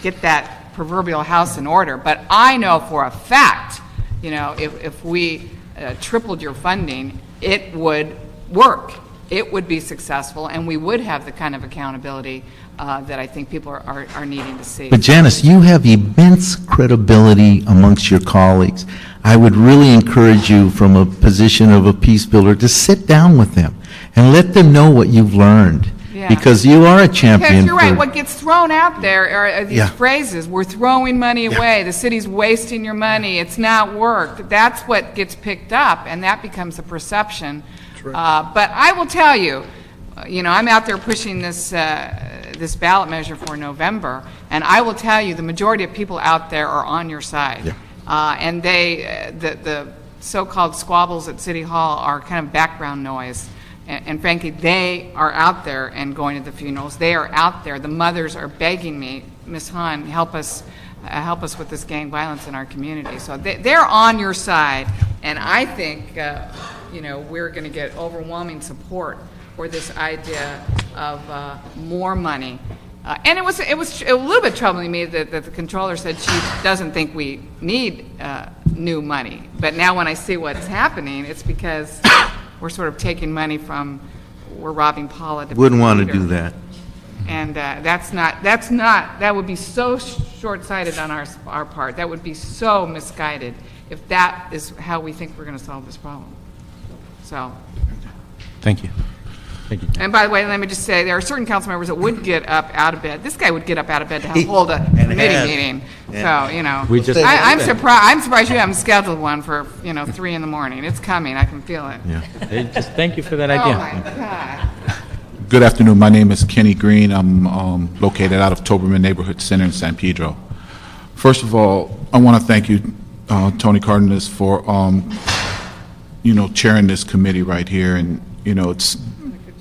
get that proverbial house in order. But I know for a fact, if we tripled your funding, it would work. It would be successful, and we would have the kind of accountability that I think people are needing to see. But Janice, you have immense credibility amongst your colleagues. I would really encourage you from a position of a peace builder to sit down with them and let them know what you've learned. Yeah. Because you are a champion. Because you're right. What gets thrown out there are these phrases. We're throwing money away. The city's wasting your money. It's not work. That's what gets picked up, and that becomes a perception. Right. But I will tell you, I'm out there pushing this ballot measure for November, and I will tell you the majority of people out there are on your side. Yeah. And the so-called squabbles at City Hall are kind of background noise. And frankly, they are out there and going to the funerals. They are out there. The mothers are begging me, Ms. Hahn, help us with this gang violence in our community. So they're on your side, and I think we're going to get overwhelming support for this idea of more money And it was a little bit troubling to me that the controller said she doesn't think we need new money. But now when I see what's happening, it's because we're sort of taking money from, we're robbing Paula to Wouldn't want to Peter. do that. And that would be so short-sighted on our part. That would be so misguided if that is how we think we're going to solve this problem. So. Thank you. Thank you. And by the way, let me just say, there are certain council members that would get up out of bed. This guy would get up out of bed to hold a committee meeting. So, you know, I'm surprised you haven't scheduled one for, 3 in the morning. It's coming. I can feel it. Hey, just thank you for that idea. Oh, my God. Good afternoon. My name is Kenny Green. I'm located out of Toberman Neighborhood Center in San Pedro. First of all, I want to thank you, Tony Cardenas, for, chairing this committee right here. And, it's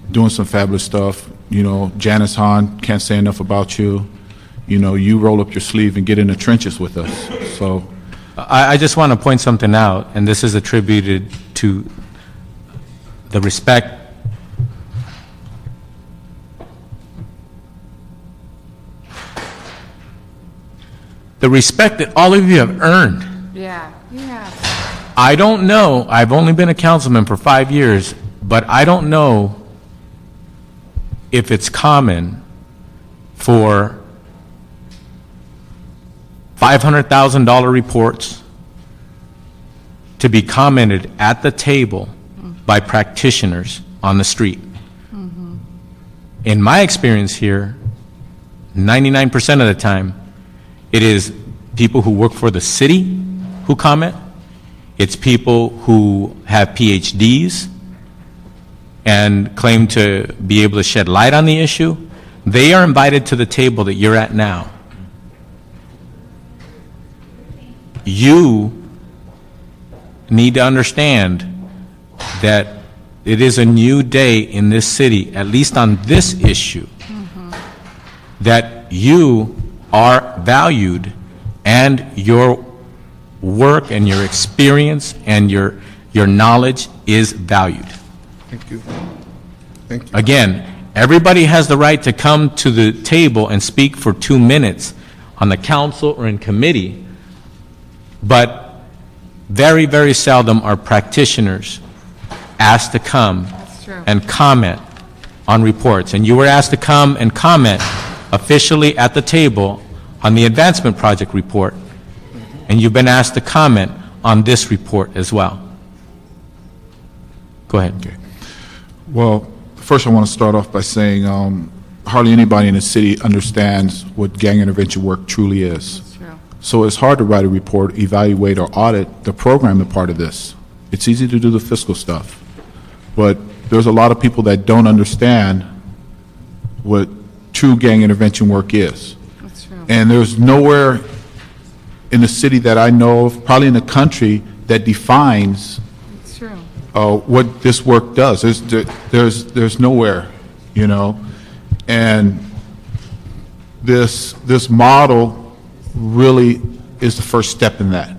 doing some fabulous stuff. Janice Hahn, can't say enough about you. You roll up your sleeve and get in the trenches with us. So I just want to point something out, and this is attributed to the respect that all of you have earned. Yeah. I don't know, I've only been a councilman for 5 years, but I don't know if it's common for $500,000 reports to be commented at the table by practitioners on the street. In my experience here, 99% of the time, it is people who work for the city who comment. It's people who have PhDs and claim to be able to shed light on the issue. They are invited to the table that you're at now. You need to understand that it is a new day in this city, at least on this issue, that you are valued and your work and your experience and your knowledge is valued. Thank you. Thank you. Again, everybody has the right to come to the table and speak for 2 minutes on the council or in committee, but very, very seldom are practitioners asked to come and comment on reports. And you were asked to come and comment officially at the table on the advancement project report, and you've been asked to comment on this report as well. Go ahead. Okay. Well, first I want to start off by saying hardly anybody in the city understands what gang intervention work truly is. That's true. So it's hard to write a report, evaluate, or audit the programming part of this. It's easy to do the fiscal stuff. But there's a lot of people that don't understand what true gang intervention work is. That's true. And there's nowhere in the city that I know of, probably in the country, that defines That's true. what this work does. There's nowhere, and this model really is the first step in that.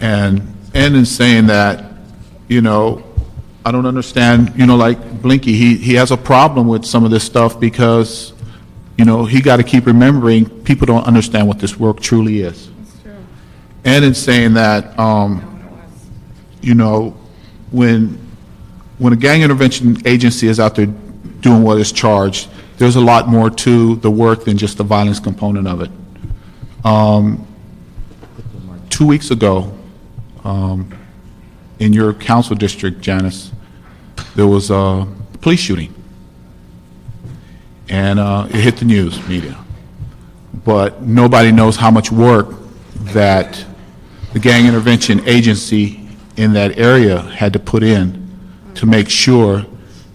And in saying that, I don't understand, like Blinky, he has a problem with some of this stuff because, he got to keep remembering people don't understand what this work truly is. That's true. And in saying that, when a gang intervention agency is out there doing what is charged, there's a lot more to the work than just the violence component of it. 2 weeks ago, in your council district, Janice, there was a police shooting. And it hit the news media. But nobody knows how much work that the gang intervention agency in that area had to put in to make sure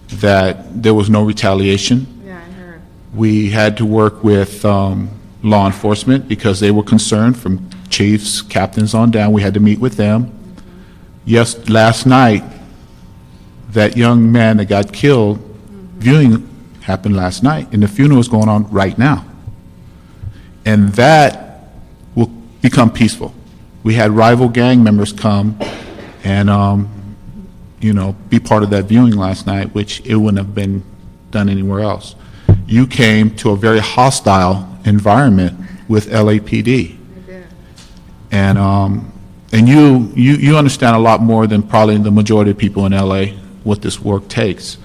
that there was no retaliation. Yeah, I heard. We had to work with law enforcement because they were concerned, from chiefs, captains on down. We had to meet with them. Yes, last night, that young man that got killed, viewing happened last night, and the funeral is going on right now. And that will become peaceful. We had rival gang members come and, be part of that viewing last night, which it wouldn't have been done anywhere else. you came to a very hostile environment with LAPD. And you understand a lot more than probably the majority of people in LA what this work takes.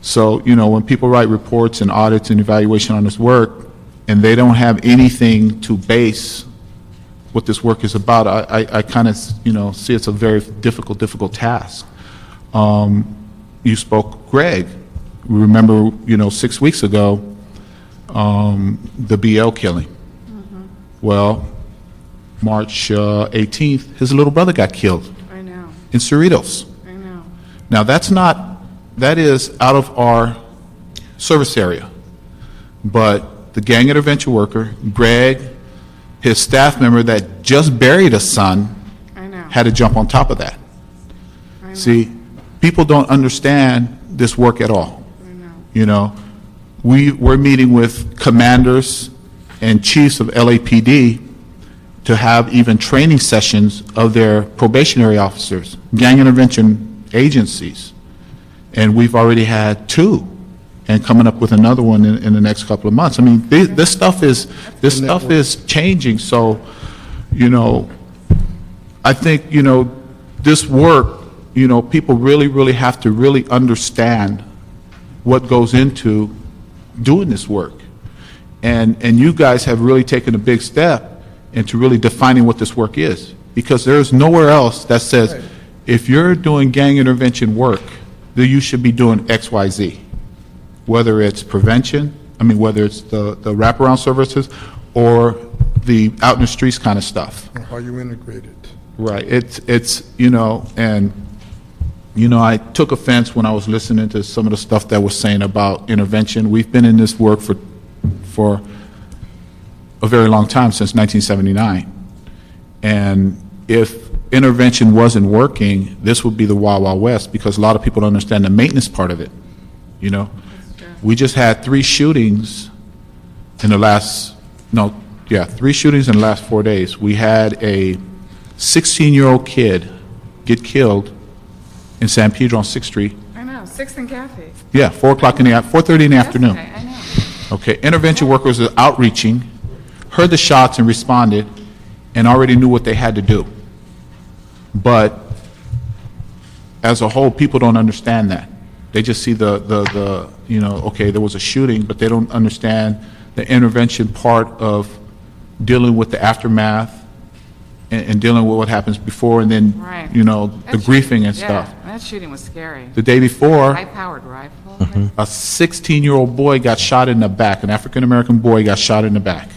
So, you know, when people write reports and audits and evaluation on this work, and they don't have anything to base what this work is about, I kind of, you know, see it's a very difficult task. You spoke, Greg. Remember, you know, 6 weeks ago, the BL killing. Well, March 18th, his little brother got killed. I know. In Cerritos. I know. Now, that is out of our service area. But the gang intervention worker, Greg, his staff member that just buried a son, I know. had to jump on top of that. I know. See, people don't understand this work at all. I know. You know, we're meeting with commanders and chiefs of LAPD to have even training sessions of their probationary officers, gang intervention agencies. And we've already had 2, and coming up with another one in the next couple of months. I mean, this stuff is changing. So, you know, I think, you know, this work, you know, people really have to really understand what goes into doing this work. And you guys have really taken a big step into really defining what this work is, because there's nowhere else that says, if you're doing gang intervention work, then you should be doing X, Y, Z. Whether it's prevention, whether it's the wraparound services, or the out in the streets kind of stuff. How you integrate it. Right. It's you know, and you know, I took offense when I was listening to some of the stuff that was saying about intervention. We've been in this work for a very long time, since 1979. And if intervention wasn't working, this would be the Wild Wild West, because a lot of people don't understand the maintenance part of it. You know, we just had 3 shootings in the last, 3 shootings in the last 4 days. We had a 16-year-old kid get killed in San Pedro on 6th Street. I know, 6th and Cafe. Yeah, 4:30 in the afternoon. Okay, I know. Okay, intervention workers are outreaching, heard the shots and responded, and already knew what they had to do. But as a whole, people don't understand that. They just see the okay, there was a shooting, but they don't understand the intervention part of dealing with the aftermath and dealing with what happens before, and then, Right. the griefing and stuff. Yeah, that shooting was scary. The day before, High-powered rifle. a 16-year-old boy got shot in the back, an African-American boy got shot in the back,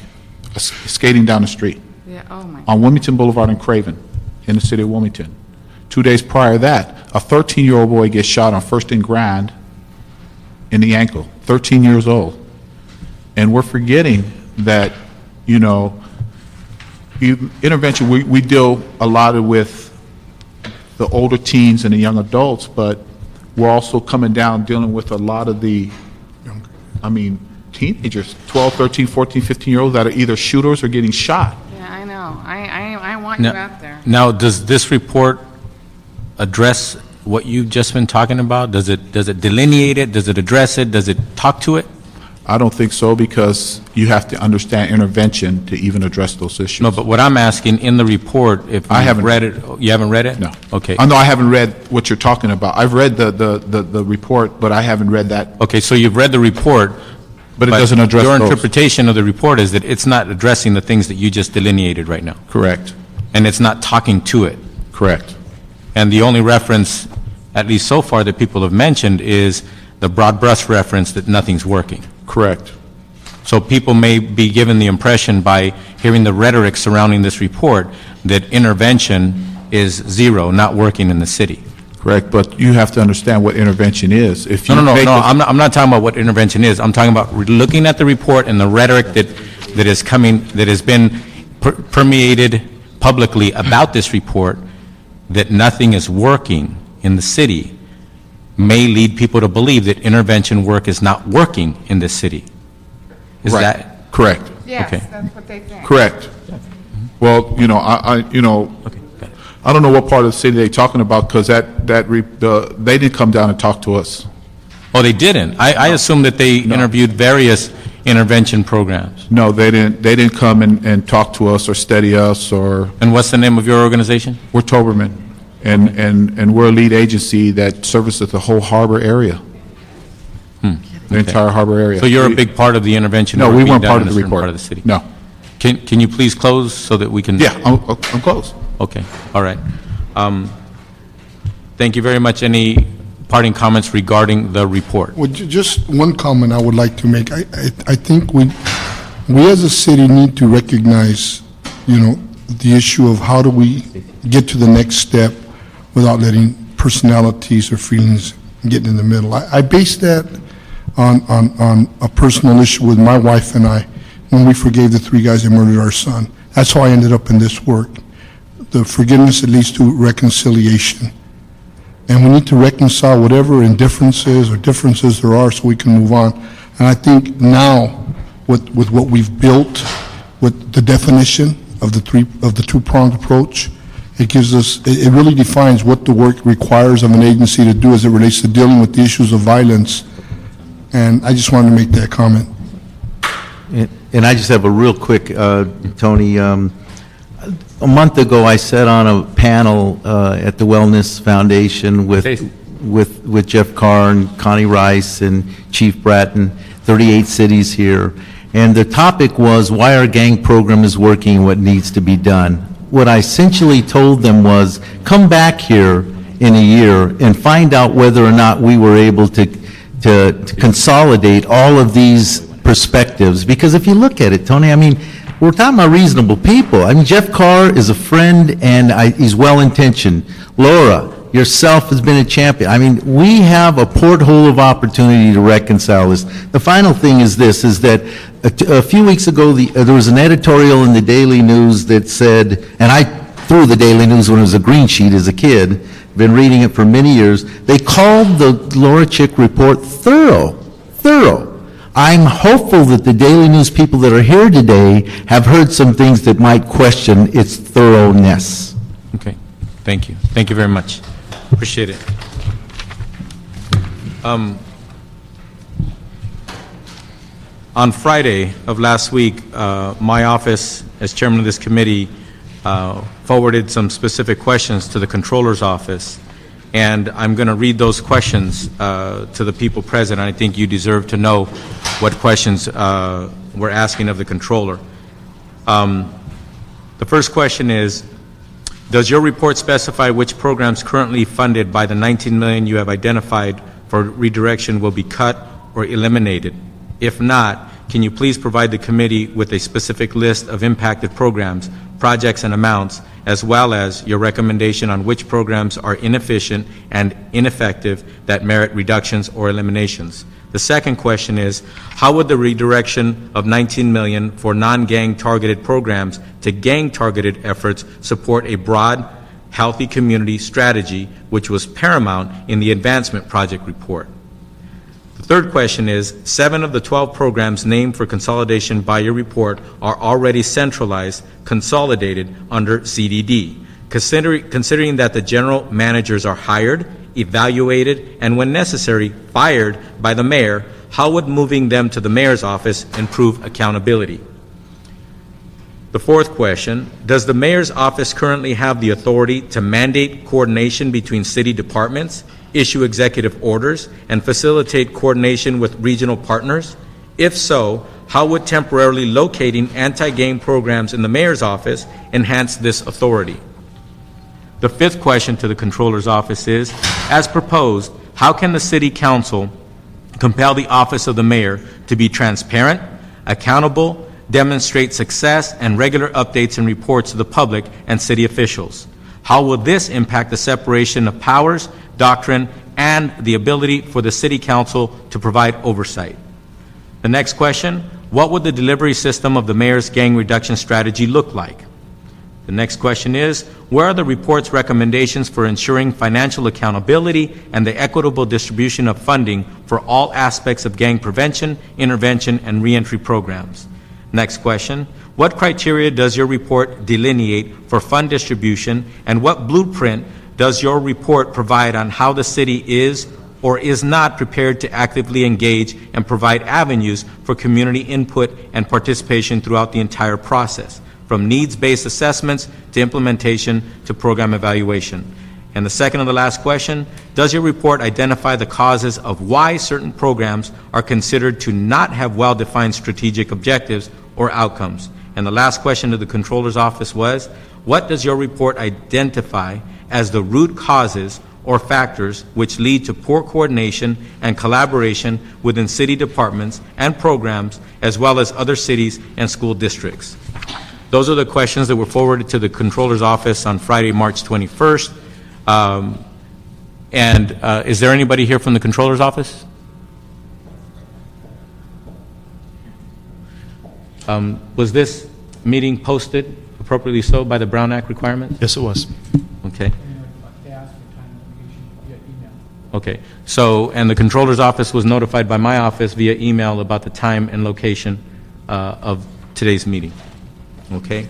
skating down the street. Yeah, oh my. On Wilmington Boulevard in Craven, in the city of Wilmington. 2 days prior to that, a 13-year-old boy gets shot on First and Grand in the ankle, 13 years old. And we're forgetting that, intervention, we deal a lot with the older teens and the young adults, but we're also coming down dealing with a lot of the, teenagers, 12, 13, 14, 15-year-olds that are either shooters or getting shot. Yeah, I know. I want you out there. Now, does this report address what you've just been talking about? Does it delineate it? Does it address it? Does it talk to it? I don't think so, because you have to understand intervention to even address those issues. No, but what I'm asking, in the report, if I you've haven't read it, you haven't read it? No. Okay. I know I haven't read what you're talking about. I've read the report, but I haven't read that. Okay, so you've read the report, But it doesn't address your those. interpretation of the report is that it's not addressing the things that you just delineated right now. Correct. And it's not talking to it. Correct. And the only reference, at least so far, that people have mentioned is the broad brush reference that nothing's working. Correct. So people may be given the impression by hearing the rhetoric surrounding this report that intervention is zero, not working in the city. Correct, but you have to understand what intervention is. If you No, make the- I'm not talking about what intervention is. I'm talking about looking at the report and the rhetoric that is coming, that has been permeated publicly about this report, that nothing is working in the city, may lead people to believe that intervention work is not working in this city. Is Right. that? Correct. Yes, Okay. that's what they think. Correct. Well, I don't know what part of the city they're talking about, because they didn't come down and talk to us. Oh, they didn't? I assumed that they interviewed various intervention programs. No, they didn't come and talk to us or study us or, And what's the name of your organization? we're Toberman. And we're a lead agency that services the whole harbor area. The entire harbor area. So you're a big part of the intervention? No, work we being weren't done part in of a the certain report. part of the city? No. Can you please close so that we can? Yeah, I'm close. Okay, all right. Thank you very much. Any parting comments regarding the report? Well, just one comment I would like to make. I think we as a city need to recognize, the issue of how do we get to the next step without letting personalities or feelings get in the middle. I base that on a personal issue with my wife and I when we forgave the 3 guys that murdered our son. That's how I ended up in this work. The forgiveness that leads to reconciliation. And we need to reconcile whatever indifferences or differences there are so we can move on. And I think now, with what we've built, with the definition of the two-pronged approach, it really defines what the work requires of an agency to do as it relates to dealing with the issues of violence. And I just wanted to make that comment. And I just have a real quick, Tony. A month ago, I sat on a panel at the Wellness Foundation with Jeff Carr and Connie Rice and Chief Bratton, 38 cities here. And the topic was why our gang program is working and what needs to be done. What I essentially told them was, come back here in a year and find out whether or not we were able to consolidate all of these perspectives. Because if you look at it, Tony, I mean, we're talking about reasonable people. I mean, Jeff Carr is a friend and he's well-intentioned. Laura, yourself has been a champion. I mean, we have a porthole of opportunity to reconcile this. The final thing is this, is that a few weeks ago, there was an editorial in the Daily News that said, and I threw the Daily News when it was a green sheet as a kid, been reading it for many years. They called the Laura Chick report thorough. I'm hopeful that the Daily News people that are here today have heard some things that might question its thoroughness. Okay, thank you. Thank you very much. Appreciate it. On Friday of last week, my office, as chairman of this committee, forwarded some specific questions to the controller's office, and I'm going to read those questions to the people present. I think you deserve to know what questions we're asking of the controller. The first question is, does your report specify which programs currently funded by the $19 million you have identified for redirection will be cut or eliminated? If not, can you please provide the committee with a specific list of impacted programs, projects, and amounts, as well as your recommendation on which programs are inefficient and ineffective that merit reductions or eliminations? The second question is, how would the redirection of $19 million for non-gang targeted programs to gang targeted efforts support a broad, healthy community strategy, which was paramount in the advancement project report? The third question is, 7 of the 12 programs named for consolidation by your report are already centralized, consolidated under CDD. Considering that the general managers are hired, evaluated, and when necessary, fired by the mayor, how would moving them to the mayor's office improve accountability? The fourth question, does the mayor's office currently have the authority to mandate coordination between city departments, issue executive orders, and facilitate coordination with regional partners? If so, how would temporarily locating anti-gang programs in the mayor's office enhance this authority? The fifth question to the controller's office is, as proposed, how can the city council compel the office of the mayor to be transparent, accountable, demonstrate success, and regular updates and reports to the public and city officials? How will this impact the separation of powers, doctrine, and the ability for the city council to provide oversight? The next question, what would the delivery system of the mayor's gang reduction strategy look like? The next question is, where are the report's recommendations for ensuring financial accountability and the equitable distribution of funding for all aspects of gang prevention, intervention, and reentry programs? Next question, what criteria does your report delineate for fund distribution, and what blueprint does your report provide on how the city is or is not prepared to actively engage and provide avenues for community input and participation throughout the entire process, from needs-based assessments to implementation to program evaluation. And the second and the last question, does your report identify the causes of why certain programs are considered to not have well-defined strategic objectives or outcomes? And the last question to the Controller's Office was, what does your report identify as the root causes or factors which lead to poor coordination and collaboration within city departments and programs, as well as other cities and school districts? Those are the questions that were forwarded to the Controller's Office on Friday, March 21st. Is there anybody here from the Controller's Office? Was this meeting posted appropriately so by the Brown Act requirements? Yes, it was. Okay. Okay. So, and the Controller's Office was notified by my office via email about the time and location of today's meeting. Okay.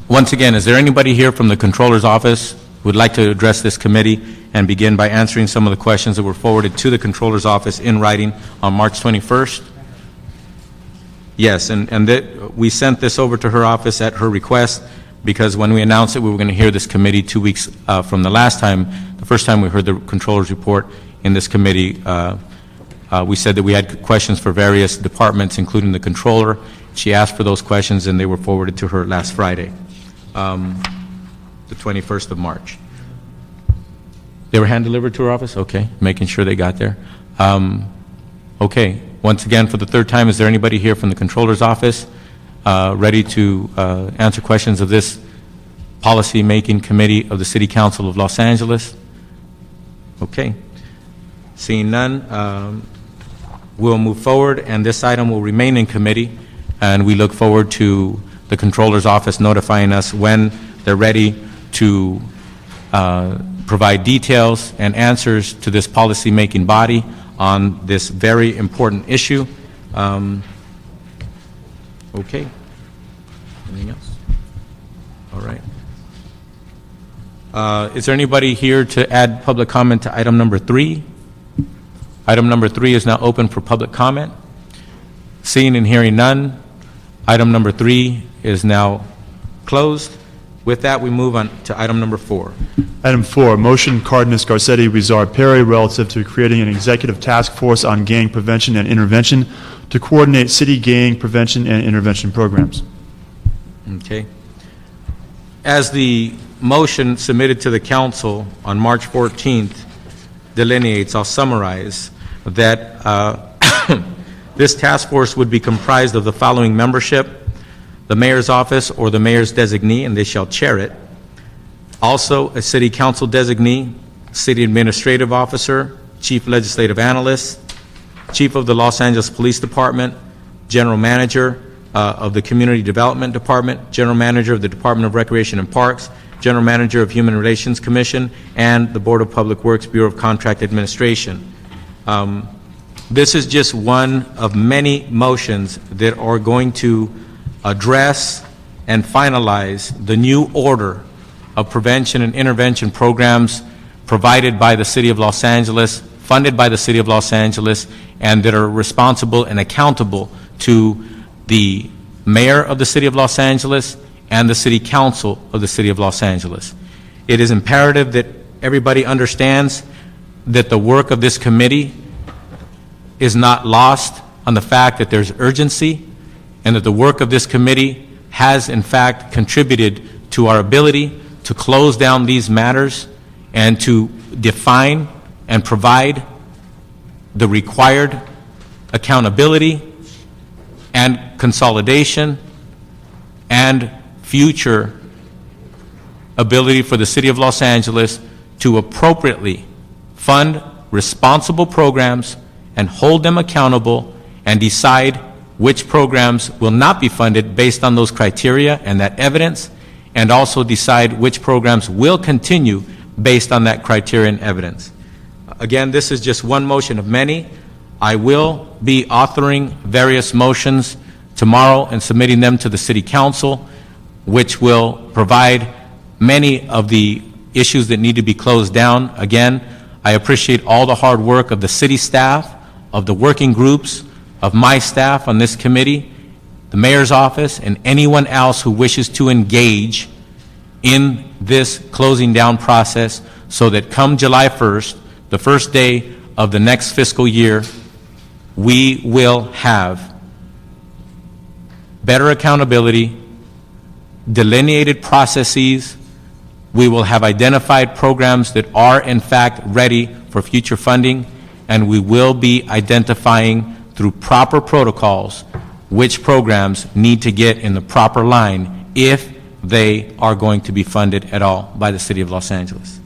Once again, is there anybody here from the Controller's Office who would like to address this committee and begin by answering some of the questions that were forwarded to the Controller's Office in writing on March 21st? Yes, and we sent this over to her office at her request, because when we announced it, we were going to hear this committee 2 weeks from the last time, the first time we heard the Controller's report in this committee. We said that we had questions for various departments, including the Controller. She asked for those questions, and they were forwarded to her last Friday, the 21st of March. They were hand-delivered to her office? Okay, making sure they got there. Okay, once again, for the third time, is there anybody here from the Controller's Office ready to answer questions of this policy-making committee of the City Council of Los Angeles? Okay. Seeing none, we'll move forward, and this item will remain in committee, and we look forward to the Controller's Office notifying us when they're ready to provide details and answers to this policy-making body on this very important issue. Okay. Anything else? All right. Is there anybody here to add public comment to item number 3? Item number 3 is now open for public comment. Seeing and hearing none, item number 3 is now closed. With that, we move on to item number 4. Item 4, motion Cardenas Garcetti Rizar Perry relative to creating an executive task force on gang prevention and intervention to coordinate city gang prevention and intervention programs. Okay. As the motion submitted to the council on March 14th delineates, I'll summarize, that this task force would be comprised of the following membership: the mayor's office or the mayor's designee, and they shall chair it. Also, a city council designee, city administrative officer, chief legislative analyst, chief of the Los Angeles Police Department, general manager of the Community Development Department, general manager of the Department of Recreation and Parks, general manager of Human Relations Commission, and the Board of Public Works Bureau of Contract Administration. This is just one of many motions that are going to address and finalize the new order of prevention and intervention programs provided by the City of Los Angeles, funded by the City of Los Angeles, and that are responsible and accountable to the mayor of the City of Los Angeles and the City Council of the City of Los Angeles. It is imperative that everybody understands that the work of this committee is not lost on the fact that there's urgency, and that the work of this committee has in fact contributed to our ability to close down these matters and to define and provide the required accountability and consolidation and future ability for the City of Los Angeles to appropriately fund responsible programs and hold them accountable and decide which programs will not be funded based on those criteria and that evidence, and also decide which programs will continue based on that criteria and evidence. Again, this is just one motion of many. I will be authoring various motions tomorrow and submitting them to the City Council, which will provide many of the issues that need to be closed down. Again, I appreciate all the hard work of the city staff, of the working groups, of my staff on this committee, the mayor's office, and anyone else who wishes to engage in this closing down process so that come July 1st, the first day of the next fiscal year, we will have better accountability, delineated processes. We will have identified programs that are in fact ready for future funding, and we will be identifying through proper protocols which programs need to get in the proper line if they are going to be funded at all by the City of Los Angeles.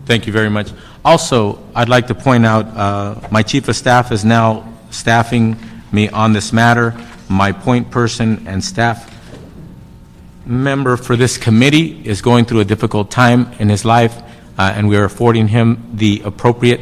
Thank you very much. Also, I'd like to point out, my chief of staff is now staffing me on this matter. My point person and staff member for this committee is going through a difficult time in his life, and we are affording him the appropriate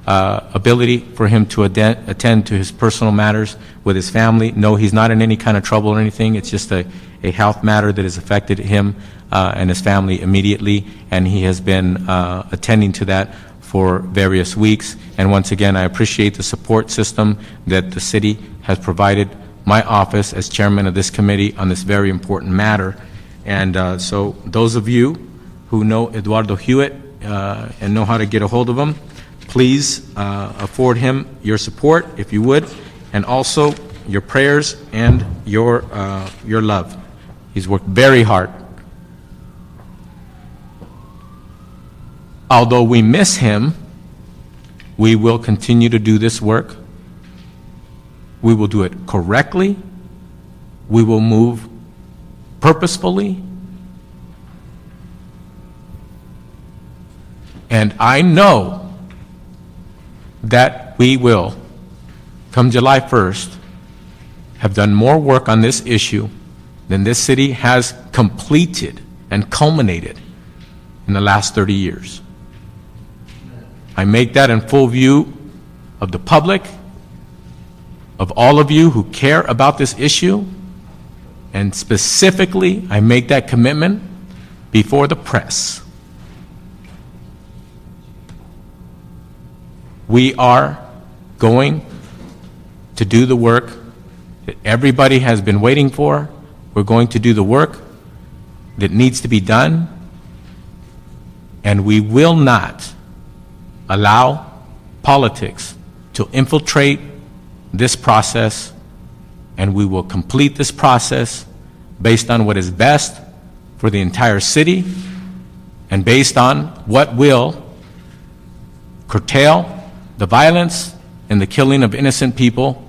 ability for him to attend to his personal matters with his family. No, he's not in any kind of trouble or anything. It's just a health matter that has affected him and his family immediately, and he has been attending to that for various weeks. And once again, I appreciate the support system that the city has provided my office as chairman of this committee on this very important matter. And so those of you who know Eduardo Hewitt and know how to get a hold of him, please afford him your support, if you would, and also your prayers and your love. He's worked very hard. Although we miss him, we will continue to do this work. We will do it correctly. We will move purposefully. And I know that we will, come July 1st, have done more work on this issue than this city has completed and culminated in the last 30 years. I make that in full view of the public, of all of you who care about this issue, and specifically, I make that commitment before the press. We are going to do the work that everybody has been waiting for. We're going to do the work that needs to be done, and we will not allow politics to infiltrate this process, and we will complete this process based on what is best for the entire city and based on what will curtail the violence and the killing of innocent people.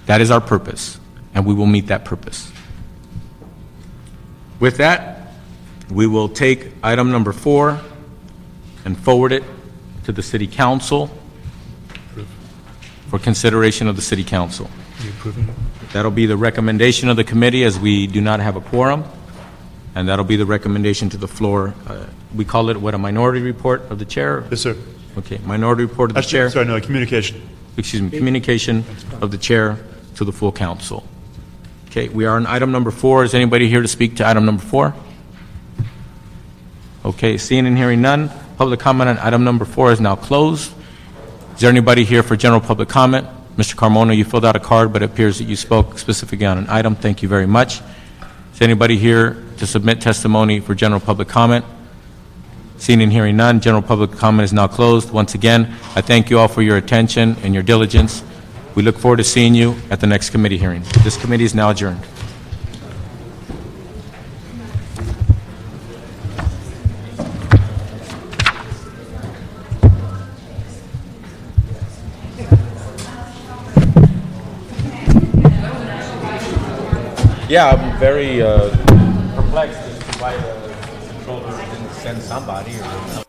That is our purpose, and we will meet that purpose. With that, we will take item number 4 and forward it to the City Council for consideration of the City Council. That'll be the recommendation of the committee, as we do not have a quorum, and that'll be the recommendation to the floor. We call it, what, a minority report of the chair? Yes, sir. Okay, minority report of the chair. Sorry, no, communication. Excuse me, communication of the chair to the full council. Okay, we are on item number 4. Is anybody here to speak to item number 4? Okay, seeing and hearing none, public comment on item number 4 is now closed. Is there anybody here for general public comment? Mr. Carmona, you filled out a card, but it appears that you spoke specifically on an item. Thank you very much. Is anybody here to submit testimony for general public comment? Seeing and hearing none, general public comment is now closed. Once again, I thank you all for your attention and your diligence. We look forward to seeing you at the next committee hearing. This committee is now adjourned. Yeah, I'm very perplexed as to why the controller didn't say send somebody or